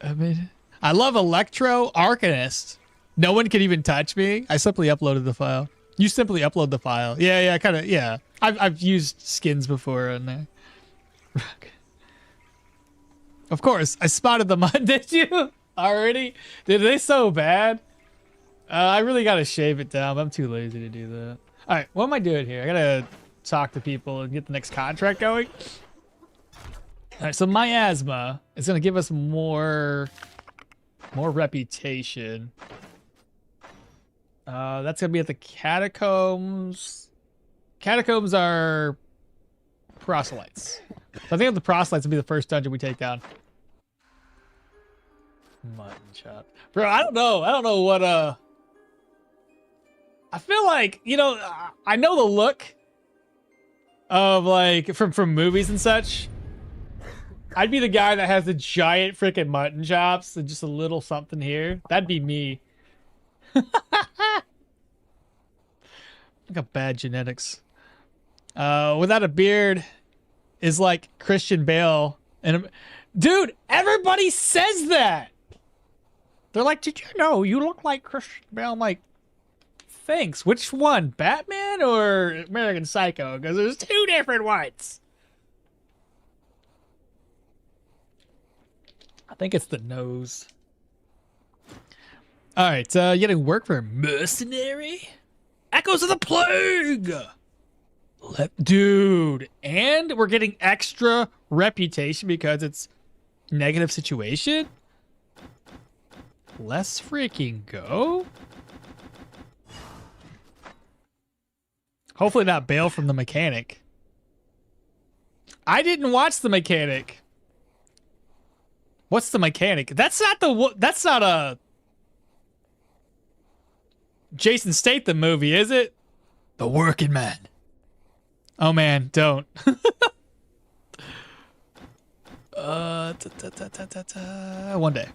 I mean, I love Electro Arcanist. No one can even touch me. I simply uploaded the file. You simply upload the file. Yeah, kind of. Yeah, I've used skins before on there. Of course, I spotted the mud. Did you already? Did they so bad? I really gotta shave it down, but I'm too lazy to do that. All right, what am I doing here? I gotta talk to people and get the next contract going. All right, so miasma is gonna give us more reputation. That's gonna be at the catacombs. Catacombs are proselytes. So I think the proselytes will be the first dungeon we take down. Mutton chop, bro. I don't know what. I feel like, you know, I know the look of like from movies and such. I'd be the guy that has the giant freaking mutton chops and just a little something here. That'd be me. I got bad genetics. Without a beard is like Christian Bale. And dude, everybody says that. They're like, did you know you look like Christian Bale? I'm like, thanks. Which one, Batman or American Psycho? Because there's two different ones. I think it's the nose. All right, you getting work for a mercenary? Echoes of the Plague. Dude, and we're getting extra reputation because it's negative situation. Let's freaking go. Hopefully not bail from the mechanic. I didn't watch the mechanic. What's the mechanic? That's not a Jason Statham movie, is it? The Working Man. Oh man, don't. One day.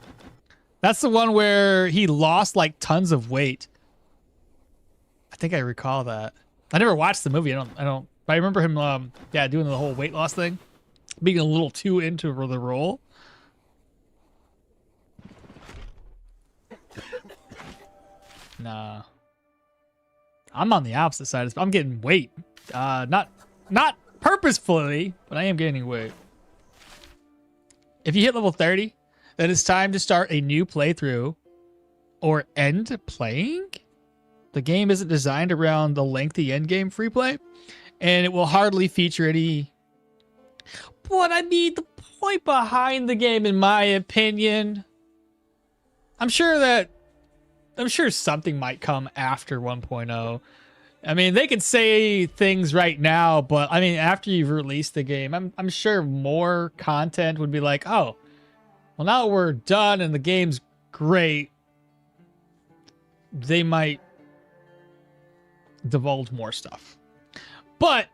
That's the one where he lost like tons of weight. I think I recall that. I never watched the movie. I don't. But I remember him, doing the whole weight loss thing, being a little too into the role. Nah, I'm on the opposite side. I'm getting weight. Not purposefully, but I am gaining weight. If you hit level 30, then it's time to start a new playthrough or end playing. The game isn't designed around the lengthy endgame free play, and it will hardly feature any. But I mean, the point behind the game, in my opinion, I'm sure something might come after 1.0. I mean, they could say things right now, but I mean, after you've released the game, I'm sure more content would be like, oh, well, now we're done and the game's great. They might divulge more stuff. But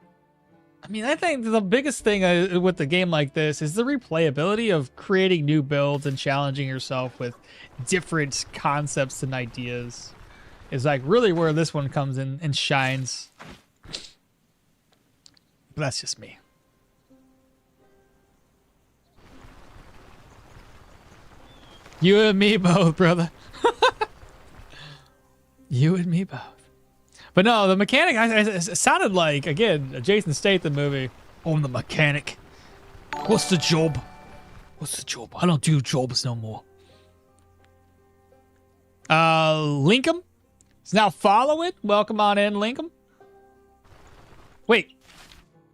I mean, I think the biggest thing with a game like this is the replayability of creating new builds and challenging yourself with different concepts and ideas is like really where this one comes in and shines. But that's just me. You and me both, brother. You and me both. But no, the mechanic, it sounded like, again, a Jason Statham movie. I'm the mechanic. What's the job? What's the job? I don't do jobs no more. Lincoln is now following. Welcome on in, Lincoln. Wait.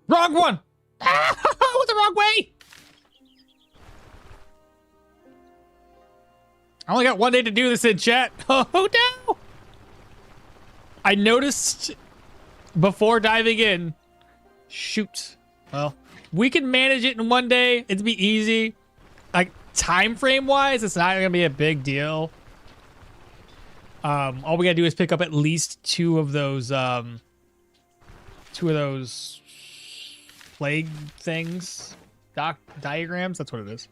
Wrong one. Ah, I went the wrong way. I only got one day to do this in chat. Oh, no. I noticed before diving in. Shoot. Well, we can manage it in one day. It'd be easy. Like, time frame wise, it's not gonna be a big deal. All we gotta do is pick up at least two of those plague things. Diagrams, that's what it is.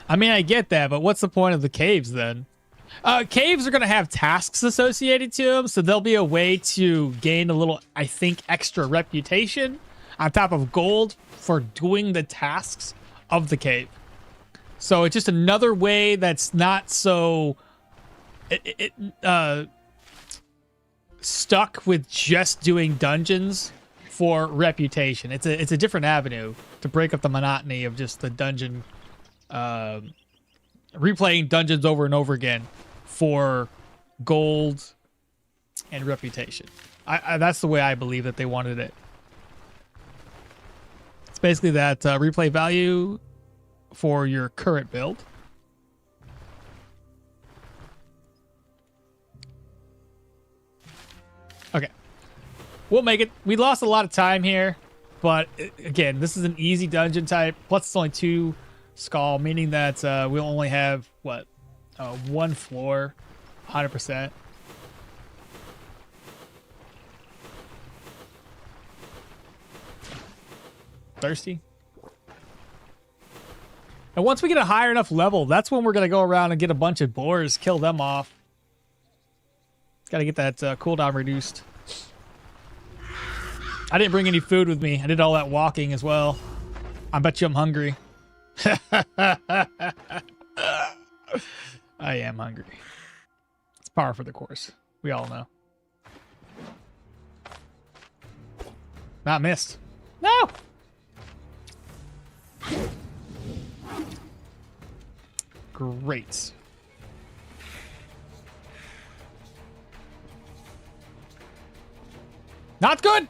I mean, I get that, but what's the point of the caves then? Caves are going to have tasks associated to them, so there'll be a way to gain a little, I think, extra reputation on top of gold for doing the tasks of the cave. So it's just another way that's not so stuck with just doing dungeons for reputation. It's a different avenue to break up the monotony of just the dungeon, replaying dungeons over and over again for gold and reputation. That's the way I believe that they wanted it. It's basically that replay value for your current build. Okay. We'll make it. We lost a lot of time here, but again, this is an easy dungeon type. Plus, it's only 2 skull, meaning that we'll only have, what, 1 floor, 100%. Thirsty? And once we get a higher enough level, that's when we're going to go around and get a bunch of boars, kill them off. Got to get that cooldown reduced. I didn't bring any food with me. I did all that walking as well. I bet you I'm hungry. I am hungry. It's par for the course. We all know. Not missed. No! Great. Not good!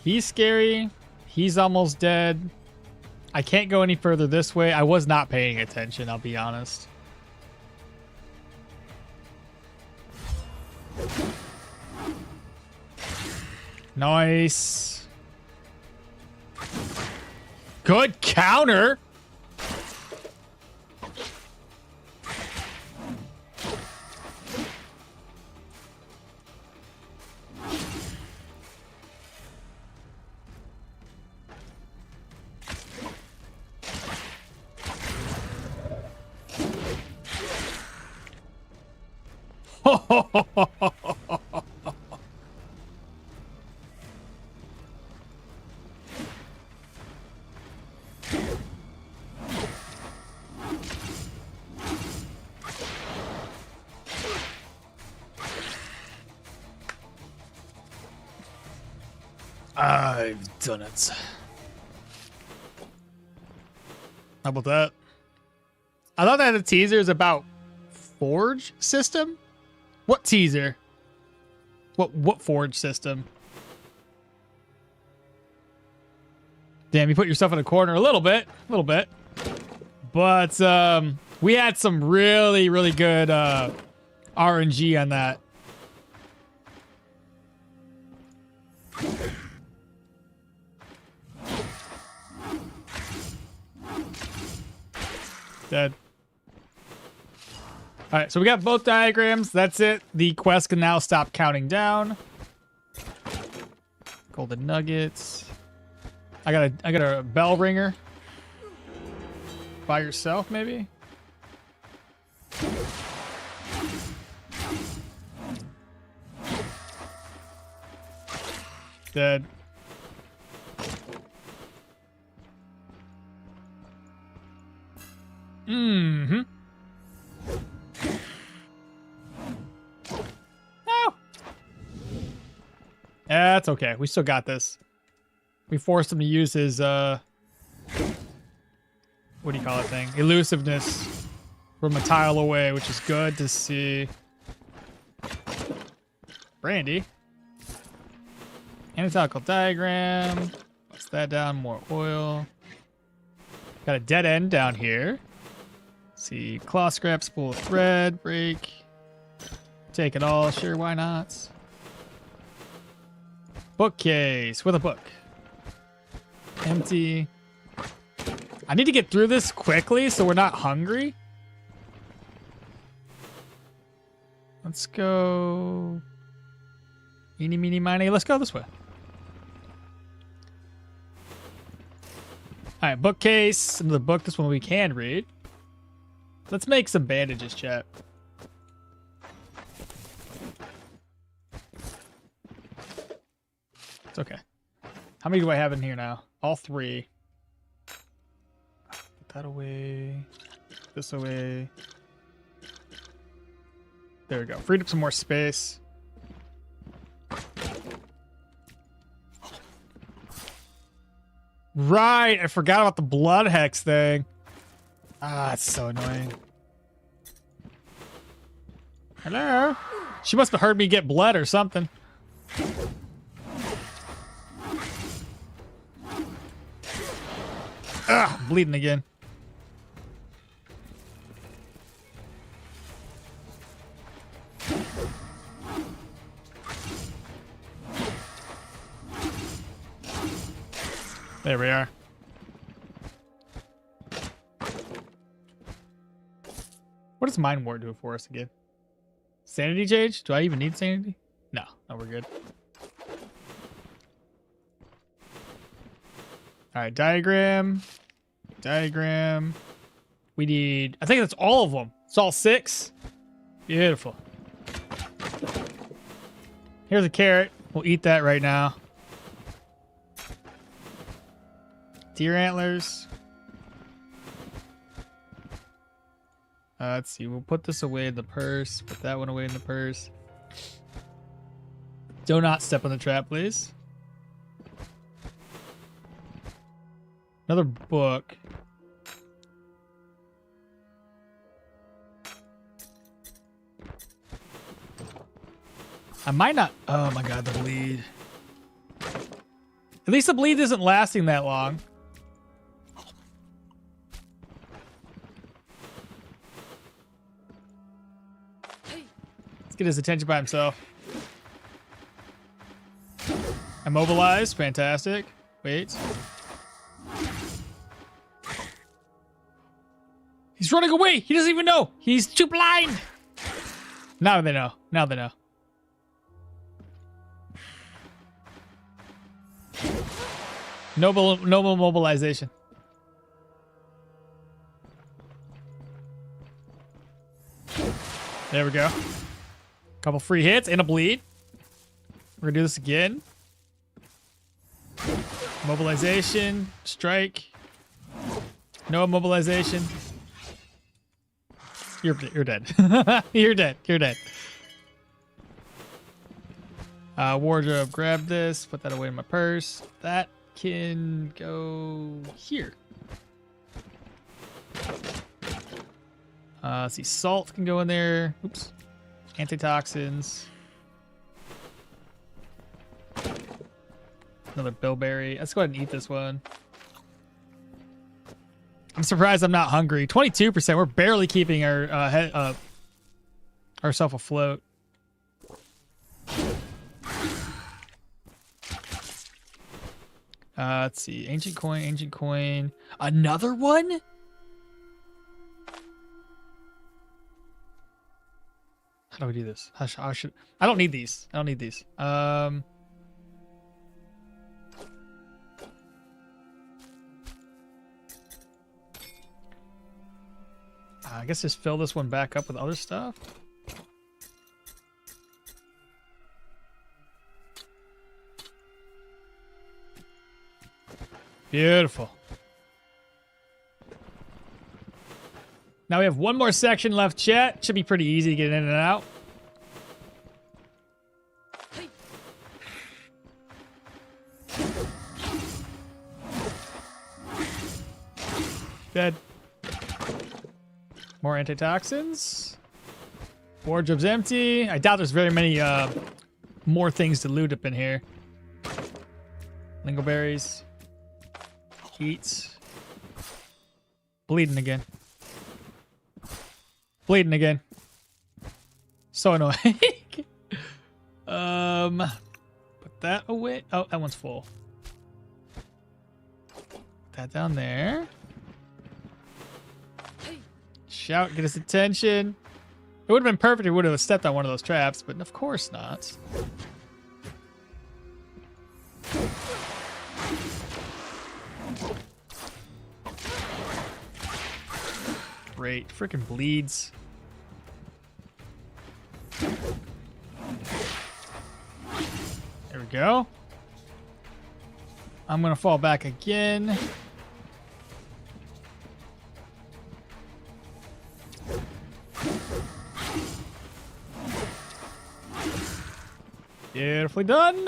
He's scary. He's almost dead. I can't go any further this way. I was not paying attention, I'll be honest. Nice. Good counter. I've done it. How about that? I thought that the teaser is about Forge system. What teaser? What Forge system? Damn, you put yourself in a corner a little bit. But we had some really, really good RNG on that. Dead. All right, so we got both diagrams. That's it. The quest can now stop counting down. Golden nuggets. I got a bell ringer. By yourself, maybe. Dead. Mm-hmm. No. That's okay. We still got this. We forced him to use his what do you call it thing? Elusiveness from a tile away, which is good to see. Brandy. Anatomical diagram. Bust that down. More oil. Got a dead end down here. See, claw scrap, spool of thread, break. Take it all. Sure, why not? Bookcase with a book. Empty. I need to get through this quickly so we're not hungry. Let's go. Eeny, meeny, miny. Let's go this way. All right, bookcase. Another book. This one we can read. Let's make some bandages, chat. It's okay. How many do I have in here now? All 3. Put that away. This away. There we go. Freed up some more space. Right, I forgot about the blood hex thing. Ah, it's so annoying. Hello? She must have heard me get blood or something. Ah, I'm bleeding again. There we are. What does Mind Ward do for us again? Sanity change? Do I even need sanity? No, we're good. All right, diagram. Diagram. We need, I think that's all of them. It's all 6. Beautiful. Here's a carrot. We'll eat that right now. Deer antlers. Let's see. We'll put this away in the purse. Put that one away in the purse. Do not step on the trap, please. Another book. I might not. Oh my god, the bleed. At least the bleed isn't lasting that long. Let's get his attention by himself. Immobilized. Fantastic. Wait. He's running away. He doesn't even know. He's too blind. Now they know. Now they know. Noble mobilization. There we go. Couple free hits and a bleed. We're gonna do this again. Mobilization, strike. No mobilization. You're dead. You're dead. You're dead. Wardrobe, grab this. Put that away in my purse. That can go here. Let's see. Salt can go in there. Oops. Antitoxins. Another bilberry. Let's go ahead and eat this one. I'm surprised I'm not hungry. 22%. We're barely keeping our ourselves afloat. Let's see. Ancient coin, ancient coin. Another one? How do we do this? How should I don't need these. I don't need these. I guess just fill this one back up with other stuff. Beautiful. Now we have one more section left, chat. Should be pretty easy to get in and out. Dead. More antitoxins. Wardrobe's empty. I doubt there's very many more things to loot up in here. Lingoberries. Eat. Bleeding again. Bleeding again. So annoying. Put that away. Oh, that one's full. Put that down there. Shout, get his attention. It would have been perfect if we would have stepped on one of those traps, but of course not. Great. Freaking bleeds. There we go. I'm going to fall back again. Beautifully done.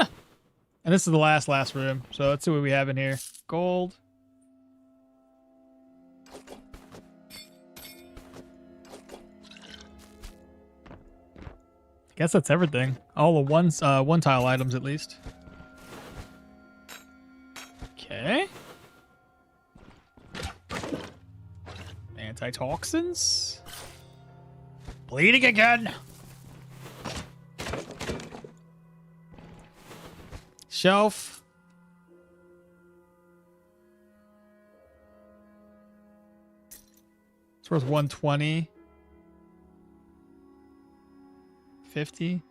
And this is the last room. So let's see what we have in here. Gold. Guess that's everything. All the one tile items at least. Okay. Antitoxins. Bleeding again. Shelf. It's worth 120. 50.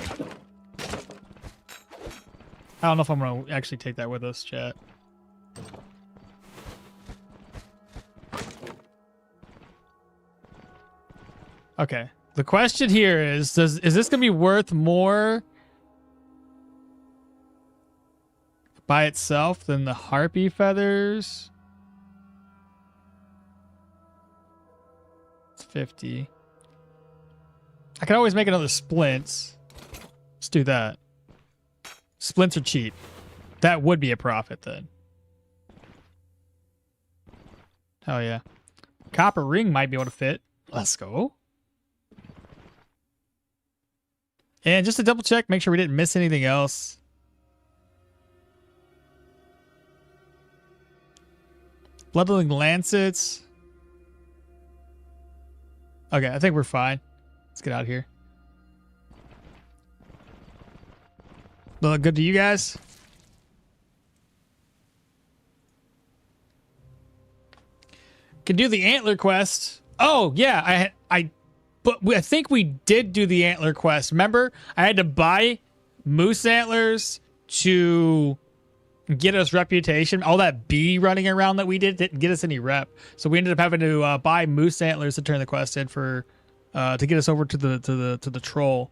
I don't know if I'm going to actually take that with us, chat. Okay. The question here is this going to be worth more by itself than the harpy feathers? It's 50. I can always make another splints. Let's do that. Splints are cheap. That would be a profit then. Hell yeah. Copper ring might be able to fit. Let's go. And just to double check, make sure we didn't miss anything else. Bloodling lancets. Okay, I think we're fine. Let's get out of here. Look good to you guys? Can do the antler quest. Oh yeah, but I think we did do the antler quest. Remember, I had to buy moose antlers to get us reputation. All that bee running around that we didn't get us any rep. So we ended up having to buy moose antlers to turn the quest in for to get us over to the troll.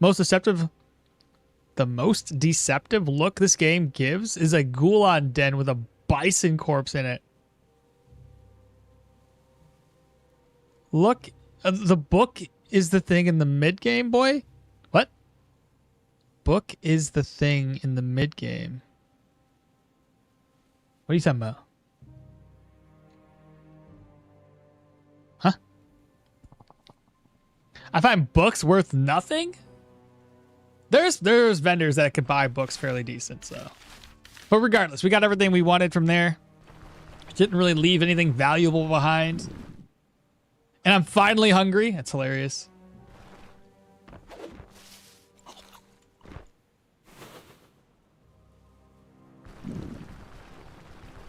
The most deceptive look this game gives is a Ghoulon den with a bison corpse in it. Look, the book is the thing in the mid game, boy. What? Book is the thing in the mid game. What are you talking about? Huh? I find books worth nothing? There's vendors that could buy books fairly decent, so. But regardless, we got everything we wanted from there. Didn't really leave anything valuable behind. And I'm finally hungry. That's hilarious.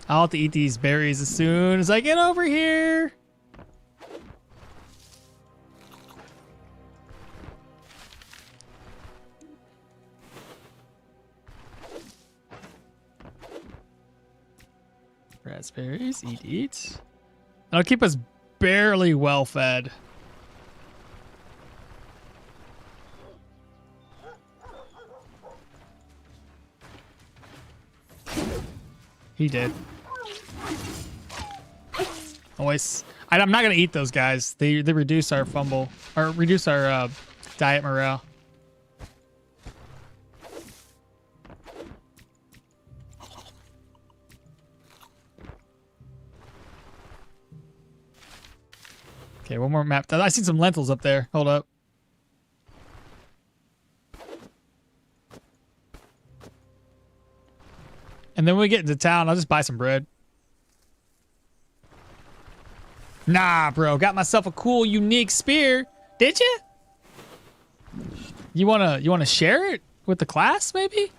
I'll have to eat these berries as soon as I get over here. Raspberries, eat. That'll keep us barely well fed. He did. Always. I'm not gonna eat those guys. They reduce our fumble or reduce our diet morale. Okay, one more map. I see some lentils up there. Hold up. And then when we get into town, I'll just buy some bread. Nah, bro. Got myself a cool, unique spear. Did you? You wanna share it with the class, maybe?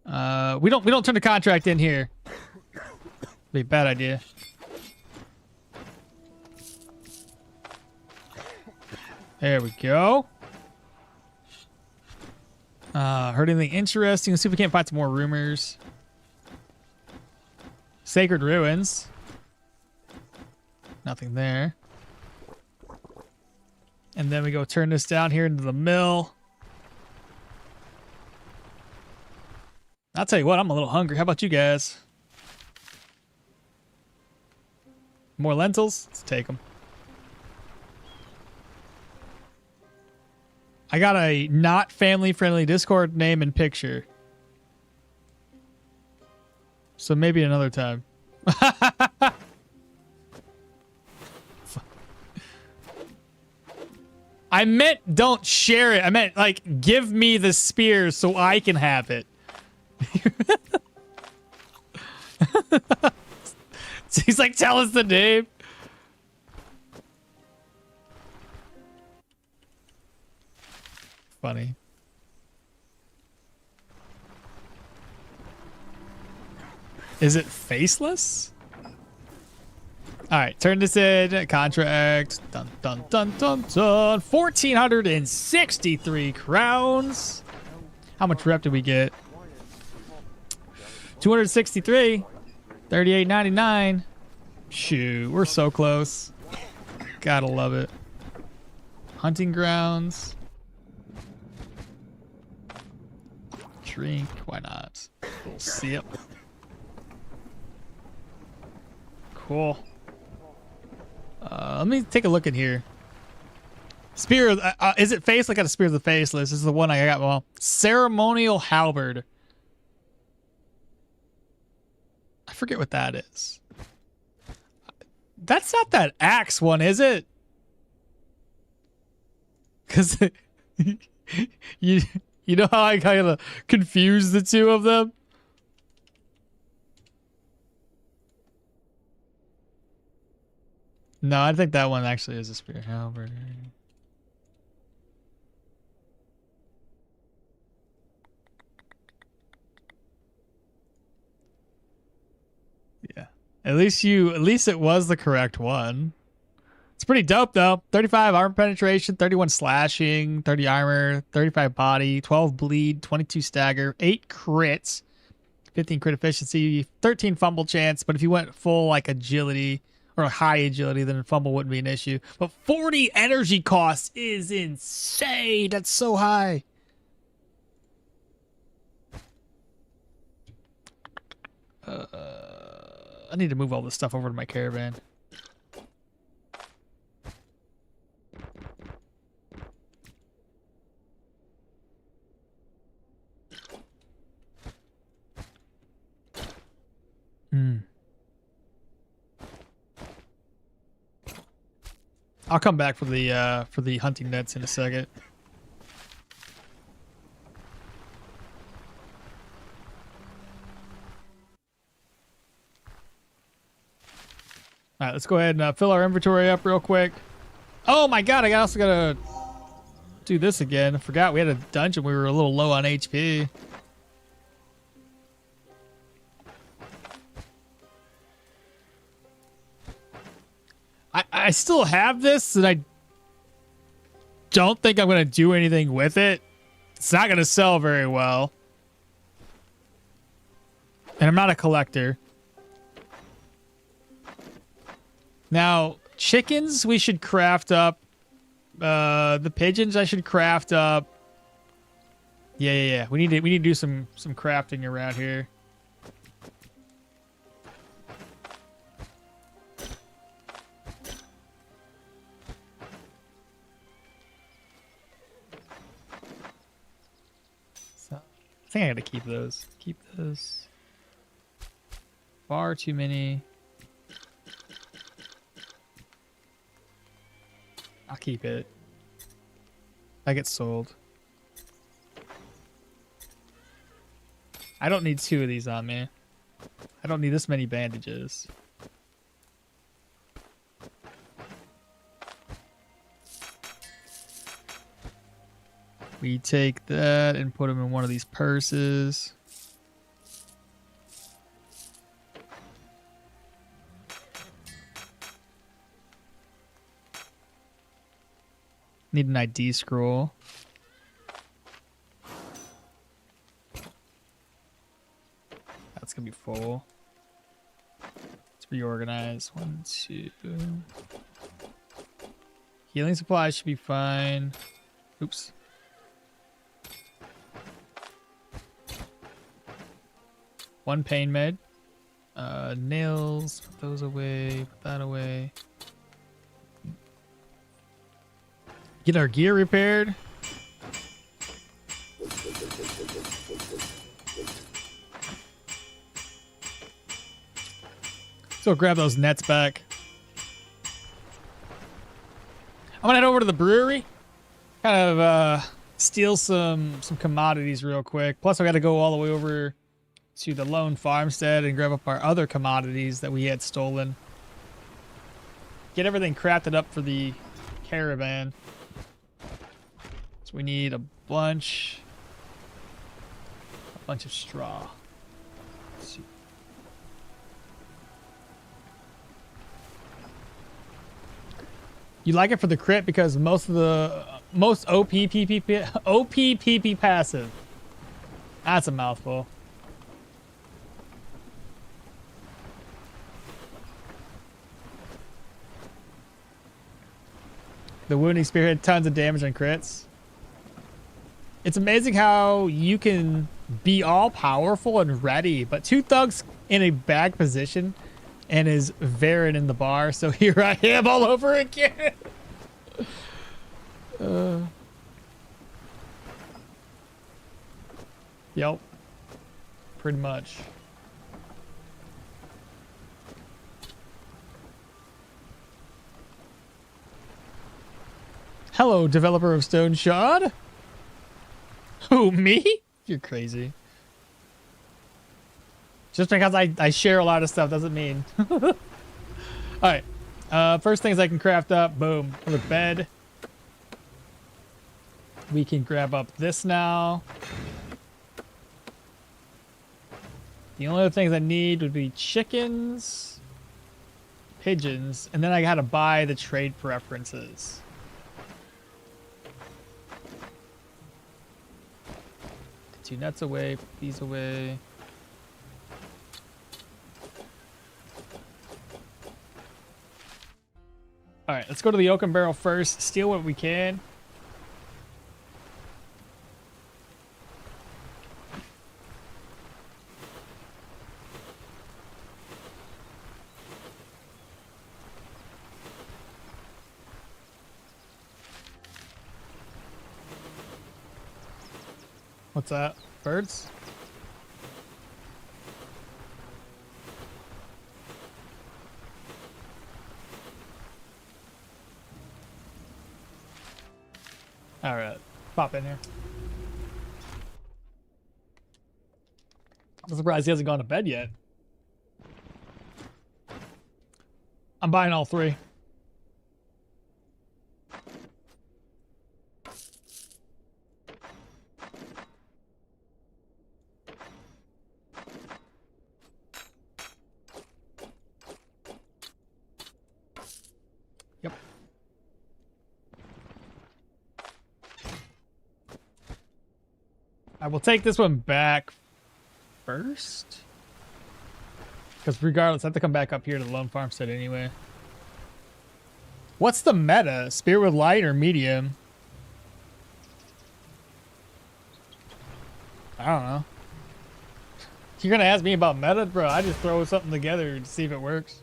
We don't turn the contract in here. Be a bad idea. There we go. Heard anything interesting? Let's see if we can't find some more rumors. Sacred ruins. Nothing there. And then we go turn this down here into the mill. I'll tell you what, I'm a little hungry. How about you guys? More lentils? Let's take them. I got a not family-friendly Discord name and picture. So maybe another time. I meant don't share it. I meant, like, give me the spear so I can have it. He's like, tell us the name. Funny. Is it faceless? All right, turn this in. Contract. Dun, dun, dun, dun, dun. 1,463 crowns. How much rep did we get? 263. 38.99. Shoot, we're so close. Gotta love it. Hunting grounds. Drink. Why not? Little sip. Cool. Let me take a look in here. Spear. Is it face? I got a spear of the faceless. This is the one I got. Well, ceremonial halberd. I forget what that is. That's not that axe one, is it? Because you know how I kind of confuse the two of them? No, I think that one actually is a spear halberd. Yeah. At least it was the correct one. It's pretty dope though. 35 armor penetration, 31 slashing, 30 armor, 35 body, 12 bleed, 22 stagger, 8 crits, 15 crit efficiency, 13 fumble chance, but if you went full like agility or high agility, then fumble wouldn't be an issue. But 40 energy cost is insane. That's so high. I need to move all this stuff over to my caravan. I'll come back for the hunting nets in a second. All right, let's go ahead and fill our inventory up real quick. Oh my god, I also gotta do this again. I forgot we had a dungeon. We were a little low on HP. I still have this, and I don't think I'm going to do anything with it. It's not going to sell very well. And I'm not a collector. Now, chickens we should craft up. The pigeons I should craft up. Yeah. We need to do some crafting around here. I think I gotta keep those. Keep those. Far too many. I'll keep it. I get sold. I don't need 2 of these on me. I don't need this many bandages. We take that and put them in one of these purses. Need an ID scroll. It's gonna be full. Let's reorganize. 1, 2. Healing supplies should be fine. Oops. One pain med. Nails. Put those away. Put that away. Get our gear repaired. So grab those nets back. I'm gonna head over to the brewery. Kind of steal some commodities real quick. Plus I gotta go all the way over to the lone farmstead and grab up our other commodities that we had stolen. Get everything crafted up for the caravan. So we need a bunch of straw. Let's see. You like it for the crit because most OP PP passive. That's a mouthful. The wounding spear had tons of damage on crits. It's amazing how you can be all powerful and ready, but two thugs in a bag position and is Varen in the bar, so here I am all over again. Yep. Pretty much. Hello, developer of Stoneshard. Who, me? You're crazy. Just because I share a lot of stuff doesn't mean. Alright. First things I can craft up. Boom. For the bed. We can grab up this now. The only other things I need would be chickens, pigeons, and then I gotta buy the trade preferences. Put 2 nuts away, put these away. Alright, let's go to the oaken barrel first, steal what we can. What's that? Birds? Alright, pop in here. I'm surprised he hasn't gone to bed yet. I'm buying all 3. Yep. I will take this one back first. Because regardless, I have to come back up here to the Lone Farmstead anyway. What's the meta? Spear with light or medium? I don't know. You're going to ask me about meta? Bro, I just throw something together to see if it works.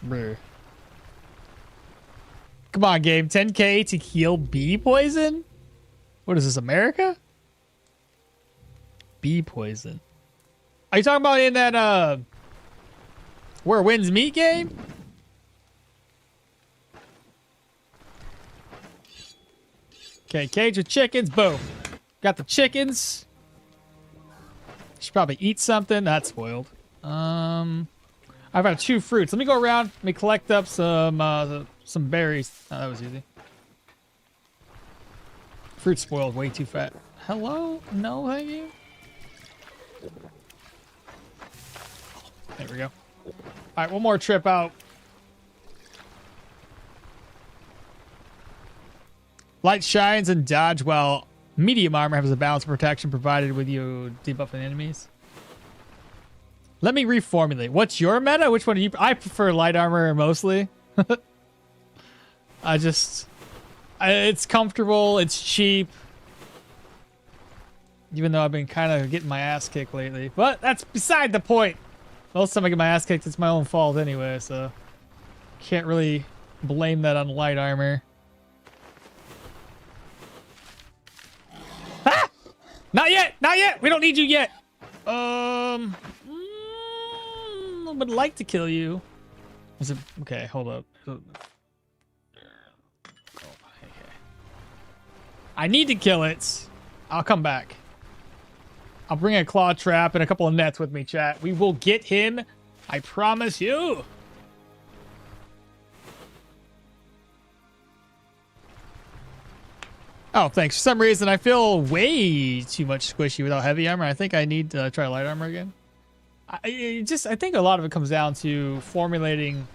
Bruh. Come on, game. 10k to heal bee poison? What is this, America? Bee poison. Are you talking about in that, Where Winds Meet game? Okay, cage with chickens. Boom. Got the chickens. Should probably eat something. That's spoiled. I've got 2 fruits. Let me go around. Let me collect up some berries. Oh, that was easy. Fruit spoiled way too fat. Hello? No, thank you. There we go. All right, one more trip out. Light shines and dodge, while medium armor has a balance of protection provided with you debuffing enemies. Let me reformulate. What's your meta? Which one do you... I prefer light armor mostly. It's comfortable. It's cheap. Even though I've been kind of getting my ass kicked lately. But that's beside the point. Most time I get my ass kicked, it's my own fault anyway, so... Can't really blame that on light armor. Ah! Not yet! Not yet! We don't need you yet! I would like to kill you. Is it... Okay, hold up. I need to kill it. I'll come back. I'll bring a claw trap and a couple of nets with me, chat. We will get him. I promise you. Oh, thanks. For some reason, I feel way too much squishy without heavy armor. I think I need to try light armor again. I think a lot of it comes down to formulating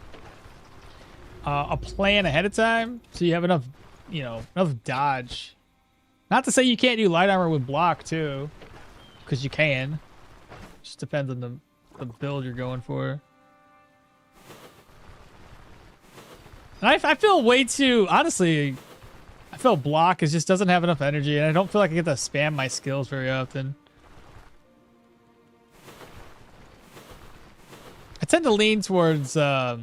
a plan ahead of time, so you have enough, enough dodge. Not to say you can't do light armor with block too, because you can. Just depends on the build you're going for. And I feel way too, honestly, I feel block just doesn't have enough energy, and I don't feel like I get to spam my skills very often. I tend to lean towards, what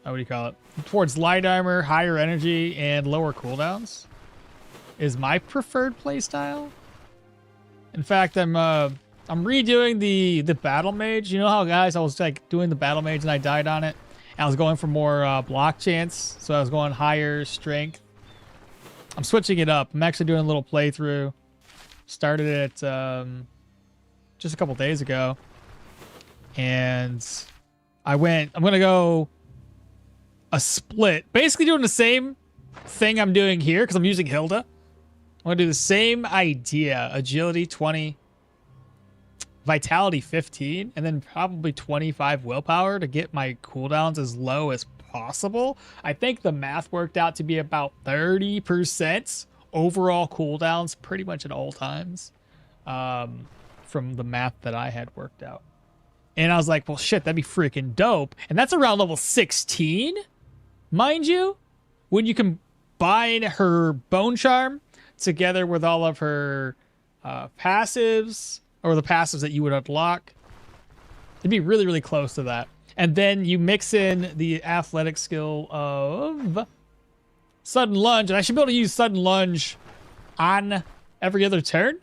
do you call it? Towards light armor, higher energy, and lower cooldowns is my preferred playstyle. In fact, I'm redoing the battle mage. You know how, guys, I was like doing the battle mage and I died on it? And I was going for more block chance, so I was going higher strength. I'm switching it up. I'm actually doing a little playthrough. Started it just a couple days ago, and I'm gonna go a split, basically doing the same thing I'm doing here because I'm using Hilda. I'm gonna do the same idea: agility 20, vitality 15, and then probably 25 willpower to get my cooldowns as low as possible. I think the math worked out to be about 30% overall cooldowns pretty much at all times. From the math that I had worked out. And I was like, well, shit, that'd be freaking dope. And that's around level 16, mind you, when you combine her Bone Charm together with all of her passives, or the passives that you would unlock. It'd be really, really close to that. And then you mix in the athletic skill of Sudden Lunge, and I should be able to use Sudden Lunge on every other turn,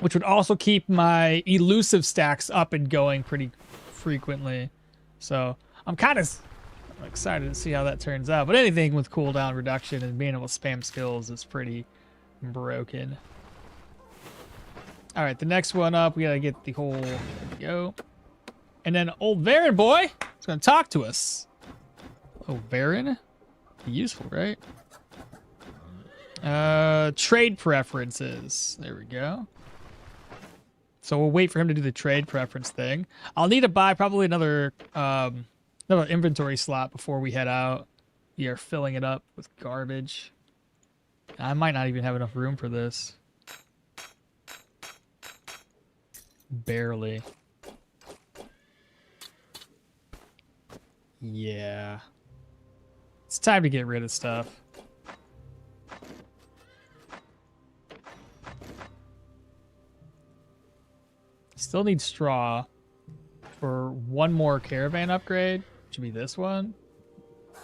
which would also keep my elusive stacks up and going pretty frequently. So I'm kind of excited to see how that turns out. But anything with cooldown reduction and being able to spam skills is pretty broken. All right, the next one up, we gotta get the whole, there we go. And then old Varen boy is gonna talk to us. Oh, Varen? Be useful, right? Trade preferences. There we go. So we'll wait for him to do the trade preference thing. I'll need to buy probably another inventory slot before we head out. We are filling it up with garbage. I might not even have enough room for this. Barely. Yeah. It's time to get rid of stuff. Still need straw for one more caravan upgrade. Should be this one.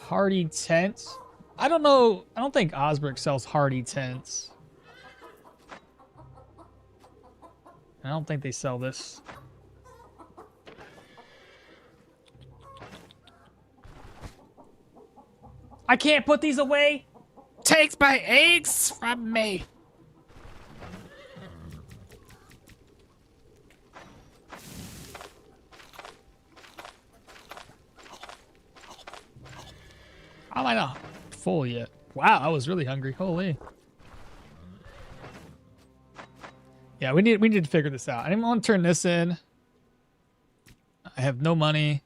Hardy tent. I don't know. I don't think Osbrick sells hardy tents. I don't think they sell this. I can't put these away. Takes my eggs from me. How am I not full yet? Wow, I was really hungry. Holy. Yeah, we need to figure this out. I didn't want to turn this in. I have no money.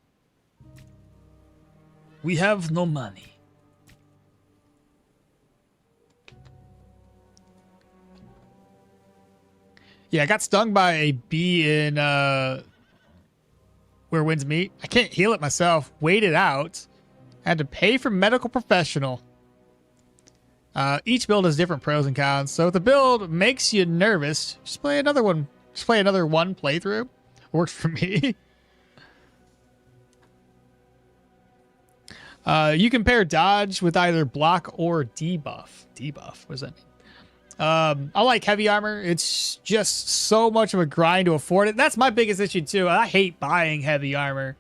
We have no money. Yeah, I got stung by a bee in Where Winds Meet. I can't heal it myself. Wait it out. I had to pay for medical professional. Each build has different pros and cons. So if the build makes you nervous, just play another one. Just play another one playthrough. Works for me. You can pair dodge with either block or debuff. Debuff, what does that mean? I like heavy armor. It's just so much of a grind to afford it. That's my biggest issue too. I hate buying heavy armor.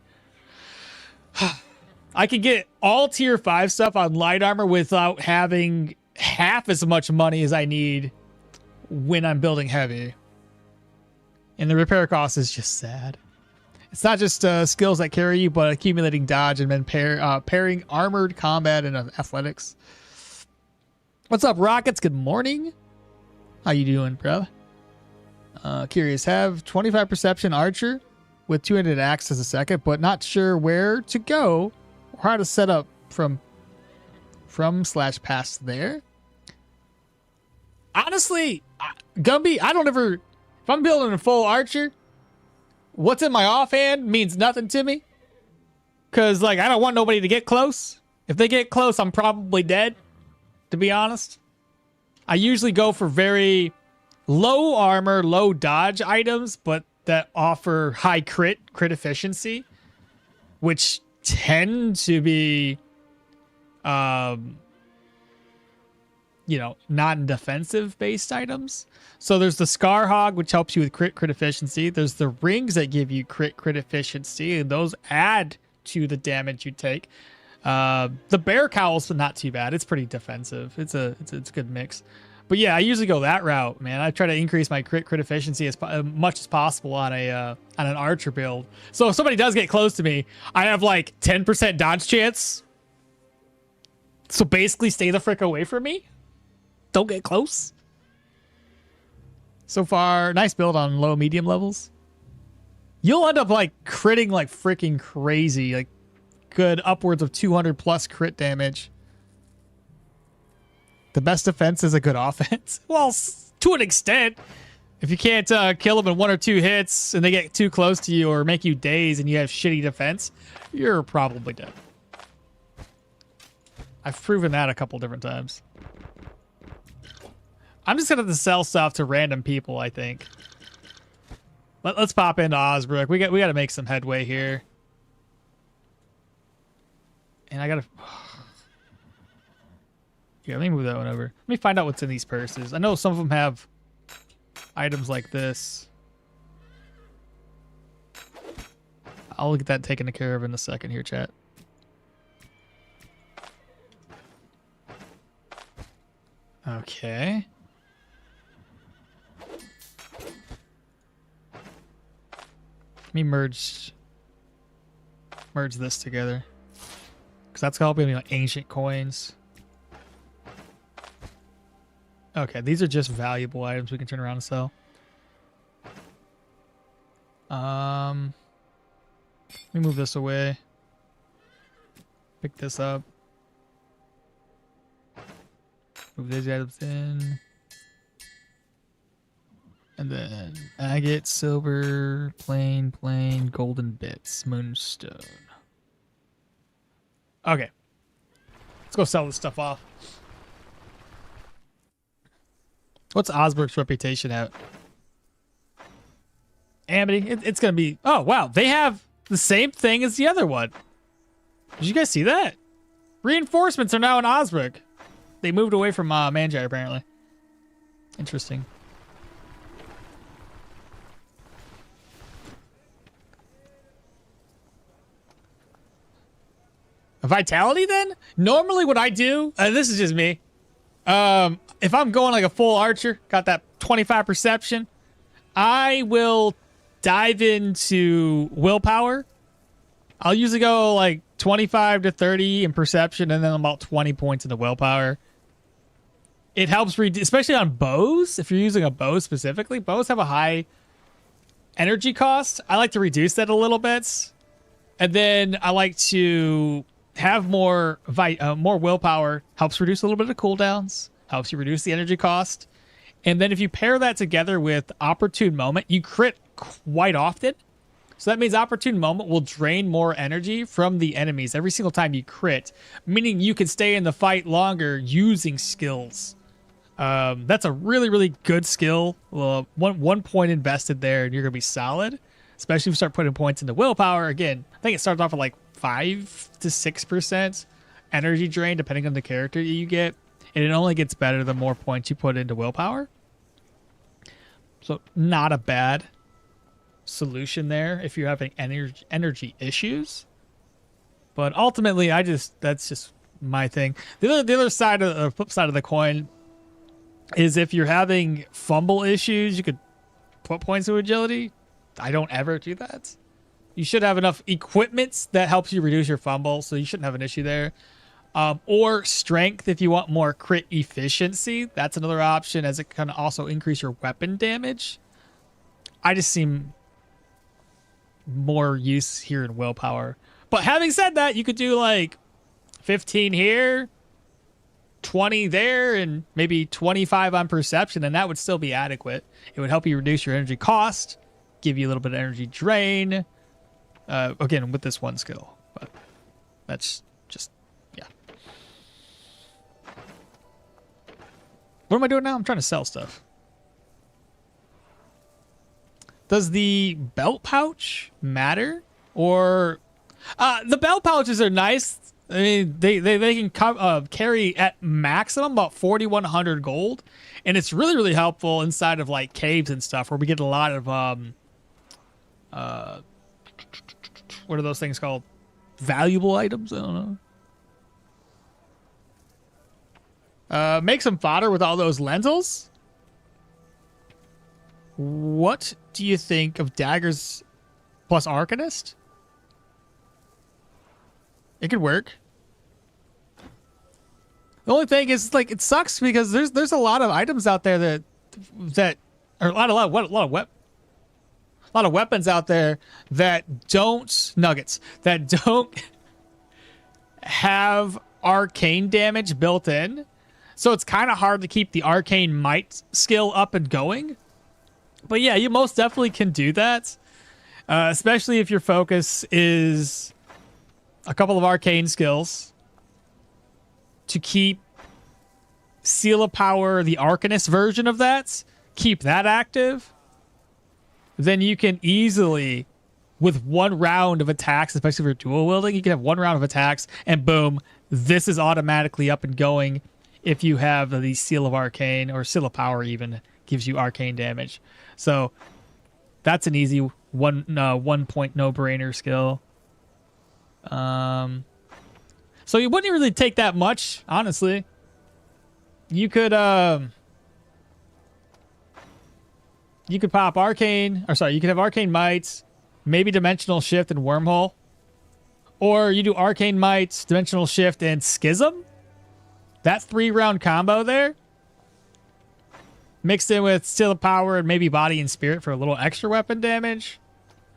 I can get all tier 5 stuff on light armor without having half as much money as I need when I'm building heavy. And the repair cost is just sad. It's not just skills that carry you, but accumulating dodge and then pairing armored combat and athletics. What's up, Rockets? Good morning. How you doing, bro? Curious. Have 25 perception archer with 200 axe as a second, but not sure where to go or how to set up from/past there. Honestly, Gumby, I don't ever. If I'm building a full archer, what's in my offhand means nothing to me. Cause like I don't want nobody to get close. If they get close, I'm probably dead. To be honest, I usually go for very low armor, low dodge items, but that offer high crit efficiency, which tend to be, non-defensive based items. So there's the Scar Hog, which helps you with crit efficiency. There's the rings that give you crit efficiency, and those add to the damage you take. The bear cowl's not too bad. It's pretty defensive. It's a good mix. But yeah, I usually go that route, man. I try to increase my crit efficiency as much as possible on an archer build. So if somebody does get close to me, I have like 10% dodge chance. So basically, stay the frick away from me. Don't get close. So far, nice build on low medium levels. You'll end up like critting like freaking crazy, like good upwards of 200 plus crit damage. The best defense is a good offense. Well, to an extent. If you can't kill them in 1 or 2 hits and they get too close to you or make you daze and you have shitty defense, you're probably dead. I've proven that a couple different times. I'm just going to sell stuff to random people, I think. Let's pop into Osbrook. We got to make some headway here. And I got to... Yeah, let me move that one over. Let me find out what's in these purses. I know some of them have items like this. I'll get that taken care of in a second here, chat. Okay. Let me merge this together. Because that's helping me like ancient coins. Okay, these are just valuable items we can turn around and sell. Let me move this away. Pick this up. Move these items in. And then agate, silver, plain, golden bits, moonstone. Okay. Let's go sell this stuff off. What's Osbrook's reputation at? Amity, it's going to be... Oh, wow. They have the same thing as the other one. Did you guys see that? Reinforcements are now in Osbrook. They moved away from Manjai, apparently. Interesting. Vitality, then? Normally what I do... this is just me. If I'm going like a full archer, got that 25 perception, I will dive into willpower. I'll usually go like 25 to 30 in perception and then about 20 points into willpower. It helps especially on bows. If you're using a bow specifically, bows have a high energy cost. I like to reduce that a little bit. And then I like to have more willpower. Helps reduce a little bit of cooldowns. Helps you reduce the energy cost. And then if you pair that together with Opportune Moment, you crit quite often. So that means Opportune Moment will drain more energy from the enemies every single time you crit, meaning you can stay in the fight longer using skills. That's a really, really good skill. One point invested there and you're going to be solid, especially if you start putting points into willpower. Again, I think it starts off at like 5 to 6% energy drain, depending on the character you get. And it only gets better the more points you put into willpower. So not a bad solution there if you're having energy issues. But ultimately, that's just my thing. The other side of the flip side of the coin is if you're having fumble issues, you could put points to agility. I don't ever do that. You should have enough equipment that helps you reduce your fumble, so you shouldn't have an issue there. Or strength if you want more crit efficiency. That's another option, as it can also increase your weapon damage. I just seem more use here in willpower. But having said that, you could do like 15 here, 20 there, and maybe 25 on perception, and that would still be adequate. It would help you reduce your energy cost, give you a little bit of energy drain. Again, with this one skill. But that's just, yeah. What am I doing now? I'm trying to sell stuff. Does the belt pouch matter? Or the belt pouches are nice. I mean, they can carry at maximum about 4,100 gold, and it's really, really helpful inside of like caves and stuff where we get a lot of what are those things called? Valuable items? I don't know. Make some fodder with all those lentils. What do you think of daggers plus Arcanist? It could work. The only thing is, like, it sucks because there's a lot of items out there that or a lot of weapons out there that don't have arcane damage built in. So it's kind of hard to keep the arcane might skill up and going. But yeah, you most definitely can do that. Especially if your focus is a couple of arcane skills to keep Seal of Power, the Arcanist version of that, keep that active. Then you can easily, with one round of attacks, especially if you're dual wielding, you can have one round of attacks and boom, this is automatically up and going. If you have the Seal of Arcane or Seal of Power, even gives you arcane damage. So that's an easy one point no-brainer skill. So you wouldn't really take that much, honestly. You could pop arcane, or sorry, you could have arcane might, maybe dimensional shift and wormhole, or you do arcane might, dimensional shift, and schism. That 3-round combo there, mixed in with Seal of Power and maybe body and spirit for a little extra weapon damage,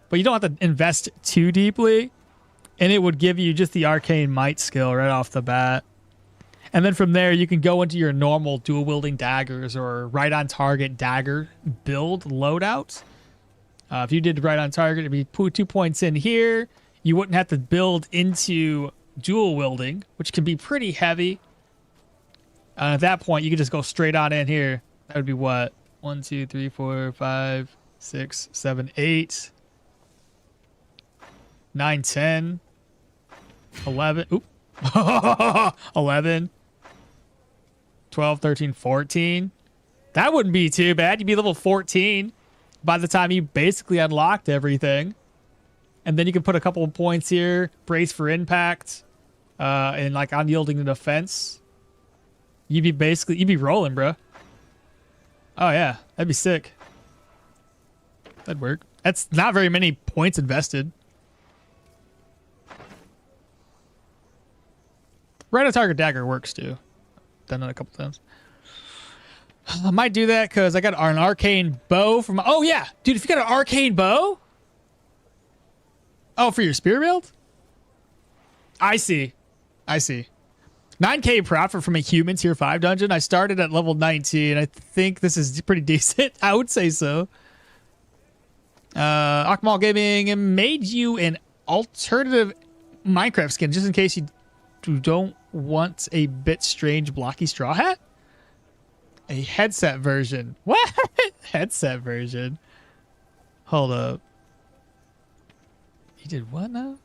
but you don't have to invest too deeply, and it would give you just the arcane might skill right off the bat. And then from there, you can go into your normal dual wielding daggers or right on target dagger build loadout. If you did right on target, it'd be 2 points in here. You wouldn't have to build into dual wielding, which can be pretty heavy. At that point, you could just go straight on in here. That would be what? 1, 2, 3, 4, 5, 6, 7, 8, 9, 10, 11. Oop. 11, 12, 13, 14. That wouldn't be too bad. You'd be level 14 by the time you basically unlocked everything. And then you can put a couple of points here. Brace for impact. And like unyielding the defense. You'd be rolling, bro. Oh yeah, that'd be sick. That'd work. That's not very many points invested. Right on target dagger works too. Done it a couple times. I might do that because I got an arcane bow from. Oh yeah, dude! If you got an arcane bow. Oh, for your spear build. I see. 9K profit from a human tier 5 dungeon. I started at level 19. I think this is pretty decent. I would say so. Okmall Gaming made you an alternative Minecraft skin just in case you don't want a bit strange blocky straw hat. A headset version. What? Headset version. Hold up. He did what now?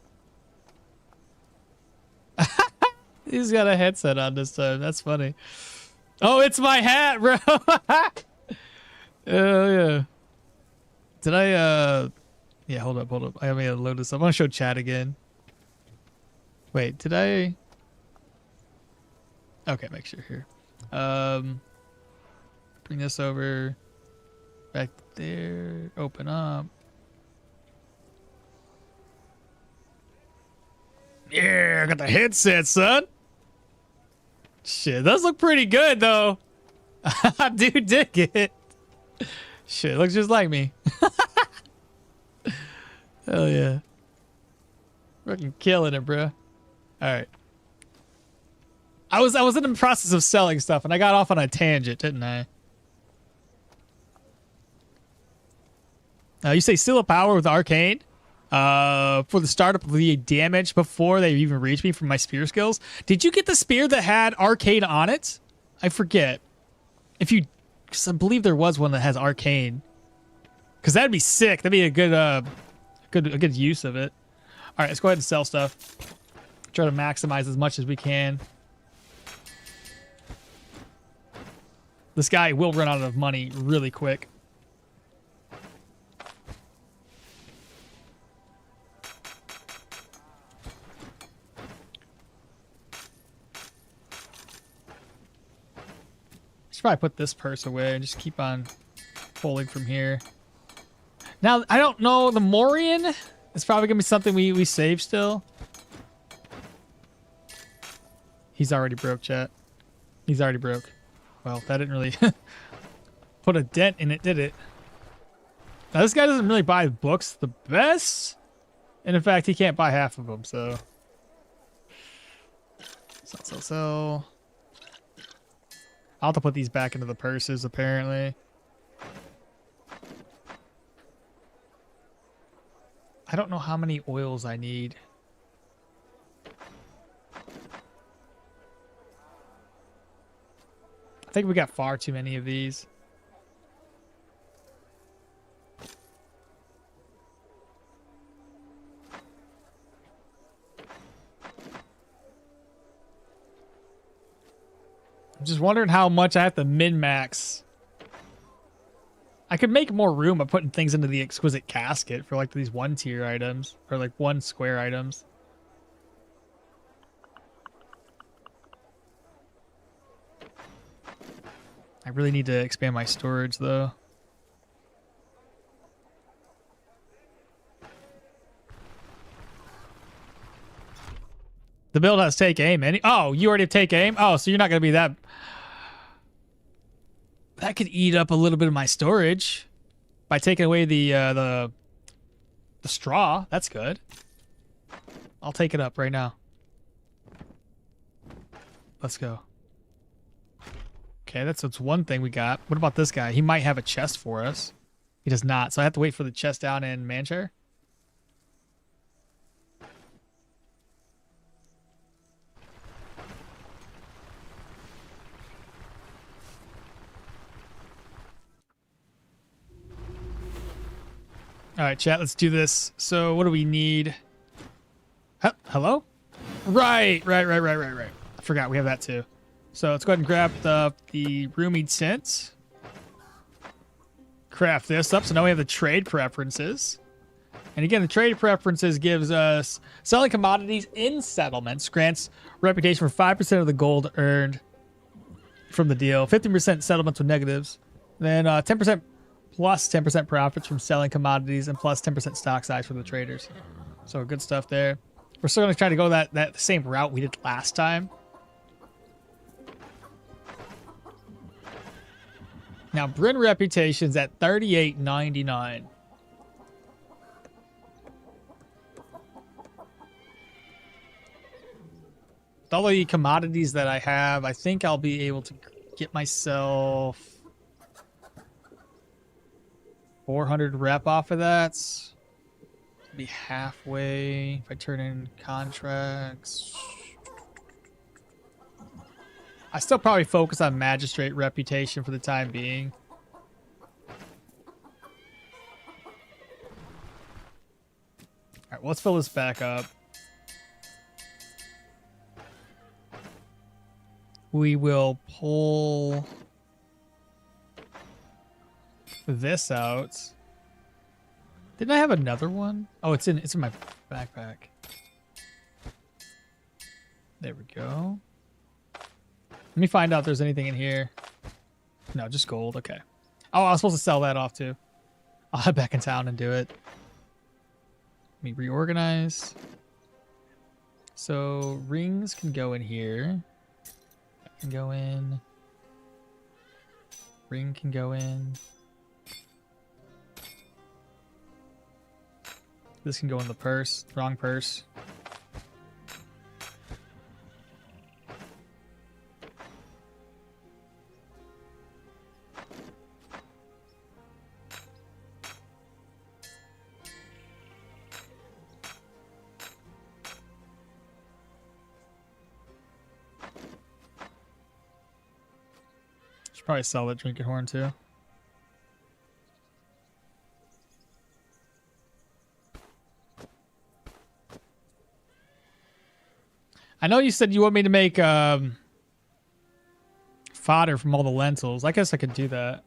He's got a headset on this time. That's funny. Oh, it's my hat, bro. Oh, yeah. Did I, yeah, hold up. I gotta load this up. I want to show chat again. Wait, did I? Okay, make sure here. Bring this over. Back there. Open up. Yeah, I got the headset, son. Shit, those look pretty good, though. I do dig it. Shit, looks just like me. Hell yeah. Fucking killing it, bro. Alright. I was in the process of selling stuff, and I got off on a tangent, didn't I? You say Seal of Power with Arcane? For the startup of the damage before they even reached me from my spear skills. Did you get the spear that had Arcane on it? I forget. If you, because I believe there was one that has Arcane. Because that'd be sick. That'd be a good use of it. All right, let's go ahead and sell stuff. Try to maximize as much as we can. This guy will run out of money really quick. Should probably put this purse away and just keep on pulling from here. Now, I don't know. The Morian is probably going to be something we save still. He's already broke, chat. He's already broke. Well, that didn't really put a dent in it, did it? Now, this guy doesn't really buy books the best. And in fact, he can't buy half of them, so. Sell. I'll have to put these back into the purses, apparently. I don't know how many oils I need. I think we got far too many of these. I'm just wondering how much I have to min-max. I could make more room by putting things into the exquisite casket for like these 1-tier items or like 1 square items. I really need to expand my storage though. The build has take aim. Oh, you already have take aim? Oh, so you're not going to be that... That could eat up a little bit of my storage by taking away the straw. That's good. I'll take it up right now. Let's go. Okay, that's one thing we got. What about this guy? He might have a chest for us. He does not, so I have to wait for the chest down in Manchester. All right, chat, let's do this. So what do we need? Hello? Right. I forgot we have that too. So let's go ahead and grab the roomy tent. Craft this up. So now we have the trade preferences. And again, the trade preferences gives us selling commodities in settlements grants reputation for 5% of the gold earned from the deal. 15% settlements with negatives. Then 10% plus 10% profits from selling commodities and plus 10% stock size for the traders. So good stuff there. We're still going to try to go that same route we did last time. Now, Bryn reputation's at 38.99. all the commodities that I have, I think I'll be able to get myself 400 rep off of that. Be halfway if I turn in contracts. I still probably focus on magistrate reputation for the time being. All right, well, let's fill this back up. We will pull this out. Didn't I have another one? Oh, it's in my backpack. There we go. Let me find out if there's anything in here. No, just gold. Okay. Oh, I was supposed to sell that off too. I'll head back in town and do it. Let me reorganize. So rings can go in here. That can go in. Ring can go in. This can go in the purse. Wrong purse. Should probably sell that drinking horn too. I know you said you want me to make fodder from all the lentils. I guess I could do that.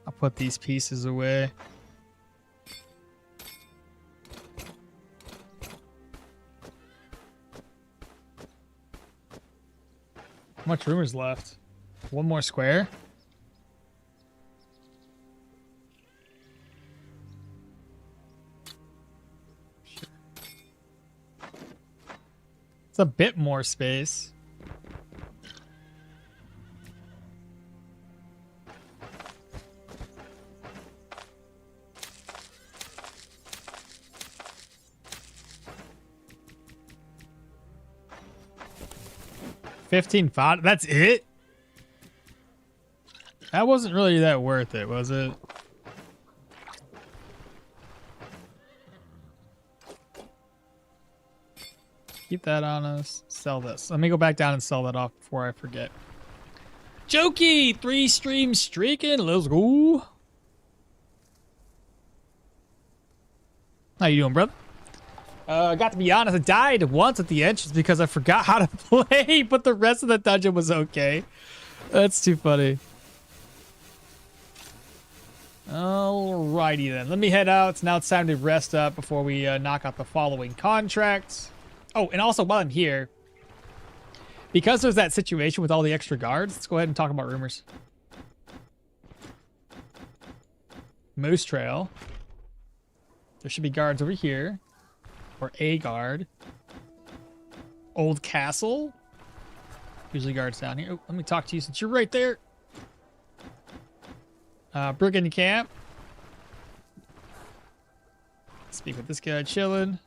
I'll put these pieces away. How much room is left? One more square? Sure. It's a bit more space. $15. That's it? That wasn't really that worth it, was it? Keep that on us. Sell this. Let me go back down and sell that off before I forget. Jokey! 3 streams streaking. Let's go. How you doing, brother? Got to be honest, I died once at the entrance because I forgot how to play, but the rest of the dungeon was okay. That's too funny. Alrighty then. Let me head out. Now it's time to rest up before we knock out the following contracts. Oh, and also while I'm here, because there's that situation with all the extra guards, let's go ahead and talk about rumors. Moose Trail. There should be guards over here. Or a guard. Old Castle. Usually guards down here. Oh, let me talk to you since you're right there. Brigand Camp. Speak with this guy chilling.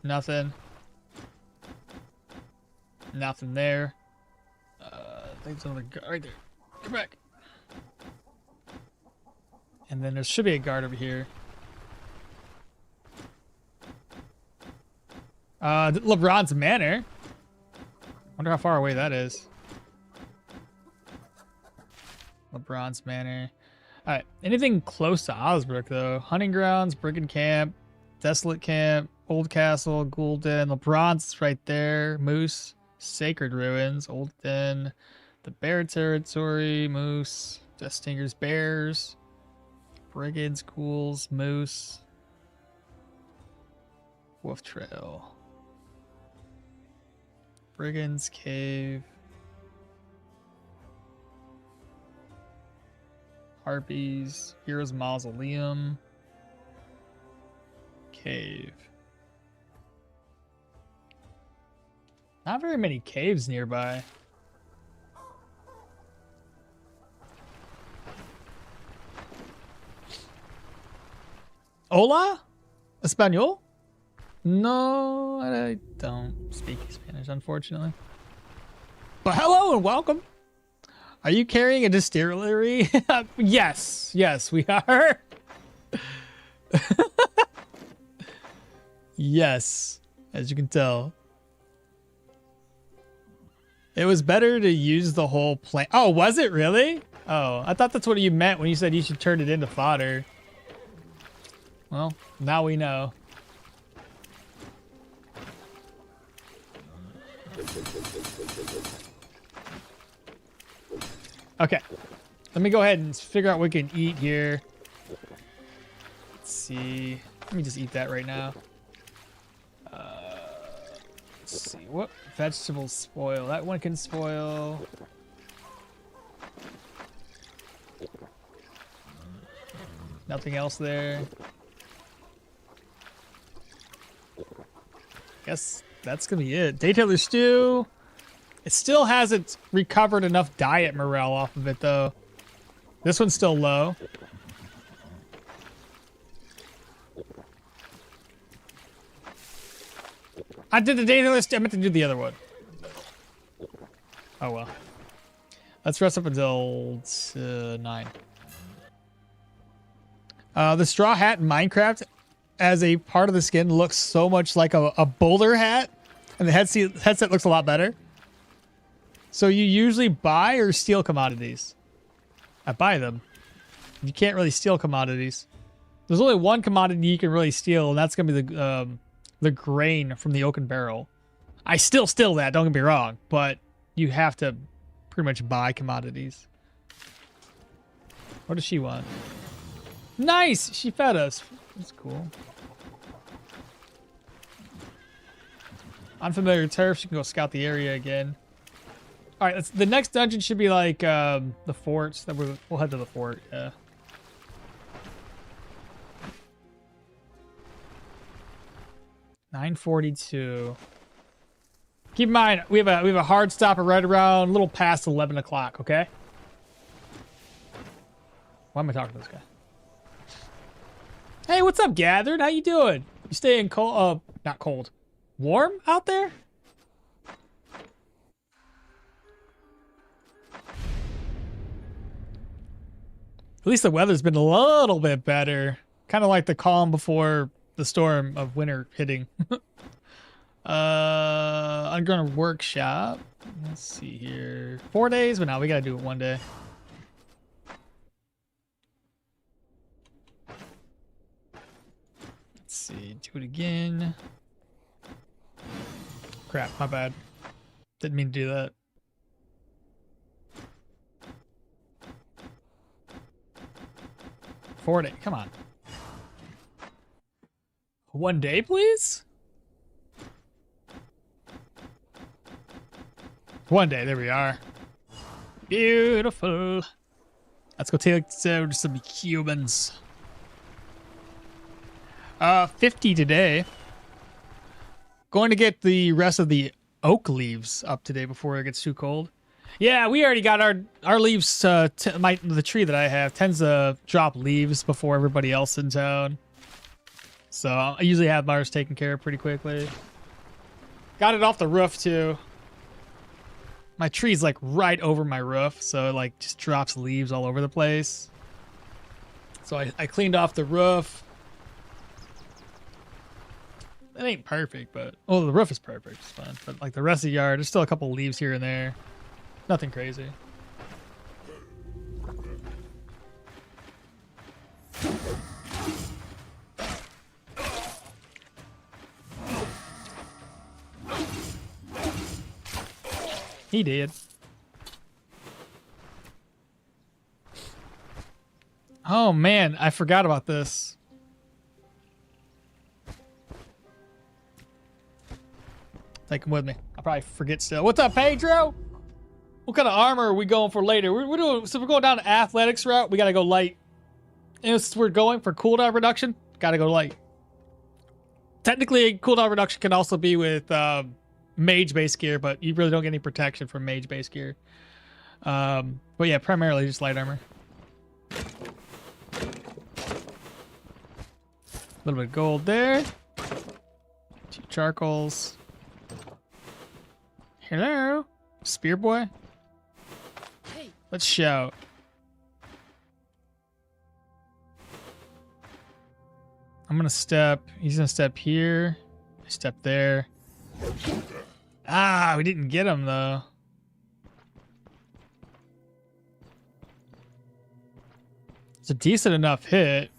Nothing. Nothing there. I think there's another guard right there. Come back. And then there should be a guard over here. LeBron's Manor. Wonder how far away that is. LeBron's Manor. Alright, anything close to Osbrook, though? Hunting Grounds, Brigand Camp, Desolate Camp, Old Castle, Ghoul Den, LeBron's right there, Moose, Sacred Ruins, Old Den, the Bear Territory, Moose, Death Stingers, Bears, Brigands, Ghouls, Moose, Wolf Trail. Brigand's Cave. Harpies. Hero's Mausoleum. Cave. Not very many caves nearby. Hola? Espanol? No, I don't speak Spanish, unfortunately. But hello and welcome. Are you carrying a distillery? Yes, we are. Yes, as you can tell. It was better to use the whole plant. Oh, was it really? Oh, I thought that's what you meant when you said you should turn it into fodder. Well, now we know. Okay, let me go ahead and figure out what we can eat here. Let's see. Let me just eat that right now. Let's see. What vegetables spoil? That one can spoil. Nothing else there. Guess that's gonna be it. Daytailor stew. It still hasn't recovered enough diet morale off of it though. This one's still low. I did the Daytailor stew. I meant to do the other one. Oh well. Let's rest up until 9. The straw hat in Minecraft as a part of the skin looks so much like a bowler hat, and the headset looks a lot better. So you usually buy or steal commodities? I buy them. You can't really steal commodities. There's only one commodity you can really steal, and that's gonna be the grain from the oaken barrel. I still steal that, don't get me wrong, but you have to pretty much buy commodities. What does she want? Nice! She fed us. That's cool. Unfamiliar turf. She can go scout the area again. All right, the next dungeon should be like the forts. That we'll head to the fort. Yeah. $9:42. Keep in mind we have a hard stop right around a little past 11 o'clock. Okay. Why am I talking to this guy? Hey, what's up, Gathered? How you doing? You staying cold? Not cold. Warm out there? At least the weather's been a little bit better. Kind of like the calm before the storm of winter hitting. Underground workshop. Let's see here. 4 days, but now we gotta do it one day. Let's see. Do it again. Crap, my bad. Didn't mean to do that. Forward it. Come on. One day, please? One day. There we are. Beautiful. Let's go take some humans. 50 today. Going to get the rest of the oak leaves up today before it gets too cold. Yeah, we already got our leaves. The tree that I have tends to drop leaves before everybody else in town. So I usually have ours taken care of pretty quickly. Got it off the roof too. My tree's like right over my roof, so it like just drops leaves all over the place. So I cleaned off the roof. It ain't perfect, but the roof is perfect. It's fine. But like the rest of the yard, there's still a couple leaves here and there. Nothing crazy. He did. Oh man, I forgot about this. Take him with me. I'll probably forget still. What's up, Pedro? What kind of armor are we going for later? We're doing, so we're going down the athletics route. We gotta go light. And since we're going for cooldown reduction, gotta go light. Technically, cooldown reduction can also be with mage base gear, but you really don't get any protection from mage base gear. But yeah, primarily just light armor. A little bit of gold there. 2 charcoals. Hello, spear boy. Hey. Let's shout. I'm gonna step. He's gonna step here. Step there. Ah, we didn't get him though. It's a decent enough hit.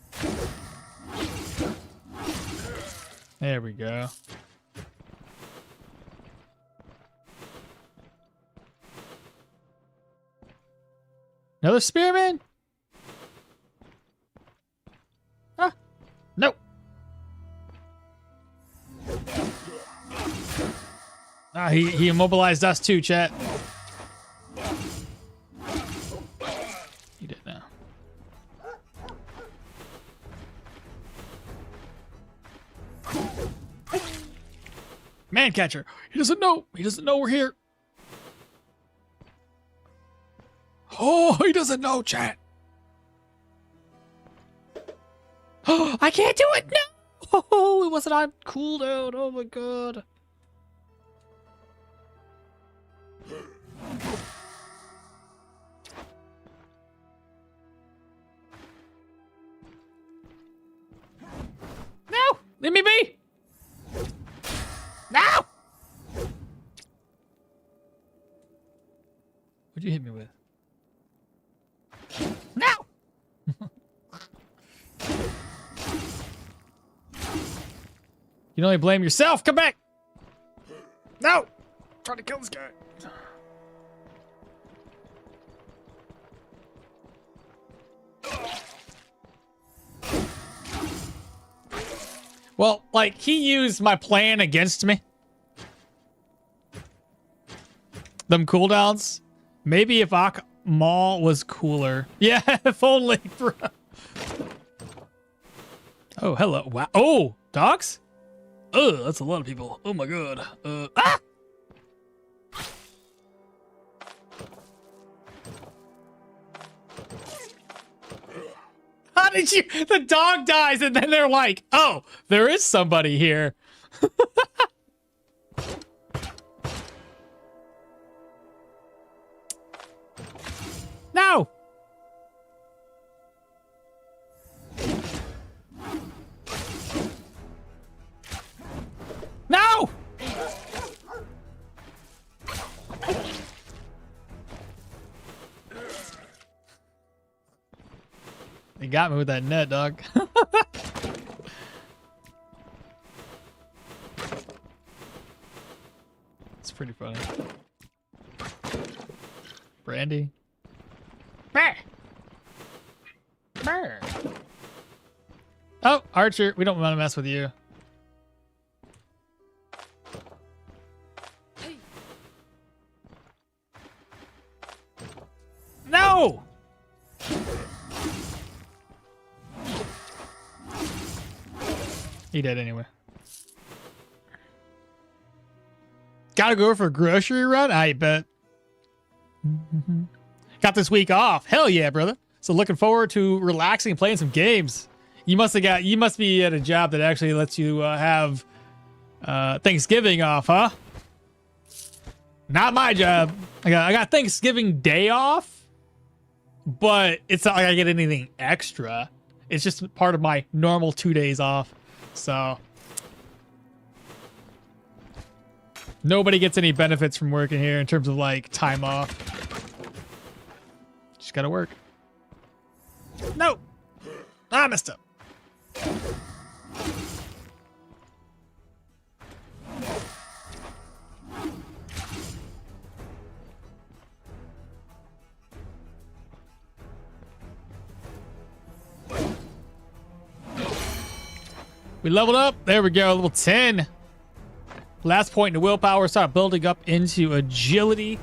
There we go. Another spearman? Huh? Nope. Ah, he immobilized us too, chat. He did now. Man catcher. He doesn't know. He doesn't know we're here. Oh, he doesn't know, chat. Oh, I can't do it. No. Oh, it wasn't on cooldown. Oh my god. No, leave me be. No. What'd you hit me with? No! You can only blame yourself. Come back! No! I'm trying to kill this guy. Well, like, he used my plan against me. Them cooldowns. Maybe if okmall was cooler. Yeah, if only, bro. Oh, hello. Wow. Oh, dogs? Oh, that's a lot of people. Oh my god. Ah! How did you? The dog dies and then they're like, oh, there is somebody here. No. No. They got me with that net, dog. It's pretty funny. Brandy. Brr. Brr. Oh, Archer, we don't want to mess with you. Hey. No! He did anyway. Gotta go for a grocery run? I bet. Got this week off. Hell yeah, brother. So looking forward to relaxing and playing some games. You must be at a job that actually lets you have Thanksgiving off, huh? Not my job. I got Thanksgiving Day off, but it's not like I get anything extra. It's just part of my normal 2 days off. So nobody gets any benefits from working here in terms of like time off. Just gotta work. No! I messed up. We leveled up. There we go. Level 10. Last point in the willpower. Start building up into agility.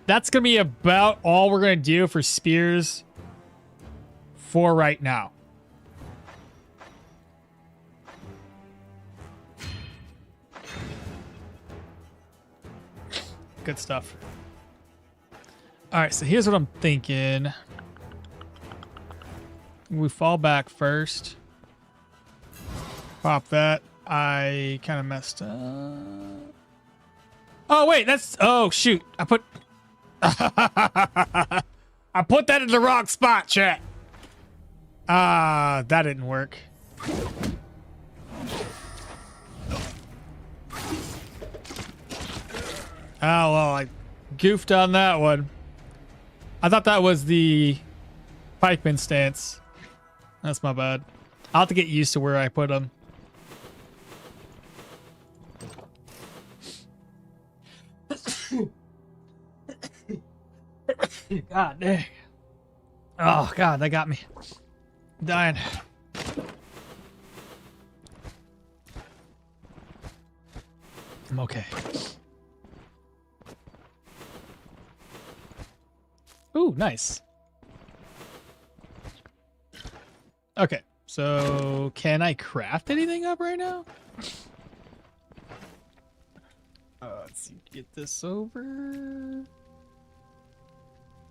that's gonna be about all we're gonna do for spears for right now. Good stuff. All right, so here's what I'm thinking. We fall back first. Pop that. I kind of messed up. Oh, wait, that's... Oh, shoot. I put... I put that in the wrong spot, chat. That didn't work. Oh, well, I goofed on that one. I thought that was the pikeman stance. That's my bad. I'll have to get used to where I put them. God dang. Oh, God, that got me. I'm dying. I'm okay. Ooh, nice. Okay, so can I craft anything up right now? Let's see, get this over.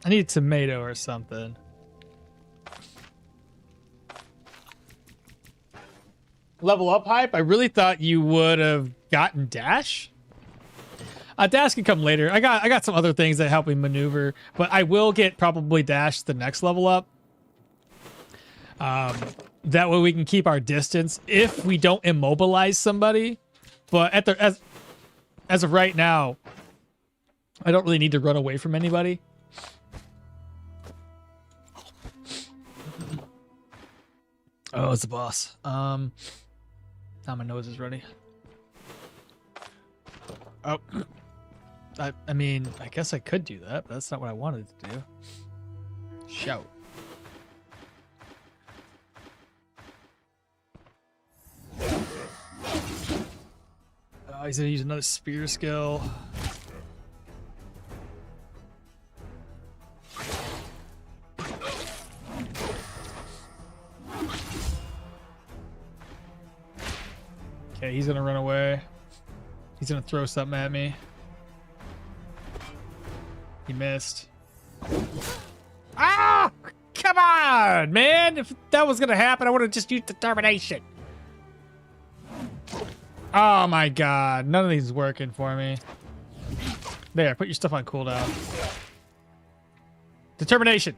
I need a tomato or something. Level up hype? I really thought you would have gotten dash. Dash can come later. I got some other things that help me maneuver, but I will get probably dash the next level up. That way we can keep our distance if we don't immobilize somebody. But as of right now, I don't really need to run away from anybody. Oh, it's the boss. Now my nose is ready. Oh. I mean, I guess I could do that, but that's not what I wanted to do. Shout. He's gonna use another spear skill. Okay, he's gonna run away. He's gonna throw something at me. He missed. Ah! Come on, man! If that was gonna happen, I would have just used determination. Oh my god, none of these is working for me. There, put your stuff on cooldown. Determination.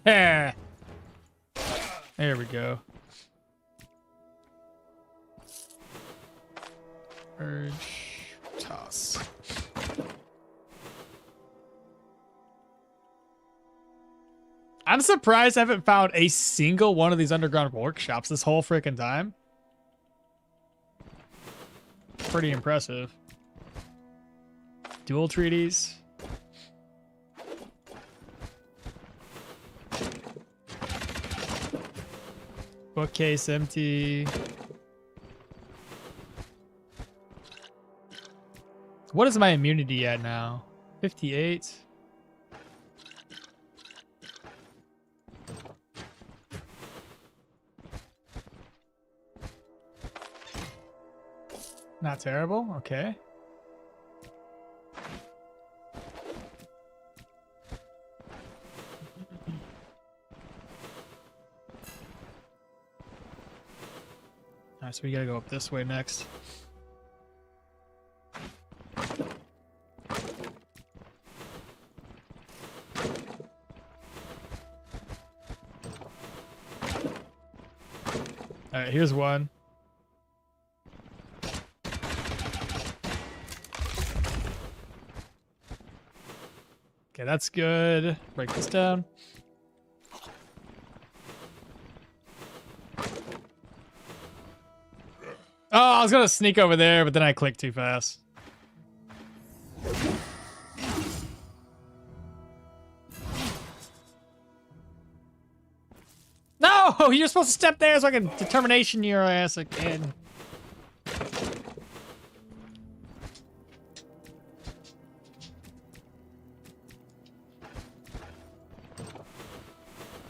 There we go. Urge, toss. I'm surprised I haven't found a single one of these underground workshops this whole freaking time. Pretty impressive. Dual treaties. Bookcase empty. What is my immunity at now? 58. Not terrible. Okay. Alright, so we gotta go up this way next. Alright, here's one. Okay, that's good. Break this down. Oh, I was gonna sneak over there, but then I clicked too fast. No, you're supposed to step there so I can determination your ass again.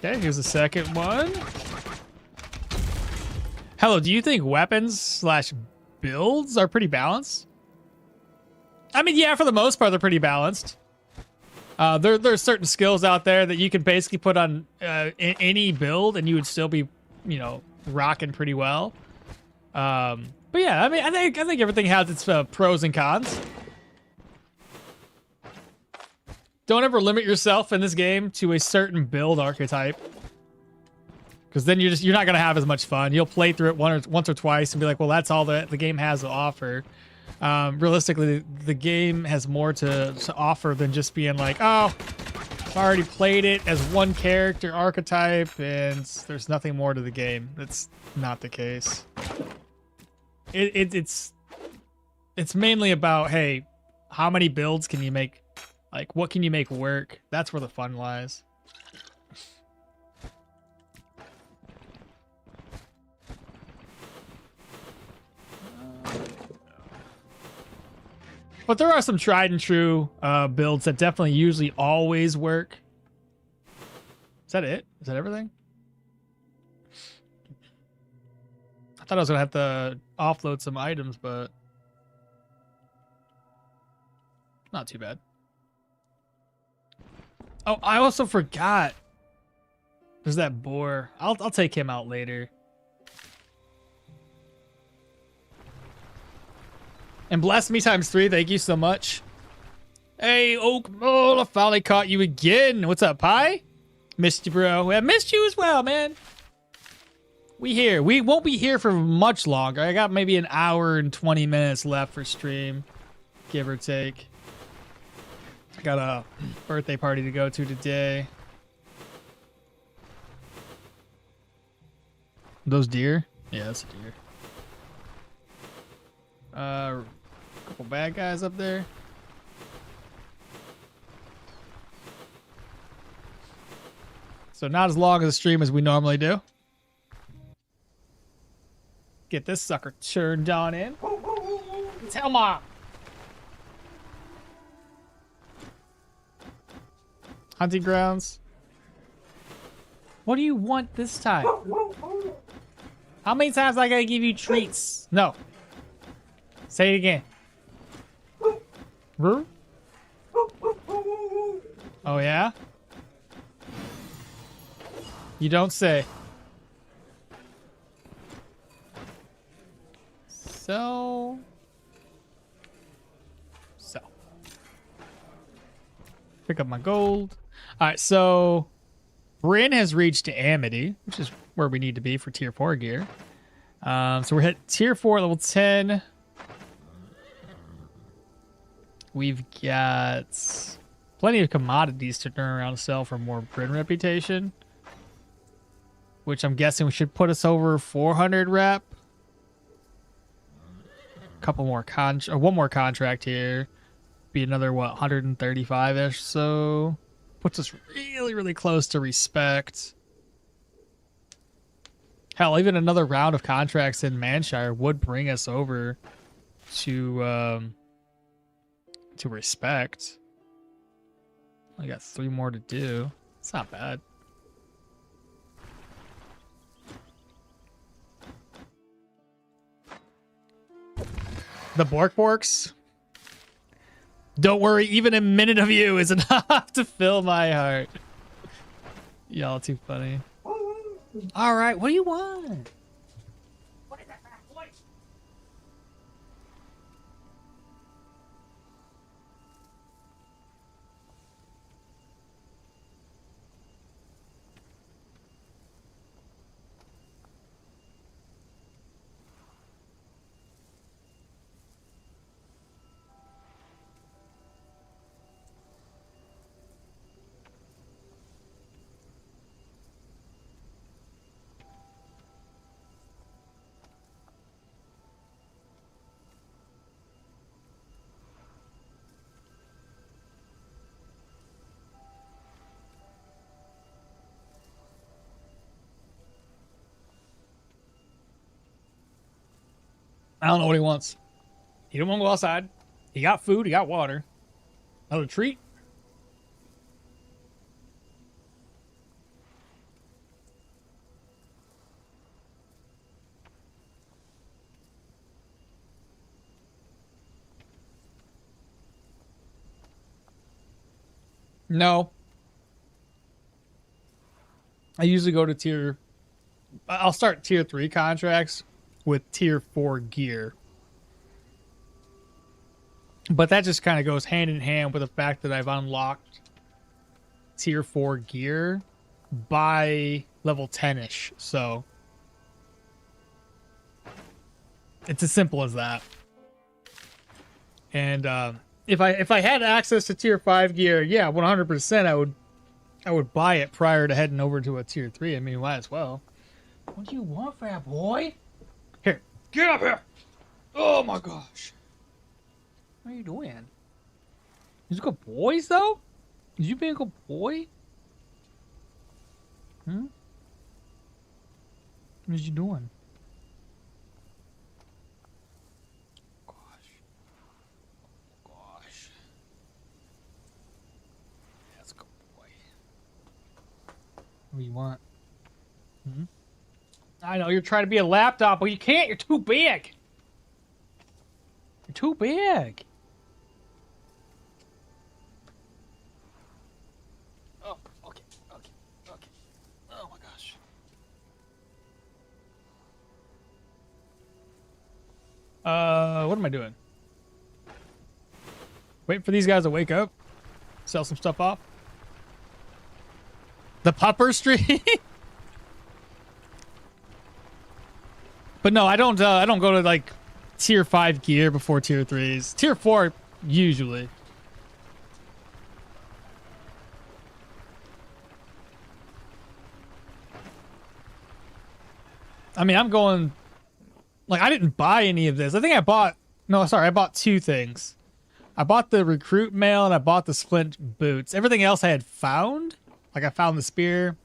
Okay, here's the second one. Hello, do you think weapons slash builds are pretty balanced? I mean, yeah, for the most part, they're pretty balanced. There's certain skills out there that you can basically put on any build and you would still be, you know, rocking pretty well. But yeah, I mean, I think everything has its pros and cons. Don't ever limit yourself in this game to a certain build archetype, because then you're not gonna have as much fun. You'll play through it once or twice and be like, well, that's all the game has to offer. Realistically, the game has more to offer than just being like, oh, I've already played it as one character archetype and there's nothing more to the game. That's not the case. It's mainly about, hey, how many builds can you make? Like, what can you make work? That's where the fun lies. But there are some tried and true builds that definitely usually always work. Is that it? Is that everything? I thought I was going to have to offload some items, but not too bad. Oh, I also forgot. There's that boar. I'll take him out later. And bless me ×3. Thank you so much. Hey, okmall, I finally caught you again. What's up, Pi? Missed you, bro. I missed you as well, man. We here. We won't be here for much longer. I got maybe an hour and 20 minutes left for stream, give or take. I got a birthday party to go to today. Those deer? Yeah, that's a deer. Couple bad guys up there. So not as long as a stream as we normally do. Get this sucker turned on in. Tell mom. Hunting grounds. What do you want this time? How many times I gotta give you treats? No. Say it again. Oh yeah? You don't say. So. Pick up my gold. Alright, so Bryn has reached Amity, which is where we need to be for tier 4 gear. So we're at tier 4, level 10. We've got plenty of commodities to turn around and sell for more Bryn reputation, which I'm guessing we should put us over 400 rep. A couple more one more contract here. Be another, what, 135-ish, so puts us really, really close to respect. Hell, even another round of contracts in Manshire would bring us over to respect. I got 3 more to do. It's not bad. The Borks. Don't worry, even a minute of you is enough to fill my heart. Y'all too funny. All right, what do you want? What is that voice? I don't know what he wants. He don't want to go outside. He got food. He got water. Another treat. No. I usually go to tier... I'll start tier 3 contracts with tier 4 gear. But that just kind of goes hand in hand with the fact that I've unlocked tier 4 gear by level 10-ish. So it's as simple as that. And if I had access to tier 5 gear, yeah, 100% I would buy it prior to heading over to a tier 3. I mean, might as well. What do you want, fat boy? Here, get up here. Oh my gosh. What are you doing? These good boys, though? Is you being a good boy? Hmm? What are you doing? Gosh. Gosh. That's a good boy. What do you want? Hmm? I know, you're trying to be a laptop, but you can't. You're too big. You're too big. Oh, okay. Oh my gosh. What am I doing? Wait for these guys to wake up. Sell some stuff off. The pupper street. But no, I don't go to like tier 5 gear before tier 3s. Tier 4 usually. I mean, I'm going like I didn't buy any of this. I think I bought I bought 2 things. I bought the recruit mail and I bought the splint boots. Everything else I had found. Like I found the spear.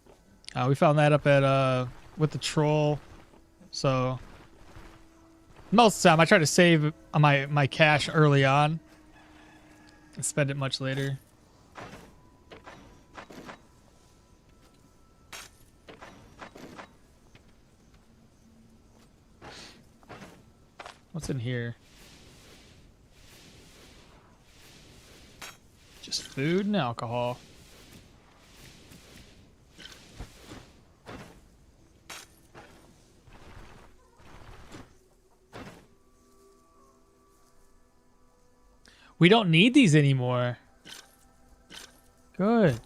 We found that up at with the troll. So most of the time I try to save my cash early on and spend it much later. What's in here? Just food and alcohol. We don't need these anymore. Good.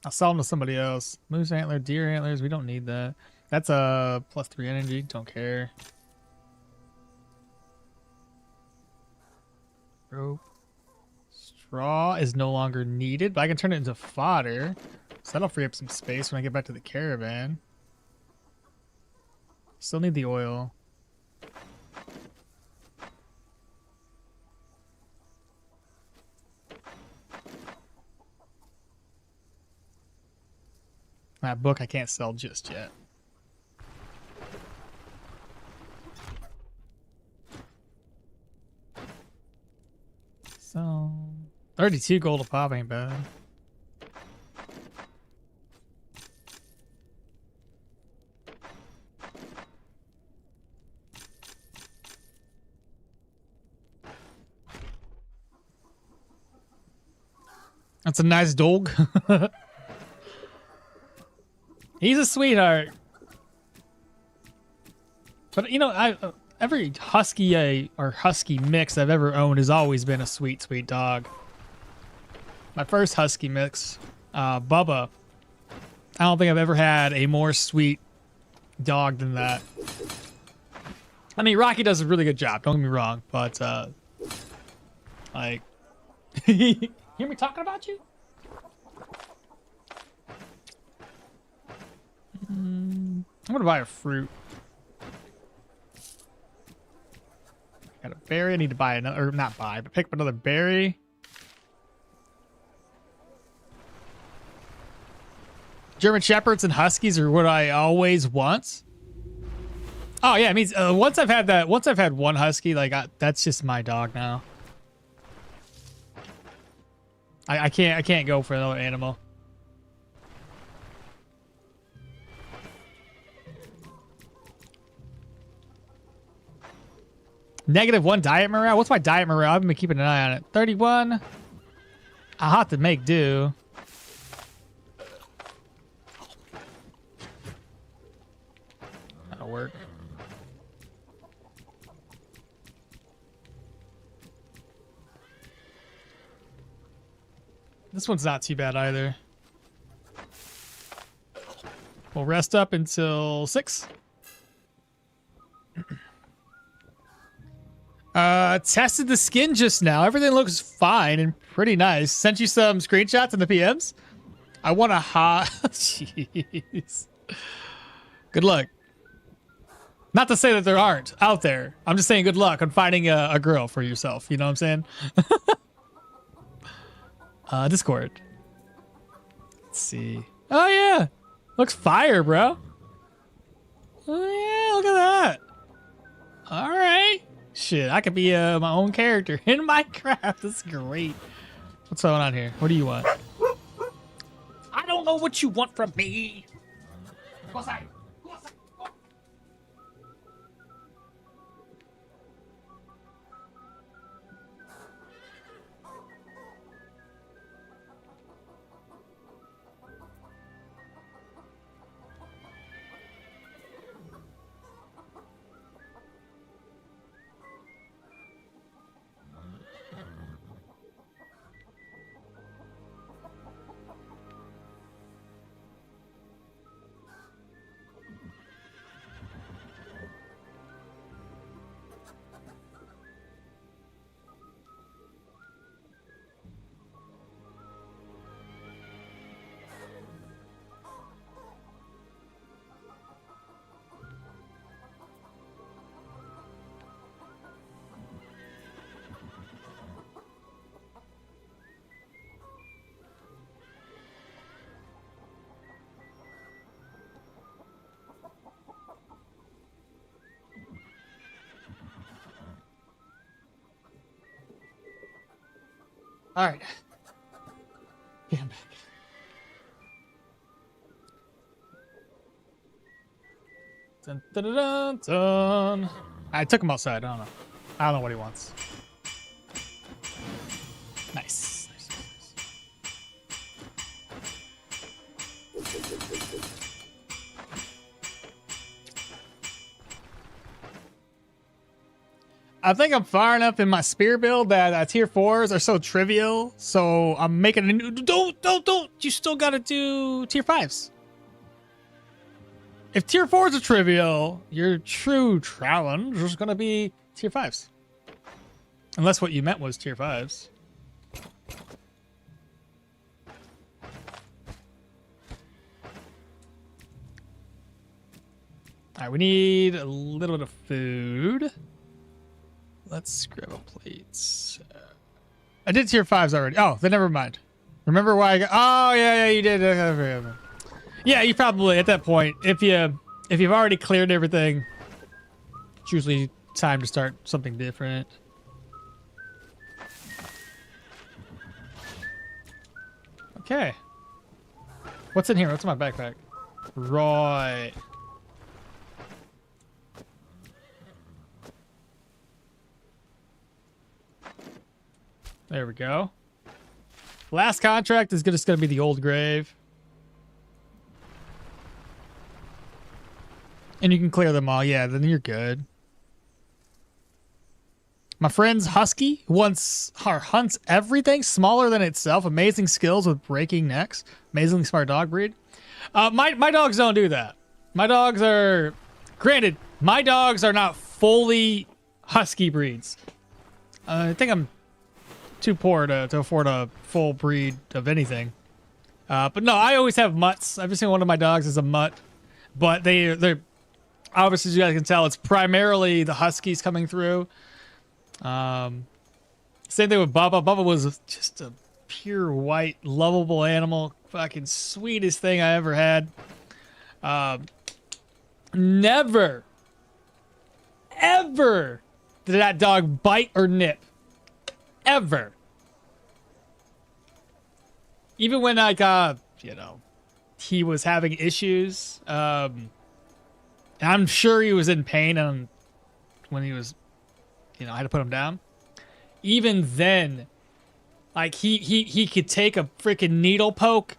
I'll sell them to somebody else. Moose antler, deer antlers. We don't need that. That's a +3 energy. Don't care. Rope. Straw is no longer needed, but I can turn it into fodder. So that'll free up some space when I get back to the caravan. Still need the oil. That book I can't sell just yet. So 32 gold a pop ain't bad. That's a nice dog. He's a sweetheart. But you know, every husky or husky mix I've ever owned has always been a sweet dog. My first husky mix, Bubba. I don't think I've ever had a more sweet dog than that. I mean, Rocky does a really good job. Don't get me wrong, but like, hear me talking about you? I'm gonna buy a fruit. Got a berry. I need to buy another, or not buy, but pick up another berry. German Shepherds and Huskies are what I always want. Oh yeah, it means once I've had one Husky, like that's just my dog now. I can't go for another animal. -1 diet morale. What's my diet morale? I've been keeping an eye on it. 31. I'll have to make do. That'll work. This one's not too bad either. We'll rest up until 6. Tested the skin just now. Everything looks fine and pretty nice. Sent you some screenshots in the PMs. I want a hot... Jeez. Good luck. Not to say that there aren't out there. I'm just saying good luck on finding a girl for yourself. You know what I'm saying? Discord. Let's see. Oh, yeah. Looks fire, bro. Oh, yeah. Look at that. All right. Shit, I could be my own character in Minecraft. That's great. What's going on here? What do you want? I don't know what you want from me. Go outside. Go outside. Go. All right. Yeah, I'm back. Dun, dun, dun, dun, dun. I took him outside. I don't know. I don't know what he wants. Nice. Nice, nice, nice. I think I'm far enough in my spear build that tier 4s are so trivial. So I'm making a new. Don't. You still gotta do tier 5s. If tier 4s are trivial, your true challenge is gonna be tier 5s. Unless what you meant was tier 5s. Alright, we need a little bit of food. Let's grab a plate. I did tier 5s already. Oh, then never mind. Remember why I got... Oh, yeah, you did. Yeah, you probably, at that point, if you've already cleared everything, it's usually time to start something different. Okay. What's in here? What's in my backpack? Right. There we go. Last contract is just going to be the old grave. And you can clear them all. Yeah, then you're good. My friend's husky hunts everything smaller than itself. Amazing skills with breaking necks. Amazingly smart dog breed. My dogs don't do that. My dogs are... Granted, my dogs are not fully husky breeds. I think I'm too poor to afford a full breed of anything. But no, I always have mutts. Every single one of my dogs is a mutt. But they're obviously, as you guys can tell, it's primarily the huskies coming through. Same thing with Bubba. Bubba was just a pure white, lovable animal. Fucking sweetest thing I ever had. Never, ever did that dog bite or nip. Ever. Even when he was having issues. I'm sure he was in pain when he was you know, I had to put him down. Even then, like he could take a freaking needle poke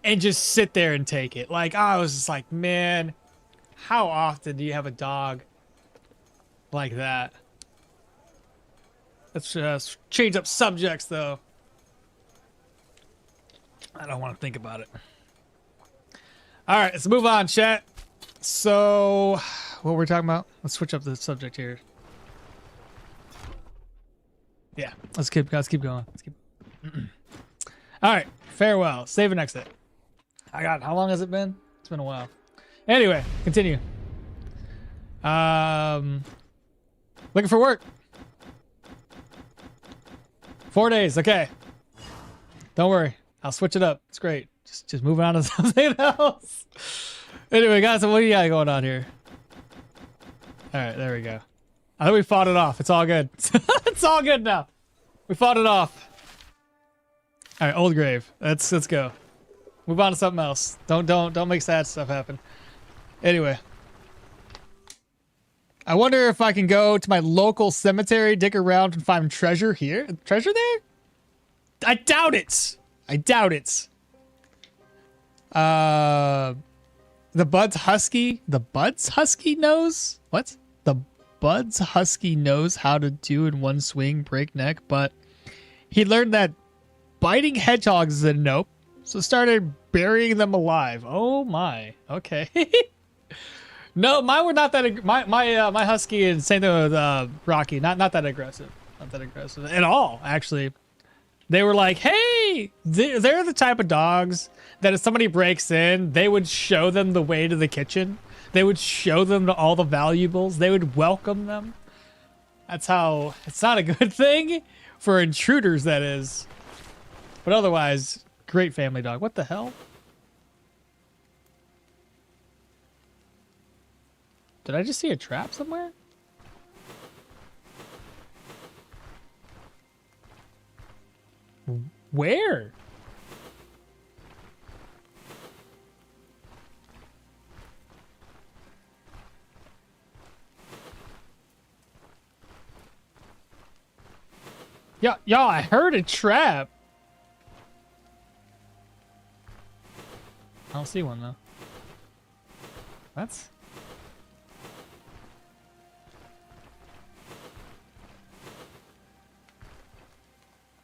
and just sit there and take it. Like I was just like, man, how often do you have a dog like that? Let's just change up subjects though. I don't want to think about it. All right, let's move on, chat. So, what we're talking about? Let's switch up the subject here. Yeah, let's keep going. Let's keep. All right, farewell. Save and exit. I got. How long has it been? It's been a while. Anyway, continue. Looking for work. 4 days. Okay. Don't worry. I'll switch it up. It's great. Just moving on to something else. Anyway, guys, what do you got going on here? All right, there we go. I think we fought it off. It's all good. It's all good now. We fought it off. All right, old grave. Let's go. Move on to something else. Don't make sad stuff happen. Anyway, I wonder if I can go to my local cemetery, dig around, and find treasure here. Treasure there? I doubt it. I doubt it. The Bud's Husky. The Bud's Husky knows what? The Bud's Husky knows how to do in one swing break neck, but he learned that biting hedgehogs is a nope, so started burying them alive. Oh my. Okay. No, mine were not that. My husky and same thing with Rocky. Not that aggressive. Not that aggressive at all. Actually, they were like, hey, they're the type of dogs that if somebody breaks in, they would show them the way to the kitchen. They would show them all the valuables. They would welcome them. That's how. It's not a good thing for intruders, that is. But otherwise, great family dog. What the hell? Did I just see a trap somewhere? Where? Y'all, I heard a trap. I don't see one though. That's...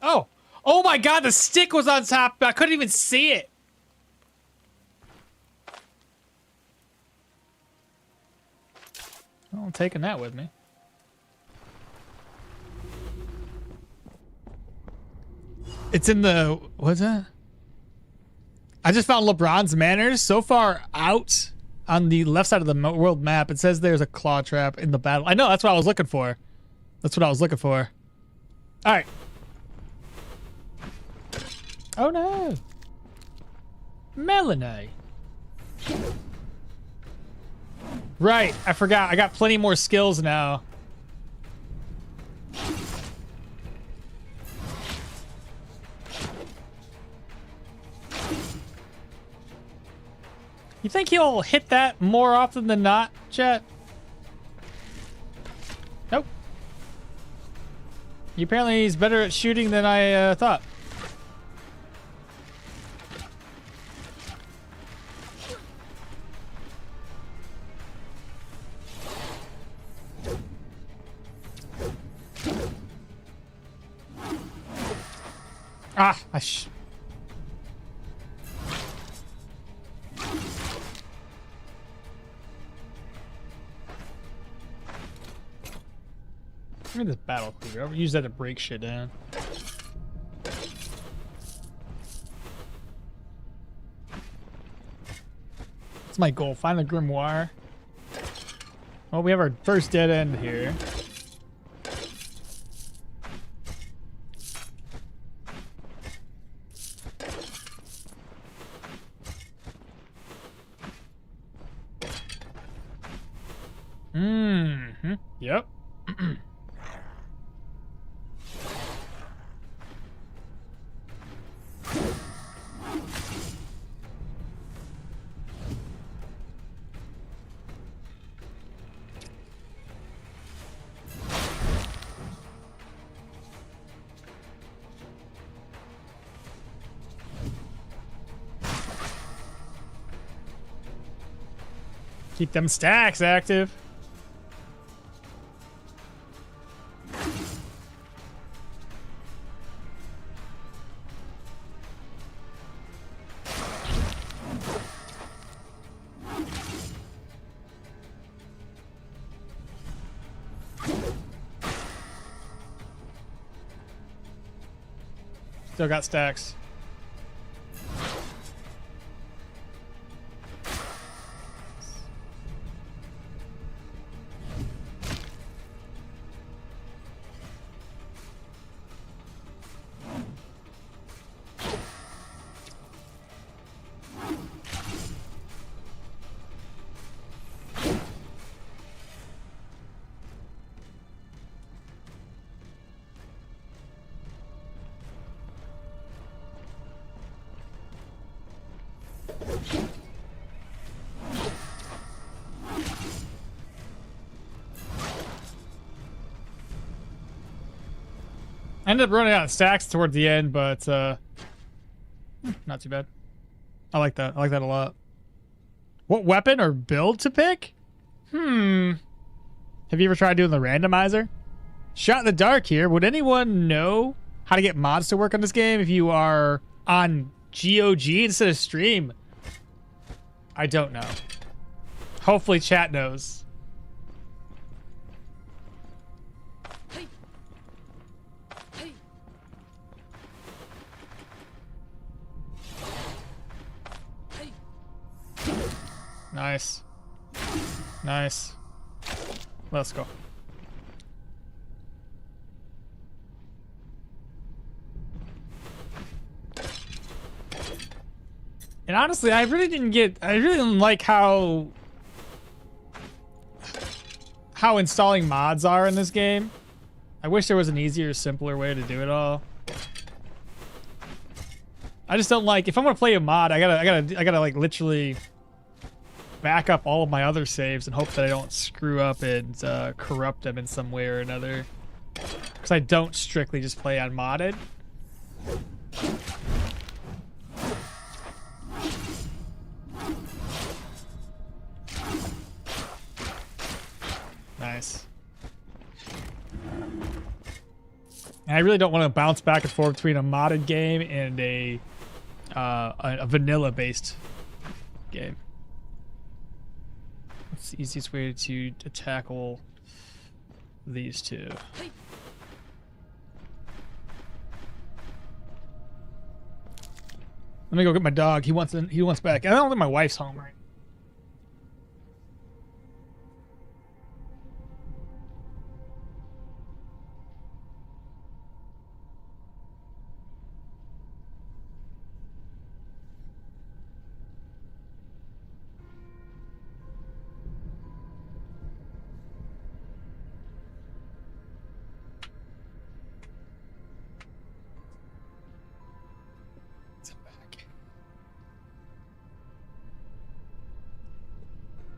Oh! Oh my god, the stick was on top. I couldn't even see it. Well, I'm taking that with me. It's in the... What's that? I just found LeBron's Manors. So far out on the left side of the world map, it says there's a claw trap in the battle. I know, that's what I was looking for. That's what I was looking for. All right. Oh no. Melanie. Right, I forgot. I got plenty more skills now. You think he'll hit that more often than not, chat? Nope. Apparently he's better at shooting than I thought. Ah, Give me this battle cleaver. I'll use that to break shit down. That's my goal. Find the grimoire. Well, we have our first dead end here. Mm-hmm. Yep. Keep them stacks active. Still got stacks. I ended up running out of stacks toward the end, but not too bad. I like that. I like that a lot. What weapon or build to pick? Have you ever tried doing the randomizer? Shot in the dark here. Would anyone know how to get mods to work on this game if you are on GOG instead of stream? I don't know. Hopefully chat knows. Hey. Hey. Hey. Nice. Nice. Let's go. And honestly, I really didn't like how installing mods are in this game. I wish there was an easier, simpler way to do it all. I just don't like, if I'm gonna play a mod, I gotta like literally back up all of my other saves and hope that I don't screw up and corrupt them in some way or another. Because I don't strictly just play on modded. Nice. And I really don't want to bounce back and forth between a modded game and a vanilla-based game. What's the easiest way to tackle these two? Hey. Let me go get my dog. He wants back. I don't think my wife's home right.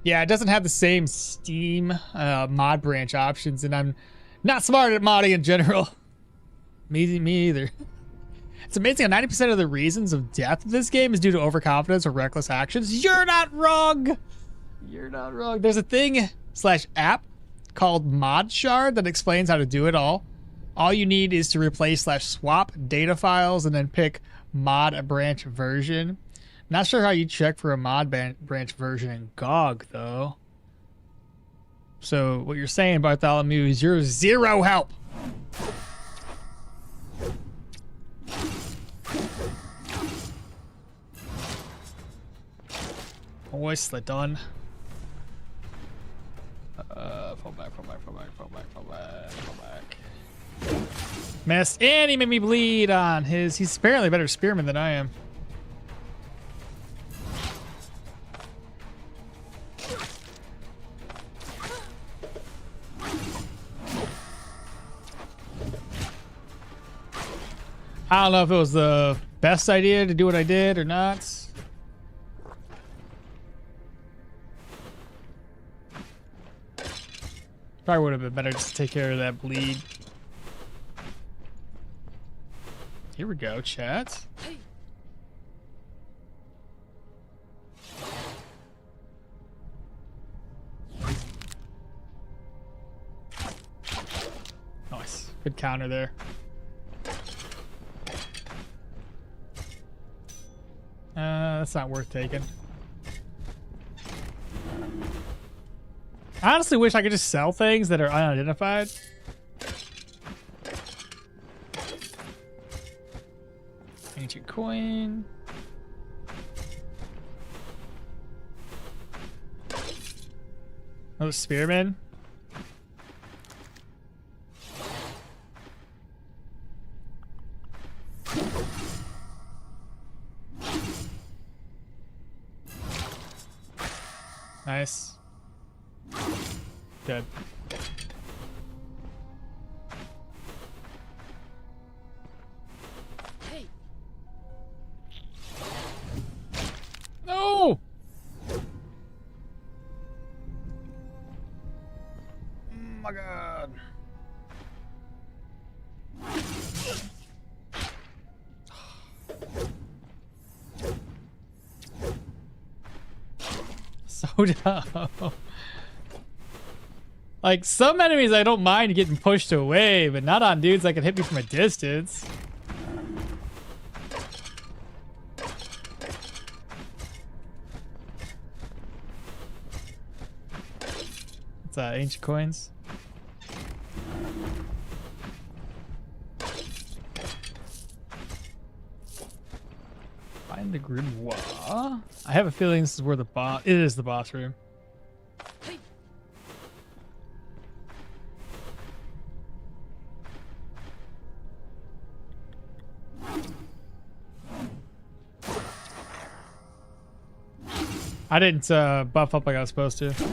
Yeah, it doesn't have the same Steam mod branch options, and I'm not smart at modding in general. Me either. It's amazing how 90% of the reasons of death of this game is due to overconfidence or reckless actions. You're not wrong. You're not wrong. There's a thing / app called Modshard that explains how to do it all. All you need is to replace / swap data files and then pick mod branch version. Not sure how you check for a mod branch version in GOG, though. So what you're saying, Bartholomew, is you're zero help. Always done. Fall back. Missed, and he made me bleed on his. He's apparently a better spearman than I am. I don't know if it was the best idea to do what I did or not. Probably would have been better just to take care of that bleed. Here we go, chat. Hey. Good counter there. That's not worth taking. I honestly wish I could just sell things that are unidentified. Ancient coin. Oh, spearman. Nice. Good. Hey. No! Oh my god. So dumb. Like, some enemies I don't mind getting pushed away, but not on dudes that can hit me from a distance. What's that, ancient coins? Find the grimoire. I have a feeling this is where the boss. It is the boss room. Hey. I didn't buff up like I was supposed to. Hey.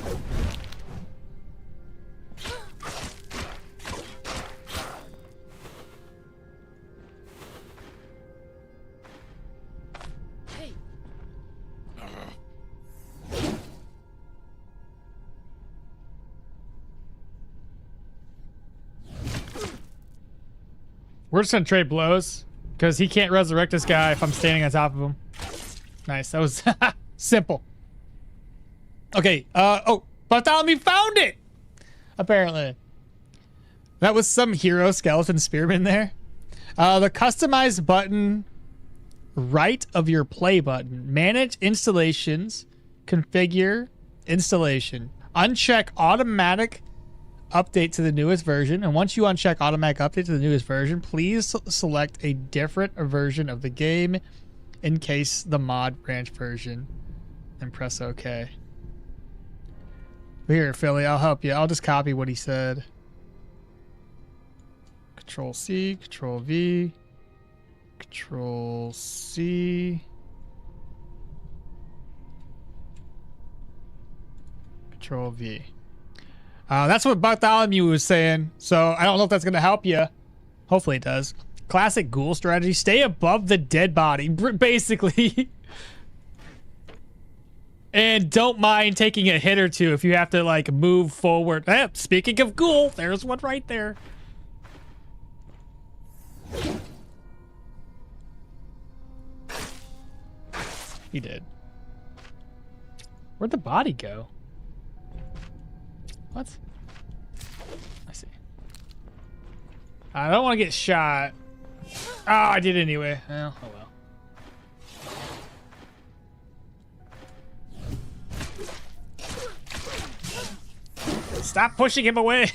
We're just gonna trade blows because he can't resurrect this guy if I'm standing on top of him. Nice. That was simple. Okay. Oh, Bartholomew found it. Apparently, that was some hero skeleton spearman there. The customized button right of your play button. Manage installations. Configure installation. Uncheck automatic update to the newest version, and once you uncheck automatic update to the newest version, please select a different version of the game in case the mod branch version, and press OK. Here, Philly, I'll help you. I'll just copy what he said. Control C, Control V, Control C, Control V. That's what Bartholomew was saying, so I don't know if that's going to help you. Hopefully it does. Classic ghoul strategy. Stay above the dead body, basically. And don't mind taking a hit or two if you have to, like, move forward. Speaking of ghoul, there's one right there. He did. Where'd the body go? What? I see. I don't want to get shot. Oh, I did anyway. Well, oh well. Stop pushing him away.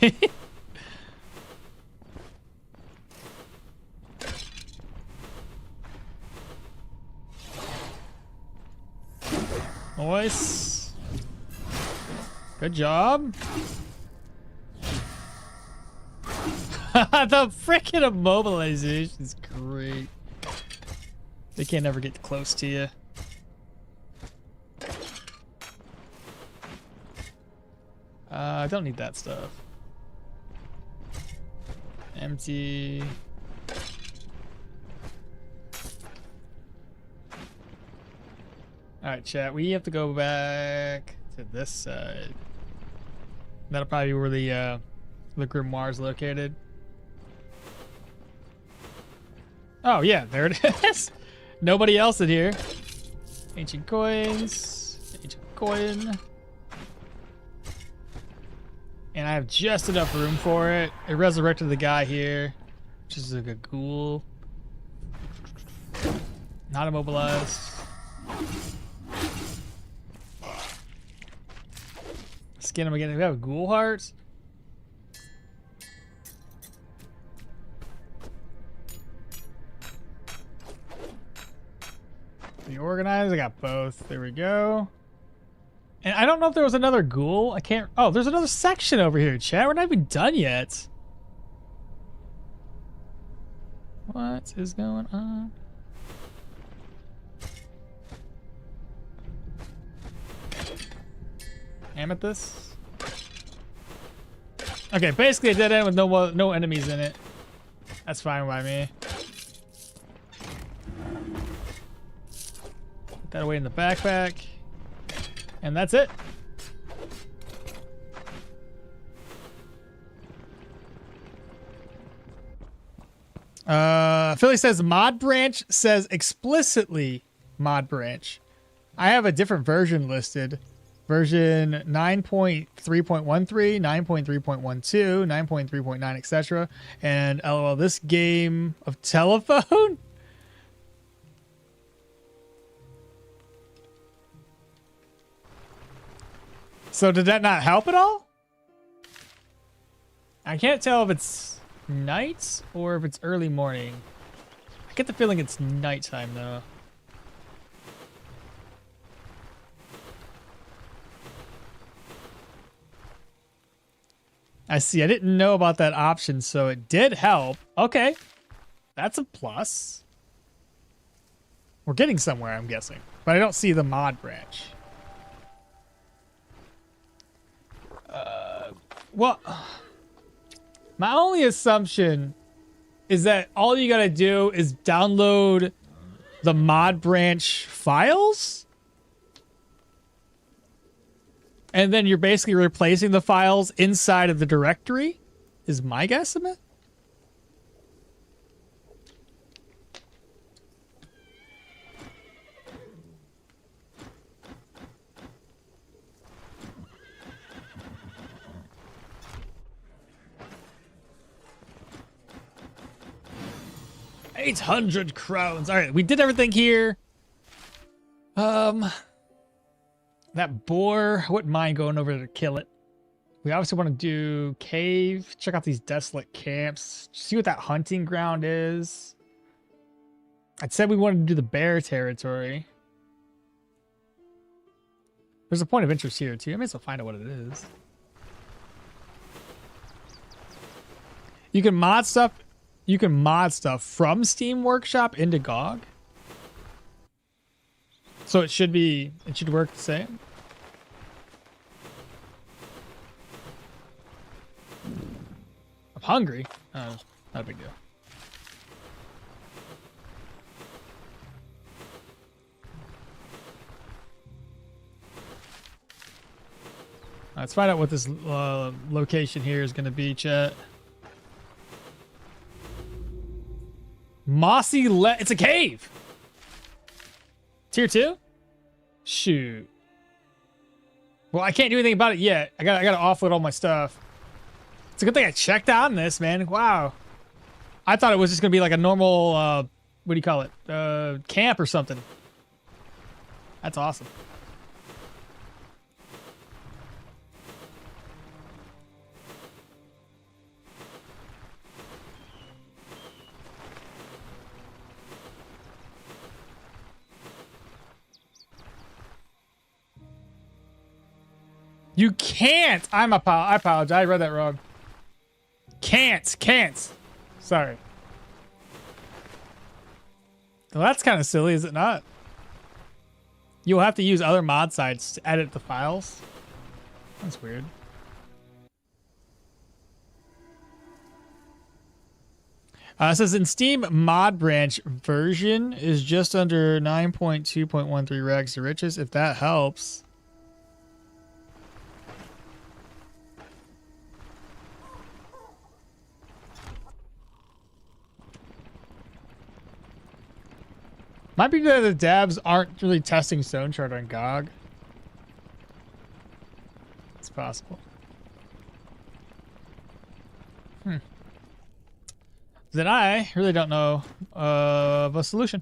Nice. Good job. The freaking immobilization is great. They can't ever get close to you. I don't need that stuff. Empty. Alright, chat. We have to go back to this side. That'll probably be where the grimoire is located. Oh, yeah. There it is. Nobody else in here. Ancient coins. Ancient coin. And I have just enough room for it. It resurrected the guy here, which is like a ghoul. Not immobilized. Skin him again. Do we have ghoul hearts? Reorganize. I got both. There we go. And I don't know if there was another ghoul. I can't. Oh, there's another section over here, chat. We're not even done yet. What is going on? Amethyst. Okay, basically a dead end with no enemies in it. That's fine by me. Put that away in the backpack. And that's it. Philly says mod branch says explicitly mod branch. I have a different version listed. Version 9.3.13, 9.3.12, 9.3.9, etc. And LOL, this game of telephone? So did that not help at all? I can't tell if it's night or if it's early morning. I get the feeling it's nighttime though. I see. I didn't know about that option, so it did help. Okay. That's a plus. We're getting somewhere, I'm guessing. But I don't see the mod branch. Well, my only assumption is that all you gotta do is download the mod branch files, and then you're basically replacing the files inside of the directory, is my guesstimate. 800 crowns. All right, we did everything here. That boar, I wouldn't mind going over to kill it. We obviously want to do cave, check out these desolate camps, see what that hunting ground is. I'd said we wanted to do the bear territory. There's a point of interest here too. I may as well find out what it is. You can mod stuff. You can mod stuff from Steam Workshop into GOG. So it should work the same. I'm hungry. Not a big deal. Let's find out what this location here is going to be, chat. Mossy it's a cave. Tier 2? Shoot. Well, I can't do anything about it yet. I gotta offload all my stuff. It's a good thing I checked on this, man. Wow. I thought it was just gonna be like a normal what do you call it? Camp or something. That's awesome. You can't. I apologize. I read that wrong. Can't. Sorry. Well, that's kind of silly, is it not? You'll have to use other mod sites to edit the files. That's weird. It says in Steam, mod branch version is just under 9.2.13 rags to riches. If that helps. Might be that the devs aren't really testing Stoneshard on GOG. It's possible. Then I really don't know of a solution.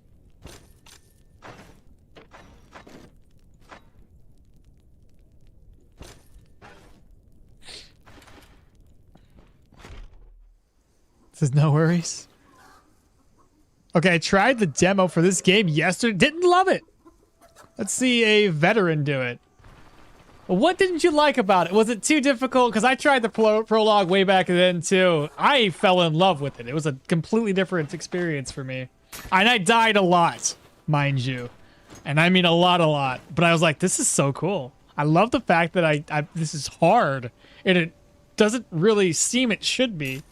Says no worries. Okay, I tried the demo for this game yesterday. Didn't love it. Let's see a veteran do it. What didn't you like about it? Was it too difficult? Because I tried the prologue way back then too. I fell in love with it. It was a completely different experience for me. And I died a lot, mind you. And I mean a lot. But I was like, this is so cool. I love the fact that this is hard. And it doesn't really seem it should be.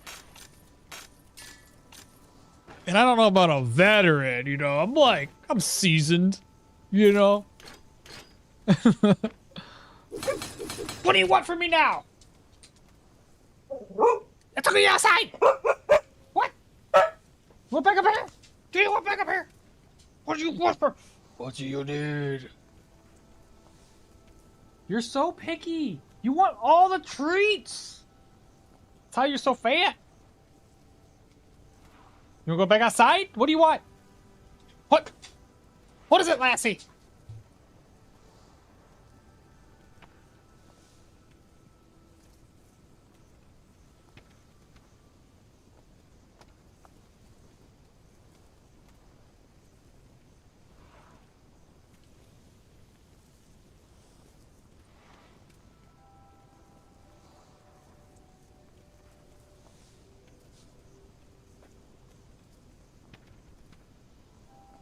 And I don't know about a veteran, you know. I'm seasoned, you know. What do you want from me now? I took you outside. What? Want back up here? Do you want back up here? What do you want for? What do you need? You're so picky. You want all the treats. That's how you're so fat. You wanna go back outside? What do you want? What? What is it, Lassie?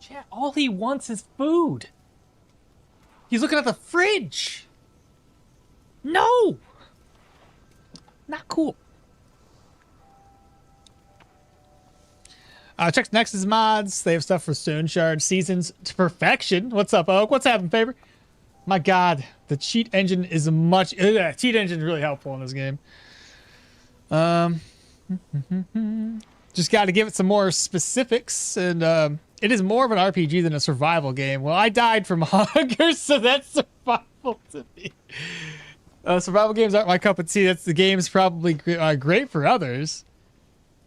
Chat, all he wants is food. He's looking at the fridge. No! Not cool. Check Nexus mods. They have stuff for Stoneshard seasons to perfection. What's up, Oak? What's happening, favor? My God, the cheat engine is much. Cheat engine is really helpful in this game. Just got to give it some more specifics, and it is more of an RPG than a survival game. Well, I died from hunger, so that's survival to me. Survival games aren't my cup of tea. That's the game's probably great for others.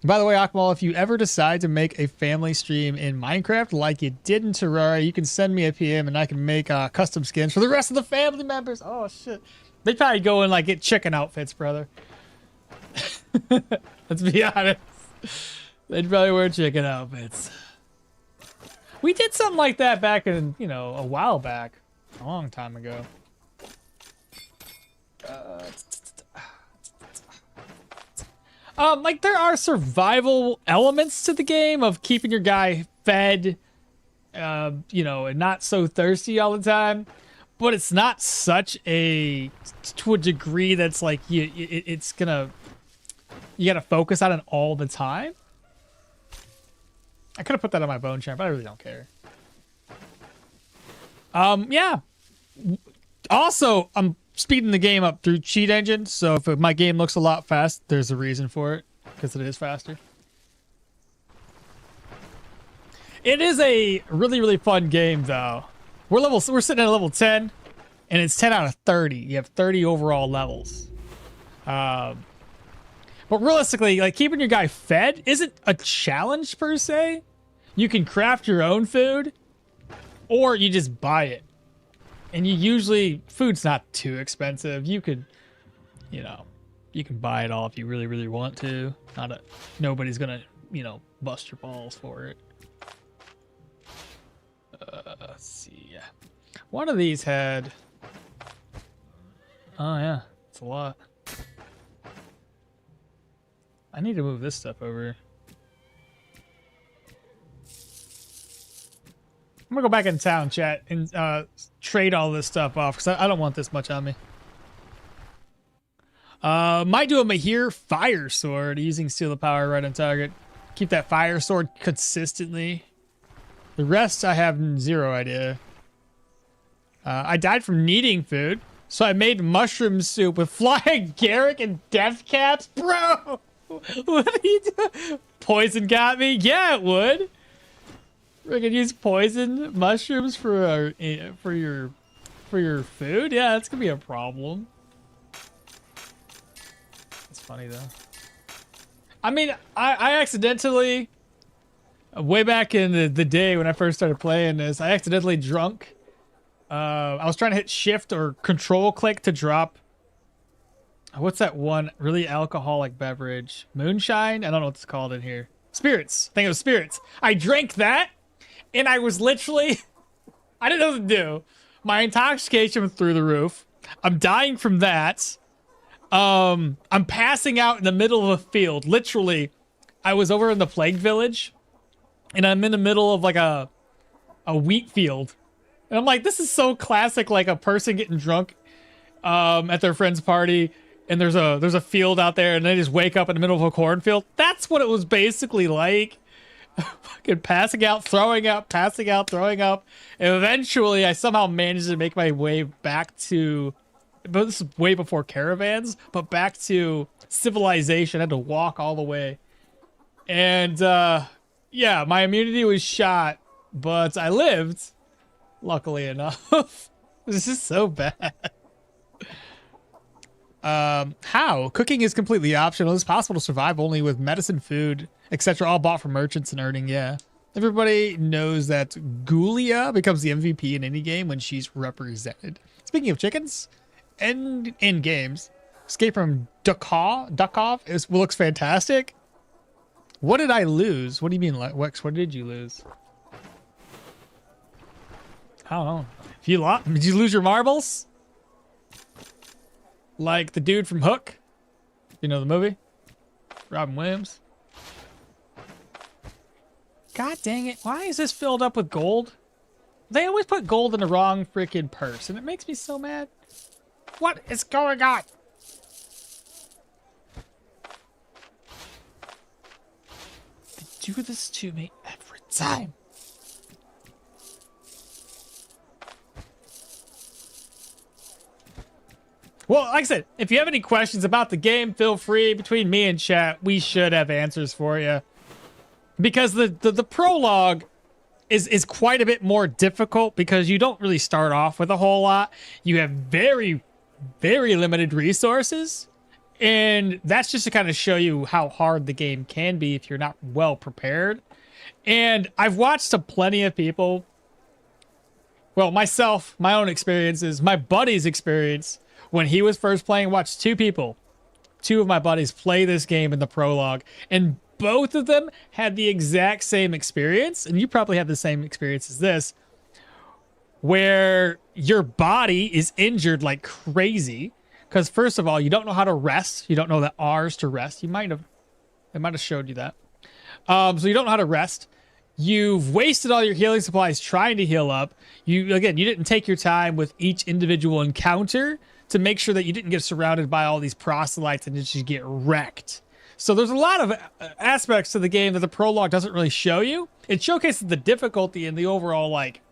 By the way, Okmall, if you ever decide to make a family stream in Minecraft like you did in Terraria, you can send me a PM and I can make custom skins for the rest of the family members. Oh, shit. They'd probably go and, like, get chicken outfits, brother. Let's be honest. They'd probably wear chicken outfits. We did something like that back in, you know, a while back. A long time ago. Like, there are survival elements to the game of keeping your guy fed, you know, and not so thirsty all the time. But it's not such a, to a degree that's like, it's gonna, you gotta focus on it all the time. I could have put that on my bone champ, but I really don't care. Yeah. Also, I'm speeding the game up through cheat engine, so if my game looks a lot fast, there's a reason for it, because it is faster. It is a really, really fun game, though. We're sitting at level 10, and it's 10 out of 30. You have 30 overall levels. But realistically, like, keeping your guy fed isn't a challenge per se. You can craft your own food, or you just buy it. And you usually, food's not too expensive. You could, you know, you can buy it all if you really, really want to. Nobody's gonna, you know, bust your balls for it. Let's see. One of these had, oh yeah, it's a lot. I need to move this stuff over. I'm gonna go back in town, chat, and trade all this stuff off, because I don't want this much on me. Might do a Mahir fire sword, using Seal of Power right on target. Keep that fire sword consistently. The rest, I have zero idea. I died from needing food, so I made mushroom soup with flying Garrick and death caps. Bro! What are you doing? Poison got me? Yeah, it would. We're gonna use poison mushrooms for your food? Yeah, that's gonna be a problem. That's funny though. I mean, I accidentally, way back in the day when I first started playing this, I accidentally drunk. I was trying to hit shift or control click to drop. What's that one really alcoholic beverage? Moonshine? I don't know what it's called in here. Spirits. I think it was spirits. I drank that, and I was literally, I didn't know what to do. My intoxication was through the roof. I'm dying from that. I'm passing out in the middle of a field. Literally, I was over in the Plague Village, and I'm in the middle of like a wheat field. And I'm like, this is so classic, like a person getting drunk at their friend's party, and there's a field out there, and they just wake up in the middle of a cornfield. That's what it was basically like. Fucking passing out, throwing up, passing out, throwing up. And eventually, I somehow managed to make my way back to, but this is way before caravans, but back to civilization. I had to walk all the way. And yeah, my immunity was shot, but I lived, luckily enough. This is so bad. How? Cooking is completely optional. It's possible to survive only with medicine, food, etc. all bought from merchants and earning, yeah. Everybody knows that Gulia becomes the MVP in any game when she's represented. Speaking of chickens, and in games, Escape from Duckov looks fantastic. What did I lose? What do you mean, Wex? What did you lose? I don't know. If you lost, did you lose your marbles? Like the dude from Hook? You know the movie? Robin Williams. God dang it. Why is this filled up with gold? They always put gold in the wrong freaking purse, and it makes me so mad. What is going on? They do this to me every time. Well, like I said, if you have any questions about the game, feel free. Between me and chat, we should have answers for you. Because the prologue is quite a bit more difficult because you don't really start off with a whole lot. You have very, very limited resources. And that's just to kind of show you how hard the game can be if you're not well prepared. And I've watched plenty of people, well, myself, my own experiences, my buddy's experience, when he was first playing, watched two of my buddies play this game in the prologue, and both of them had the exact same experience, and you probably have the same experience as this, where your body is injured like crazy, because first of all, you don't know how to rest. You don't know the R's to rest. They might have showed you that. So you don't know how to rest. You've wasted all your healing supplies trying to heal up. You didn't take your time with each individual encounter to make sure that you didn't get surrounded by all these proselytes and just get wrecked. So there's a lot of aspects to the game that the prologue doesn't really show you. It showcases the difficulty and the overall, like,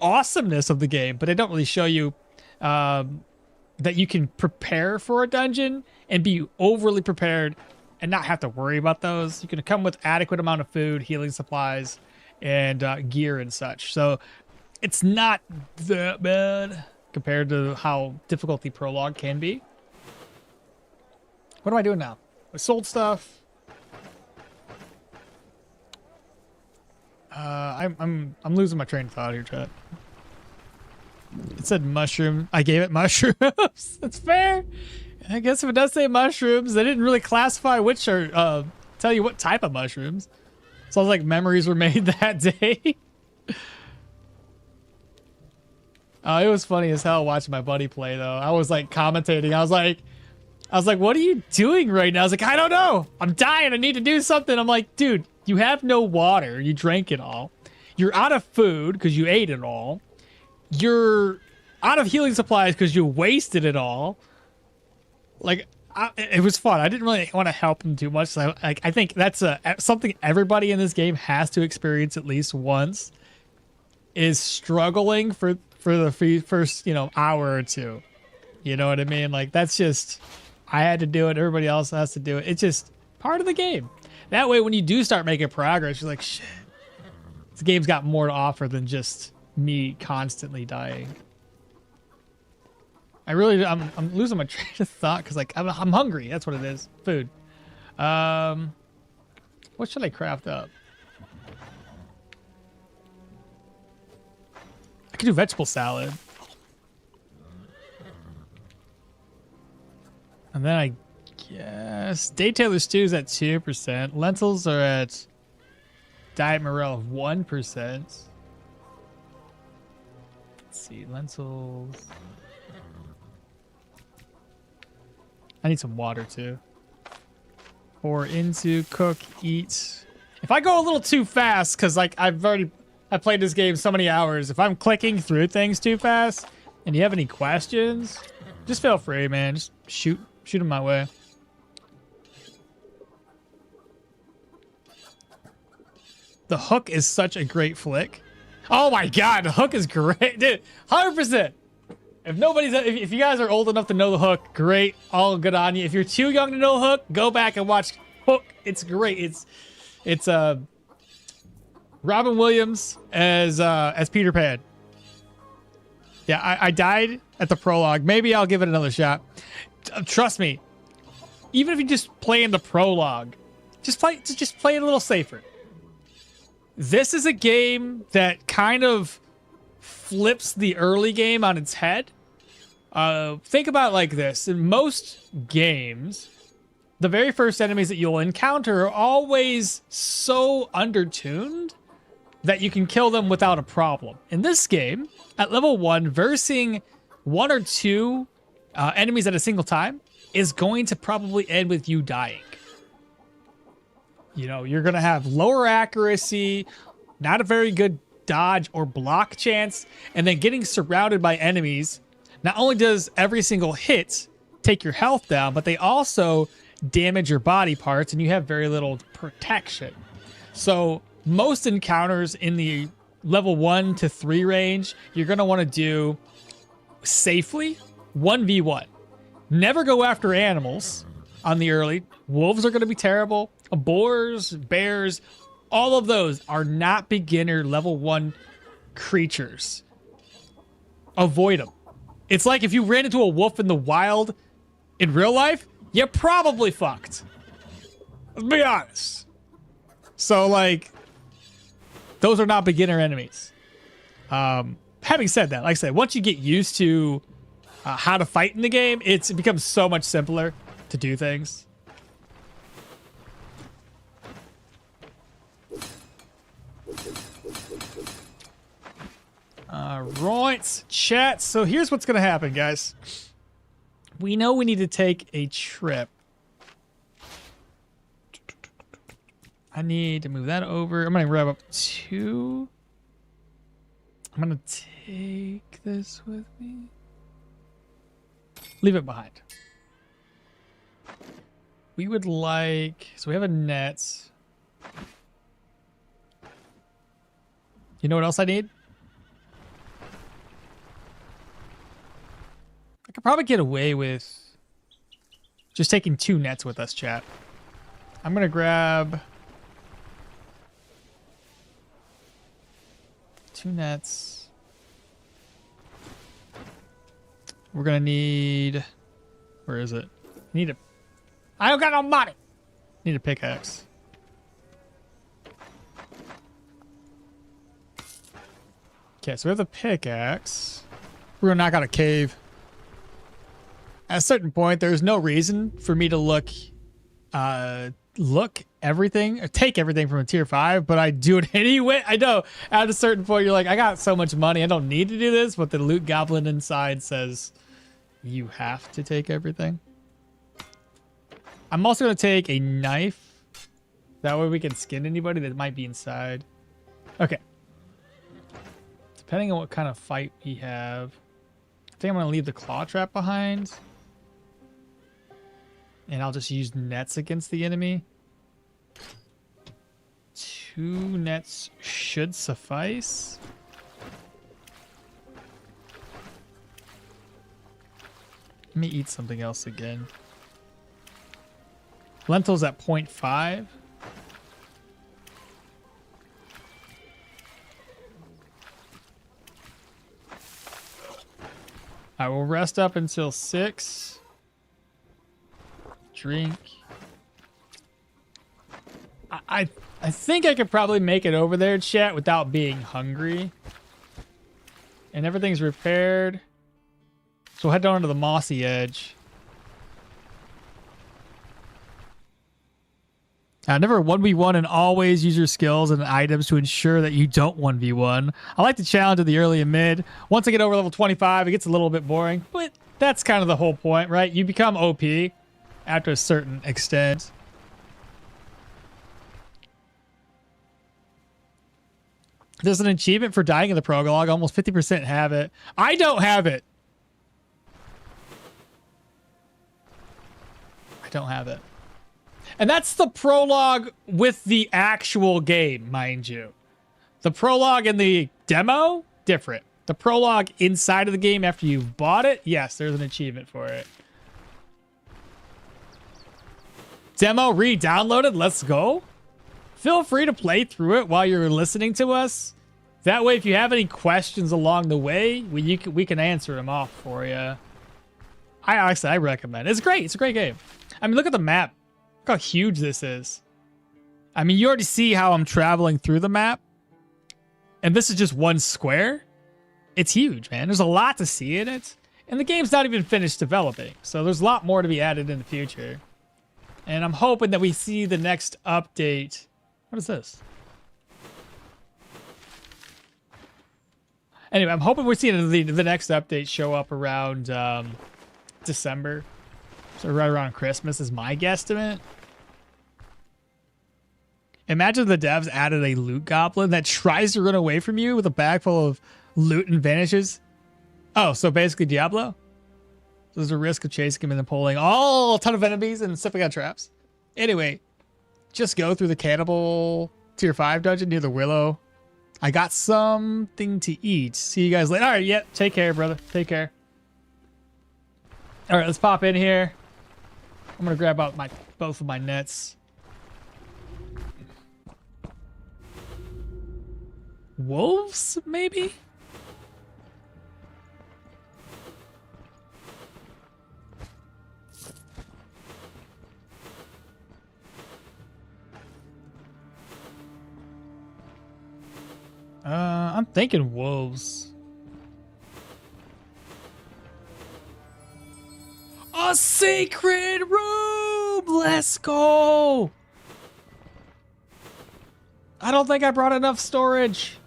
awesomeness of the game, but they don't really show you that you can prepare for a dungeon and be overly prepared and not have to worry about those. You can come with adequate amount of food, healing supplies, and gear and such. So it's not that bad compared to how difficult the prologue can be. What am I doing now? I sold stuff. I'm losing my train of thought here, chat. It said mushroom. I gave it mushrooms. That's fair. I guess if it does say mushrooms, they didn't really classify which or tell you what type of mushrooms. Sounds like memories were made that day. It was funny as hell watching my buddy play though. I was like commentating. I was like, what are you doing right now? I was like, I don't know. I'm dying. I need to do something. I'm like, dude, you have no water. You drank it all. You're out of food because you ate it all. You're out of healing supplies because you wasted it all. Like, it was fun. I didn't really want to help him too much. So I think that's something everybody in this game has to experience at least once, is struggling for the first, hour or two. You know what I mean? Like, that's just, I had to do it. Everybody else has to do it. It's just part of the game. That way, when you do start making progress, you're like, shit, this game's got more to offer than just me constantly dying. I I'm losing my train of thought because like I'm hungry. That's what it is. Food. What should I craft up? I could do vegetable salad. And then I guess Day Taylor Stew's at 2%. Lentils are at Diet Morel of 1%. Let's see, lentils. I need some water too. Pour into, cook, eat. If I go a little too fast, because like I played this game so many hours. If I'm clicking through things too fast, and you have any questions, just feel free, man. Just shoot them my way. The Hook is such a great flick. Oh my god, The Hook is great, dude. 100%. If you guys are old enough to know The Hook, great, all good on you. If you're too young to know The Hook, go back and watch Hook. It's great. It's Robin Williams as Peter Pan. Yeah, I died at the prologue. Maybe I'll give it another shot. Trust me. Even if you just play in the prologue, just play it a little safer. This is a game that kind of flips the early game on its head. Think about it like this. In most games, the very first enemies that you'll encounter are always so undertuned that you can kill them without a problem. In this game, at level 1, versing 1 or 2 enemies at a single time is going to probably end with you dying. You know, you're going to have lower accuracy, not a very good dodge or block chance, and then getting surrounded by enemies. Not only does every single hit take your health down, but they also damage your body parts, and you have very little protection. So most encounters in the level 1 to 3 range, you're going to want to do safely 1v1. Never go after animals on the early. Wolves are going to be terrible. Boars, bears, all of those are not beginner level 1 creatures. Avoid them. It's like if you ran into a wolf in the wild in real life, you're probably fucked. Let's be honest. So, like, those are not beginner enemies. Having said that, like I said, once you get used to how to fight in the game, it becomes so much simpler to do things. Right, chat. So here's what's going to happen, guys. We know we need to take a trip. I need to move that over. I'm going to grab up 2. I'm going to take this with me. Leave it behind. We would like... So we have a net. You know what else I need? I could probably get away with just taking 2 nets with us, chat. I'm going to grab 2 nets. We're going to need... Where is it? I don't got no money. Need a pickaxe. Okay, so we have the pickaxe. We're going to knock out a cave. At a certain point, there's no reason for me to look everything, or take everything from a tier 5, but I do it anyway. I know at a certain point, you're like, I got so much money, I don't need to do this, but the loot goblin inside says you have to take everything. I'm also going to take a knife. That way we can skin anybody that might be inside. Okay. Depending on what kind of fight we have, I think I'm going to leave the claw trap behind. And I'll just use nets against the enemy. 2 nets should suffice. Let me eat something else again. Lentils at 0.5. I will rest up until 6. Drink. I think I could probably make it over there, chat, without being hungry. And everything's repaired. So we'll head down to the mossy edge. Never 1v1 and always use your skills and items to ensure that you don't 1v1. I like the challenge of the early and mid. Once I get over level 25, it gets a little bit boring, but that's kind of the whole point, right? You become OP after a certain extent. There's an achievement for dying in the prologue. Almost 50% have it. I don't have it. I don't have it. And that's the prologue with the actual game, mind you. The prologue in the demo, different. The prologue inside of the game after you've bought it, yes, there's an achievement for it. Demo re-downloaded, let's go. Feel free to play through it while you're listening to us. That way, if you have any questions along the way, we can answer them off for you. I recommend it. It's great. It's a great game. I mean, look at the map. Look how huge this is. I mean, you already see how I'm traveling through the map. And this is just one square. It's huge, man. There's a lot to see in it. And the game's not even finished developing. So there's a lot more to be added in the future. And I'm hoping that we see the next update. What is this? Anyway, I'm hoping we're seeing the next update show up around December. So right around Christmas is my guesstimate. Imagine the devs added a loot goblin that tries to run away from you with a bag full of loot and vanishes. Oh, so basically Diablo? So there's a risk of chasing him and then pulling a ton of enemies and stepping on traps. Anyway, just go through the cannibal tier 5 dungeon near the willow. I got something to eat. See you guys later. All right, yeah, take care, brother. Take care. All right, let's pop in here. I'm gonna grab out both of my nets. Wolves, maybe? I'm thinking wolves. A sacred room! Let's go! I don't think I brought enough storage.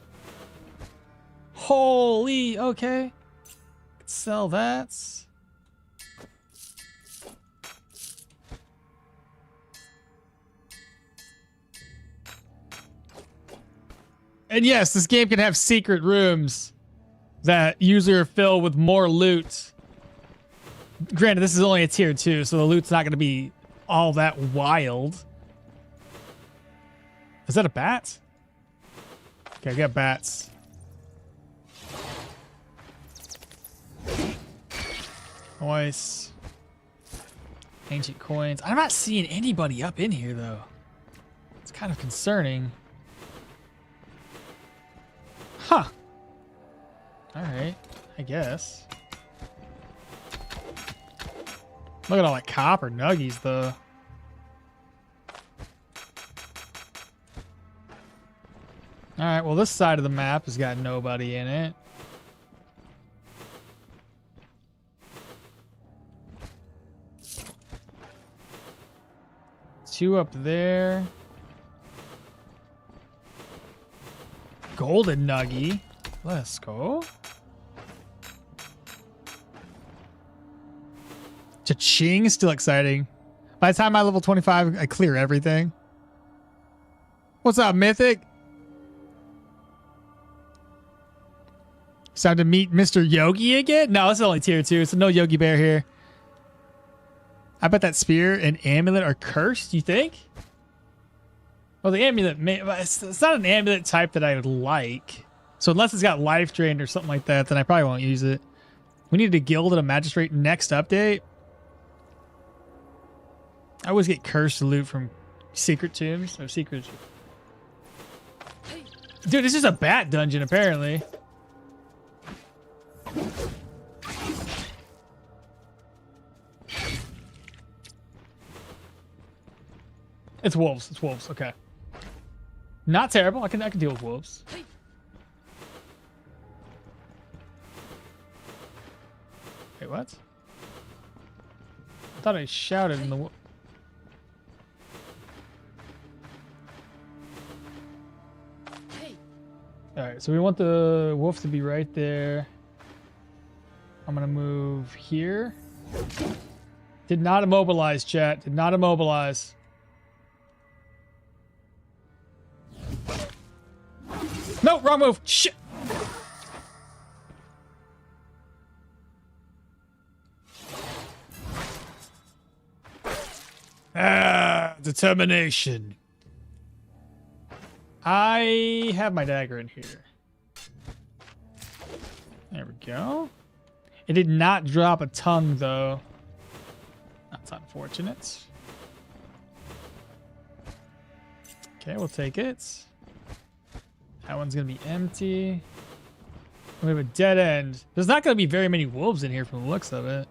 Holy, okay. Sell that. And yes, this game can have secret rooms that usually are filled with more loot. Granted, this is only a tier 2, so the loot's not going to be all that wild. Is that a bat? Okay, I got bats. Nice. Ancient coins. I'm not seeing anybody up in here, though. It's kind of concerning. Huh. Alright, I guess. Look at all that copper nuggies, though. Alright, well, this side of the map has got nobody in it. Two up there. Golden nuggy. Let's go. Cha-ching, still exciting. By the time I level 25, I clear everything. What's up, Mythic? It's time to meet Mr. Yogi again? No, it's only tier 2, so no Yogi Bear here. I bet that spear and amulet are cursed, you think? Well, the amulet, it's not an amulet type that I would like. So unless it's got life drained or something like that, then I probably won't use it. We need a guild and a magistrate next update. I always get cursed loot from secret tombs or secrets. Dude, this is a bat dungeon, apparently. It's wolves. It's wolves. Okay. Not terrible. I can deal with wolves. Wait, what? I thought I shouted in the. All right, so we want the wolf to be right there. I'm gonna move here. Did not immobilize, chat. Did not immobilize. No, wrong move. Shit. Determination. I have my dagger in here. There we go. It did not drop a tongue, though. That's unfortunate. Okay, we'll take it. That one's going to be empty. We have a dead end. There's not going to be very many wolves in here from the looks of it.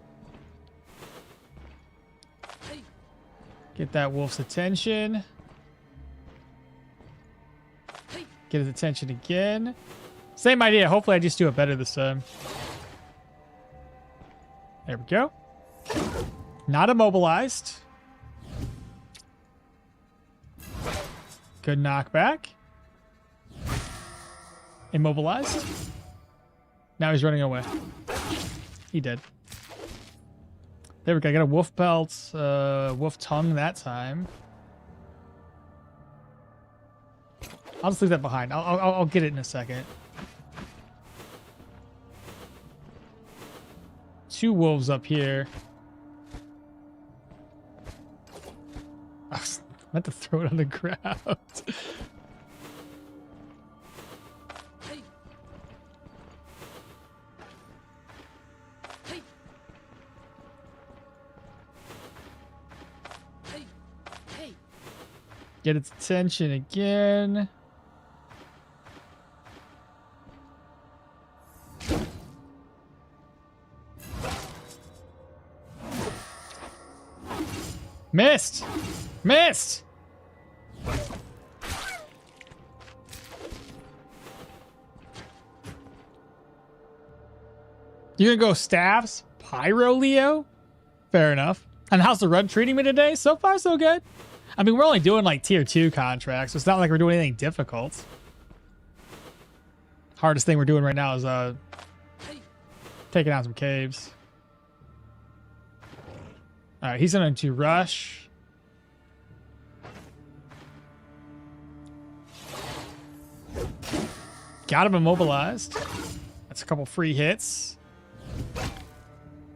Get that wolf's attention. Get his attention again. Same idea. Hopefully I just do it better this time. There we go. Not immobilized. Good knockback. Immobilized. Now he's running away. He did. There we go. I got a wolf pelt, wolf tongue that time. I'll just leave that behind. I'll get it in a second. 2 wolves up here. I meant to throw it on the ground. Get its attention again. Missed! Missed! You gonna go staffs? Pyro, Leo? Fair enough. And how's the run treating me today? So far, so good. I mean, we're only doing like tier 2 contracts, so it's not like we're doing anything difficult. Hardest thing we're doing right now is taking out some caves. All right, he's going to rush. Got him immobilized. That's a couple free hits.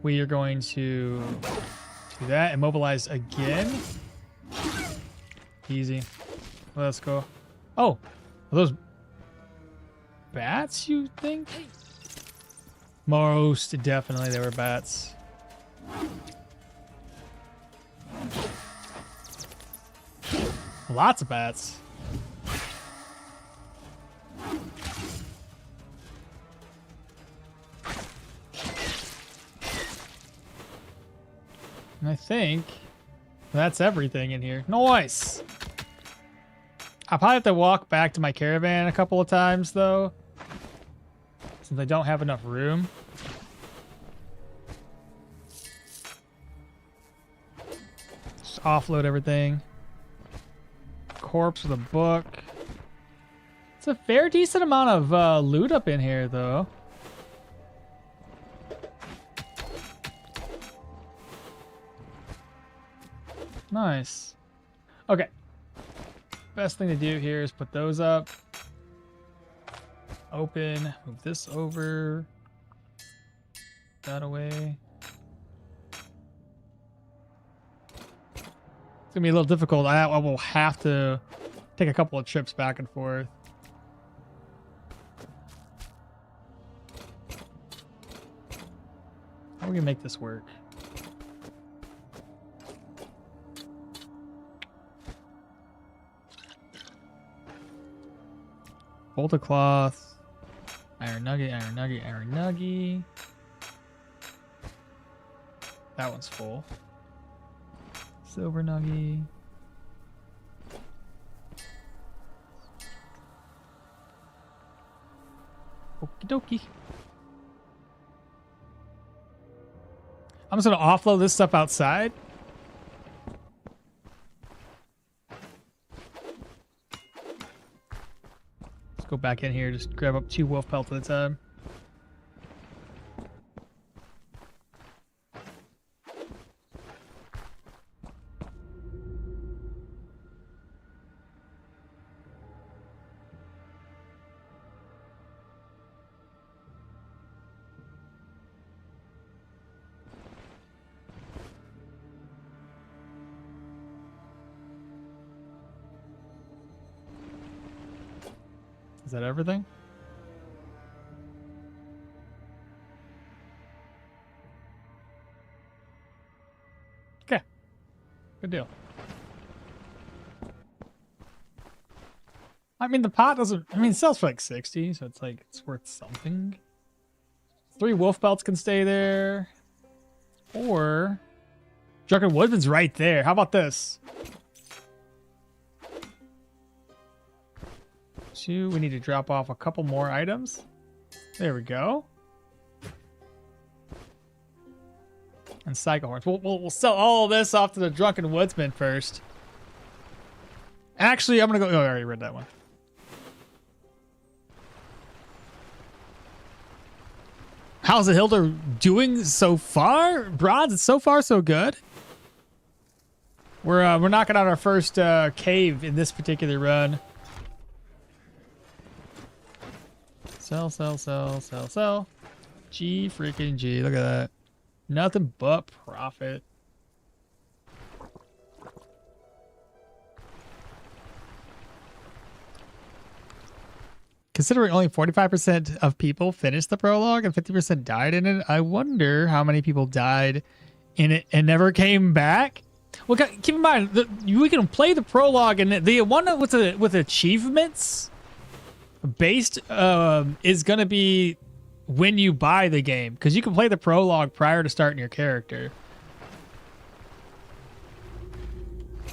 We are going to do that. Immobilize again. Easy. Let's go. Oh, are those bats, you think? Most definitely they were bats. Lots of bats. And I think that's everything in here. Nice! I'll probably have to walk back to my caravan a couple of times, though, since I don't have enough room. Just offload everything. Corpse with a book. It's a fair decent amount of loot up in here, though. Nice. Okay. Best thing to do here is put those up. Open. Move this over. That away. It's gonna be a little difficult. I will have to take a couple of trips back and forth. How are we gonna make this work? Bolt of cloth. Iron nugget, iron nugget, iron nugget. That one's full. Silver nugget. Okie dokie. I'm just gonna offload this stuff outside. Let's go back in here. Just grab up 2 wolf pelts at a time. Is that everything? Okay. Good deal. I mean, the pot doesn't... I mean, it sells for like 60, so it's like, it's worth something. 3 wolf belts can stay there. Or... Drunken Woodman's right there. How about this? 2. We need to drop off a couple more items. There we go. And cycle horns. We'll sell all of this off to the Drunken Woodsman first. Actually, I'm gonna go. Oh, I already read that one. How's the Hilda doing so far? Bronze, it's so far so good. We're knocking out our first cave in this particular run. Sell, sell, sell, sell, sell. G freaking G. Look at that. Nothing but profit. Considering only 45% of people finished the prologue and 50% died in it, I wonder how many people died in it and never came back. Well, keep in mind, we can play the prologue, and the one with achievements based is going to be when you buy the game, because you can play the prologue prior to starting your character.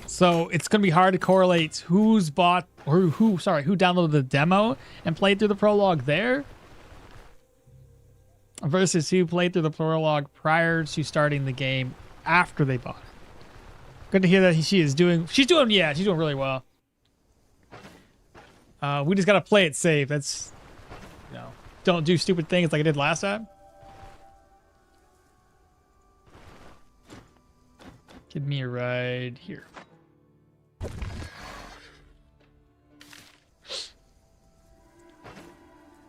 So it's going to be hard to correlate who's bought or who downloaded the demo and played through the prologue there versus who played through the prologue prior to starting the game after they bought it. Good to hear that she's doing really well. We just got to play it safe. That's, don't do stupid things like I did last time. Give me a ride here.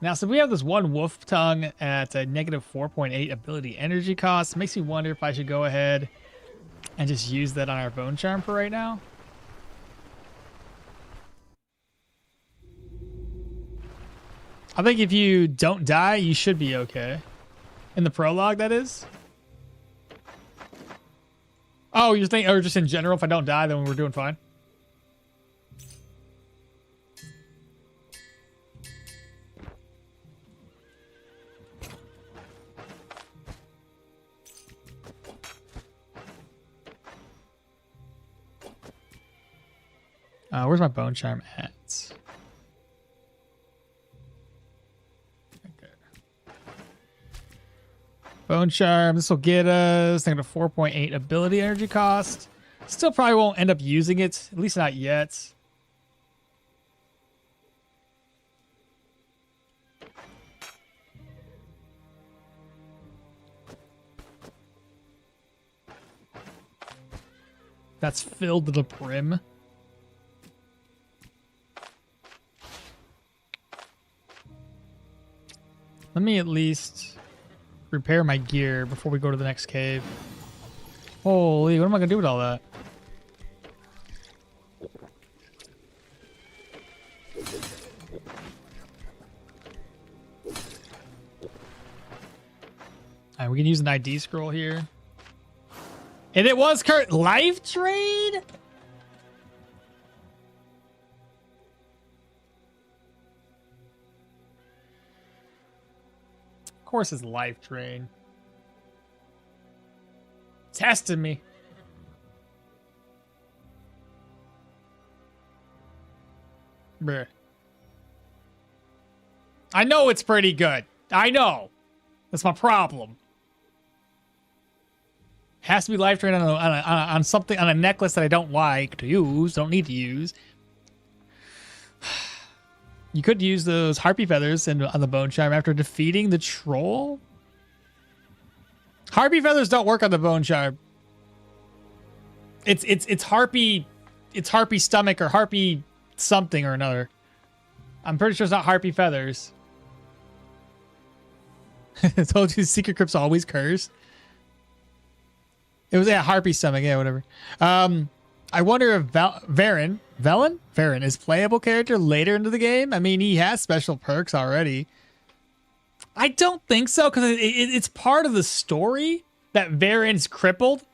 Now, so we have this one wolf tongue at a negative 4.8 ability energy cost. Makes me wonder if I should go ahead and just use that on our bone charm for right now. I think if you don't die, you should be okay. In the prologue, that is. Oh, you're thinking, or just in general, if I don't die, then we're doing fine. Where's my bone charm at? Okay. Bone charm. This will get us, I think, a 4.8 ability energy cost. Still probably won't end up using it, at least not yet. That's filled to the brim. Let me at least repair my gear before we go to the next cave. Holy, what am I going to do with all that? Alright, we can use an ID scroll here. And it was Kurt live trade? Of course it's life drain. Testing me. Bruh. I know it's pretty good. I know. That's my problem. Has to be life drain on something, on a necklace that I don't like to use, don't need to use. You could use those harpy feathers on the bone charm after defeating the troll. Harpy feathers don't work on the bone charm. It's harpy stomach or harpy something or another. I'm pretty sure it's not harpy feathers. I told you secret crypt's always cursed. It was harpy stomach, yeah, whatever. I wonder if Velen is playable character later into the game. I mean, he has special perks already. I don't think so, because it's part of the story that Varen's crippled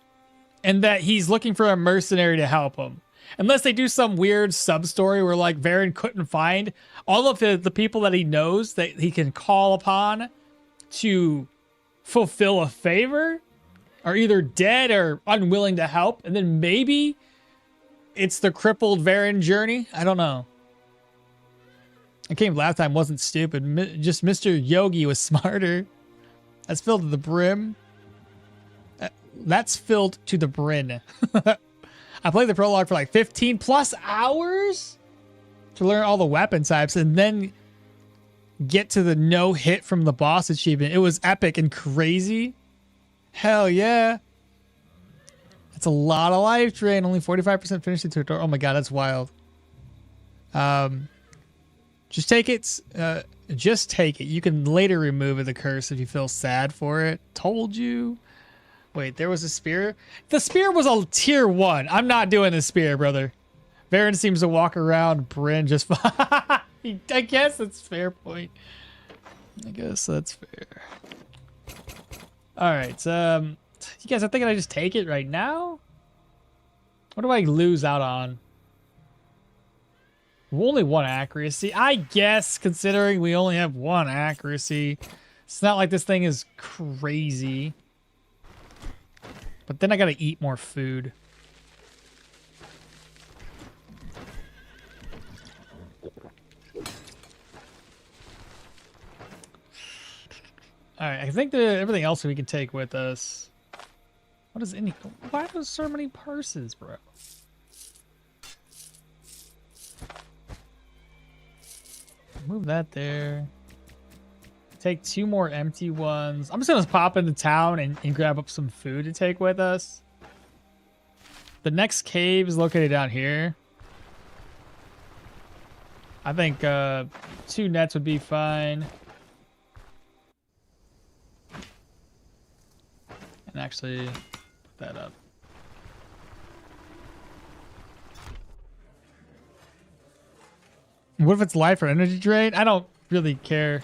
and that he's looking for a mercenary to help him. Unless they do some weird sub-story where, like, Varen couldn't find all of the people that he knows that he can call upon to fulfill a favor are either dead or unwilling to help. And then maybe it's the crippled Varen journey. I don't know. I came last time, wasn't stupid. Just Mr. Yogi was smarter. That's filled to the brim. That's filled to the brim. I played the prologue for like 15 plus hours to learn all the weapon types and then get to the no hit from the boss achievement. It was epic and crazy. Hell yeah. That's a lot of life drain. Only 45% finished the tutorial. Oh my god, that's wild. Just take it. Just take it. You can later remove the curse if you feel sad for it. Told you. Wait, there was a spear? The spear was a tier 1. I'm not doing the spear, brother. Varen seems to walk around Bryn just fine. I guess that's fair point. I guess that's fair. Alright, you guys are thinking I just take it right now? What do I lose out on? Only 1 accuracy. I guess, considering we only have 1 accuracy, it's not like this thing is crazy. But then I gotta eat more food. Alright, I think that everything else we can take with us. What is any... Why are there so many purses, bro? Move that there. Take 2 more empty ones. I'm just gonna pop into town and grab up some food to take with us. The next cave is located down here. I think 2 nets would be fine. And actually put that up. What if it's life or energy drain? I don't really care.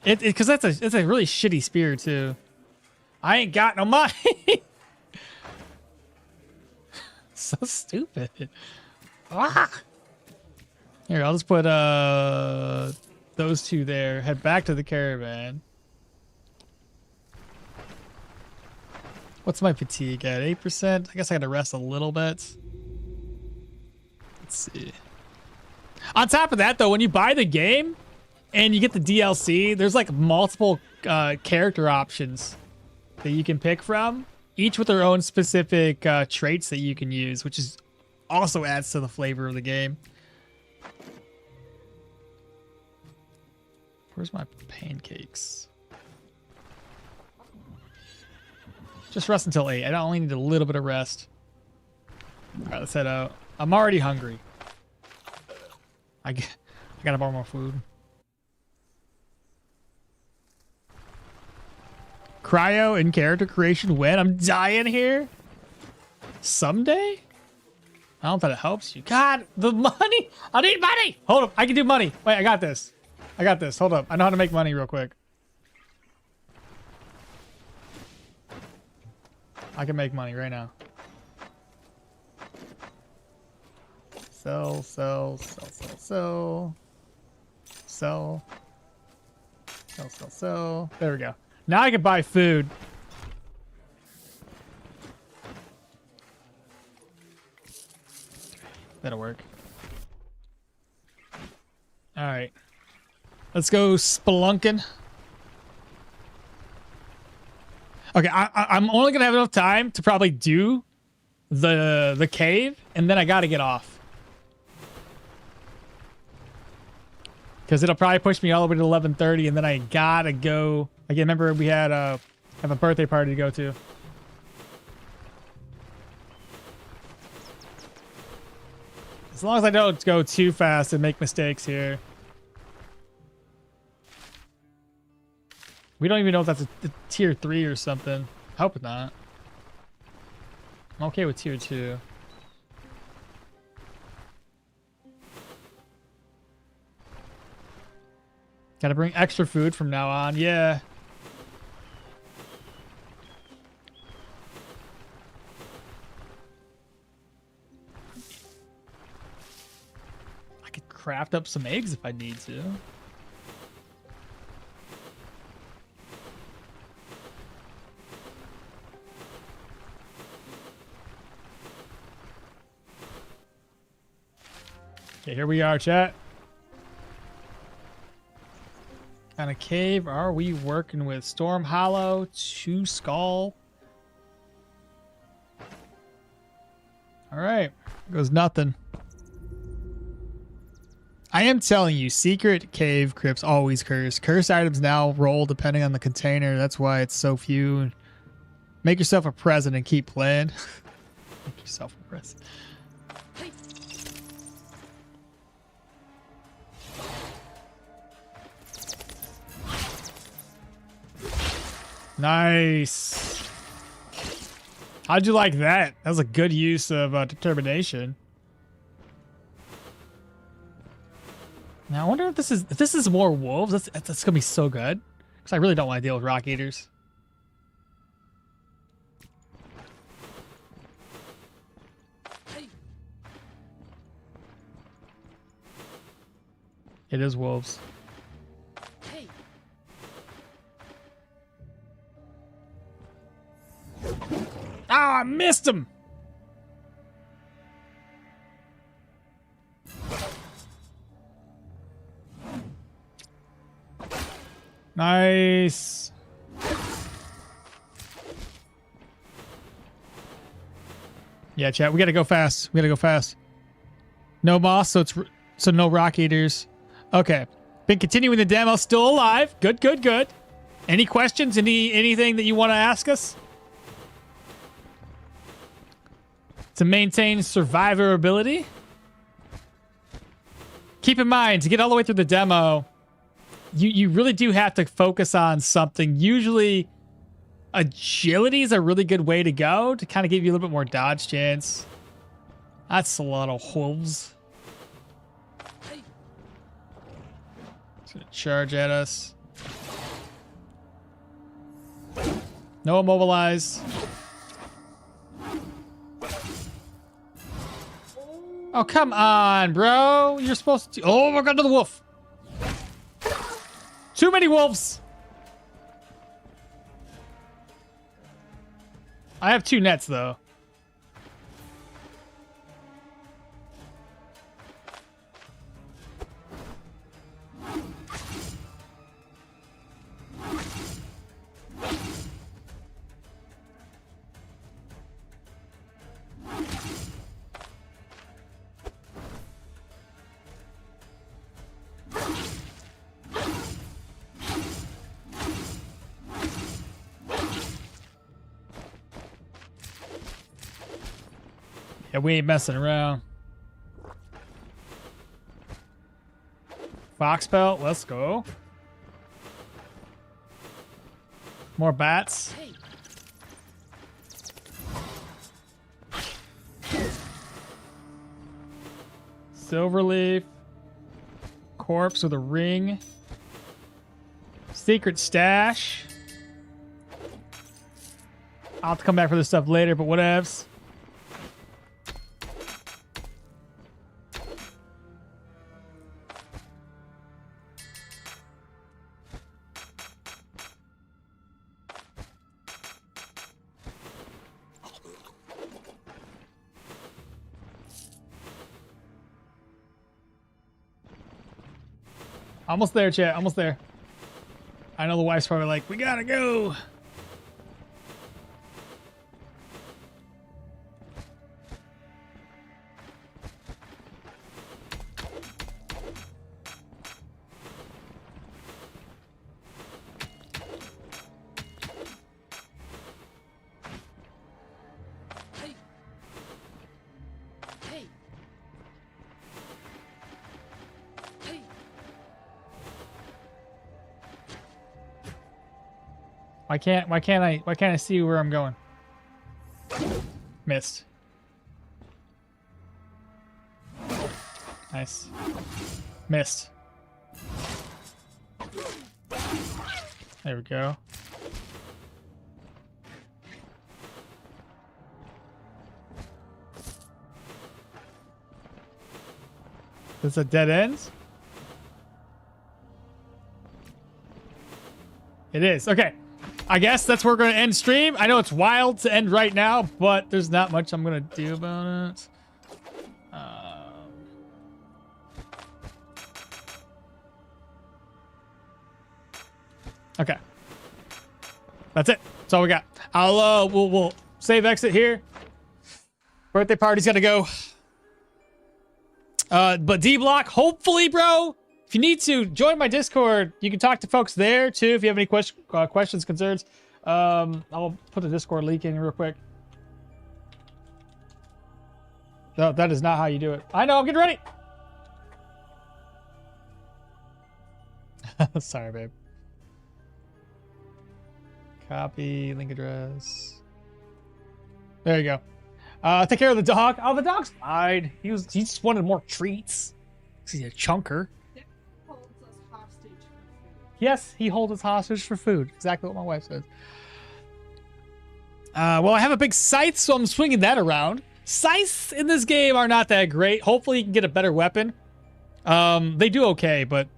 Because it's a really shitty spear too. I ain't got no money. So stupid. Ah! Here, I'll just put those 2 there. Head back to the caravan. What's my fatigue at? 8%? I guess I gotta rest a little bit. Let's see. On top of that, though, when you buy the game and you get the DLC, there's like multiple character options that you can pick from, each with their own specific traits that you can use, which is also adds to the flavor of the game. Where's my pancakes? Just rest until 8. I only need a little bit of rest. All right, let's head out. I'm already hungry. I gotta buy more food. Cryo and character creation when? I'm dying here? Someday? I don't know if that helps you. God, the money! I need money! Hold up, I can do money. Wait, I got this. I got this. Hold up. I know how to make money real quick. I can make money right now. Sell, sell, sell, sell, sell. Sell. Sell, sell, sell. There we go. Now I can buy food. That'll work. All right. Let's go spelunking. Okay, I'm only gonna have enough time to probably do the cave, and then I gotta get off. Because it'll probably push me all the way to 11:30, and then I gotta go. I can remember we had have a birthday party to go to. As long as I don't go too fast and make mistakes here. We don't even know if that's a tier 3 or something. I hope not. I'm okay with tier 2. Gotta bring extra food from now on. Yeah. I could craft up some eggs if I need to. Okay, here we are, chat. What kind of cave are we working with? Storm Hollow, 2 Skull. All right, goes nothing. I am telling you, secret cave crypts always curse. Cursed items now roll depending on the container. That's why it's so few. Make yourself a present and keep playing. Make yourself a present. Nice. How'd you like that? That was a good use of determination. Now I wonder if this is more wolves. That's gonna be so good. Because I really don't want to deal with rock eaters. It is wolves. Ah, I missed him. Nice. Yeah, chat. We gotta go fast. We gotta go fast. No moss, so no rock eaters. Okay. Been continuing the demo. Still alive. Good, good, good. Any questions? Anything that you want to ask us? To maintain survivability. Keep in mind, to get all the way through the demo, you really do have to focus on something. Usually, agility is a really good way to go to kind of give you a little bit more dodge chance. That's a lot of wolves. It's gonna charge at us. No immobilize. Oh, come on, bro. You're supposed to... Oh, we're going to the wolf. Too many wolves. I have 2 nets, though. Yeah, we ain't messing around. Fox belt, let's go. More bats. Silverleaf. Corpse with a ring. Secret stash. I'll have to come back for this stuff later, but whatevs. Almost there, chat. Almost there. I know the wife's probably like, we gotta go. Hey. Hey. Hey. Why can't I see where I'm going? Missed. Nice. Missed. There we go. This a dead end? It is. Okay. I guess that's where we're going to end stream. I know it's wild to end right now, but there's not much I'm going to do about it. Okay. That's it. That's all we got. We'll save exit here. Birthday party's got to go. But D-Block, hopefully, bro, if you need to, join my Discord. You can talk to folks there, too, if you have any questions, concerns. I'll put the Discord link in real quick. No, that is not how you do it. I know, I'm getting ready. Sorry, babe. Copy, link address. There you go. Take care of the dog. Oh, the dog's fine. He just wanted more treats. He's a chunker. Holds us hostage for food. Yes, he holds us hostage for food. Exactly what my wife says. Well, I have a big scythe, so I'm swinging that around. Scythes in this game are not that great. Hopefully you can get a better weapon. They do okay, but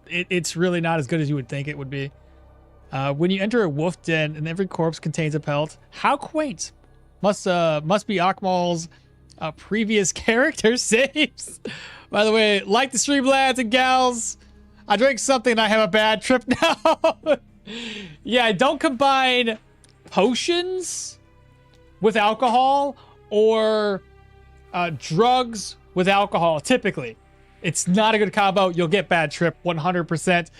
it's really not as good as you would think it would be. When you enter a wolf den and every corpse contains a pelt, how quaint. Must be okmall's previous character saves. By the way, like the stream, lads and gals. I drank something and I have a bad trip now. Yeah, don't combine potions with alcohol or drugs with alcohol, typically. It's not a good combo. You'll get bad trip 100%.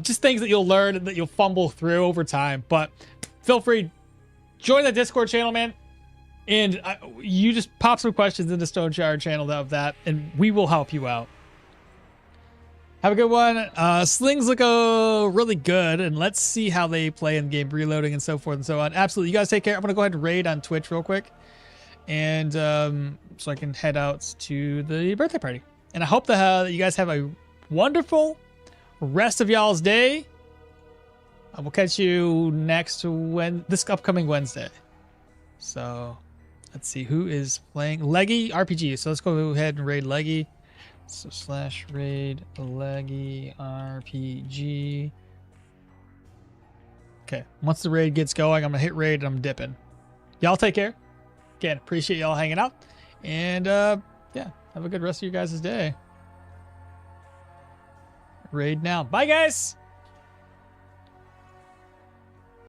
Just things that you'll learn and that you'll fumble through over time. But feel free, join the Discord channel, man. And you just pop some questions in the Stoneshard channel of that, and we will help you out. Have a good one. Slings look really good, and let's see how they play in game, reloading and so forth and so on. Absolutely. You guys take care. I'm going to go ahead and raid on Twitch real quick. And so I can head out to the birthday party. And I hope that you guys have a wonderful rest of y'all's day. I will catch you this upcoming Wednesday. So let's see who is playing Leggy RPG. So let's go ahead and raid Leggy. So /raid Leggy RPG. Okay, once the raid gets going, I'm gonna hit raid and I'm dipping. Y'all take care. Again, appreciate y'all hanging out. And yeah, have a good rest of your guys' day. Raid now. Bye, guys.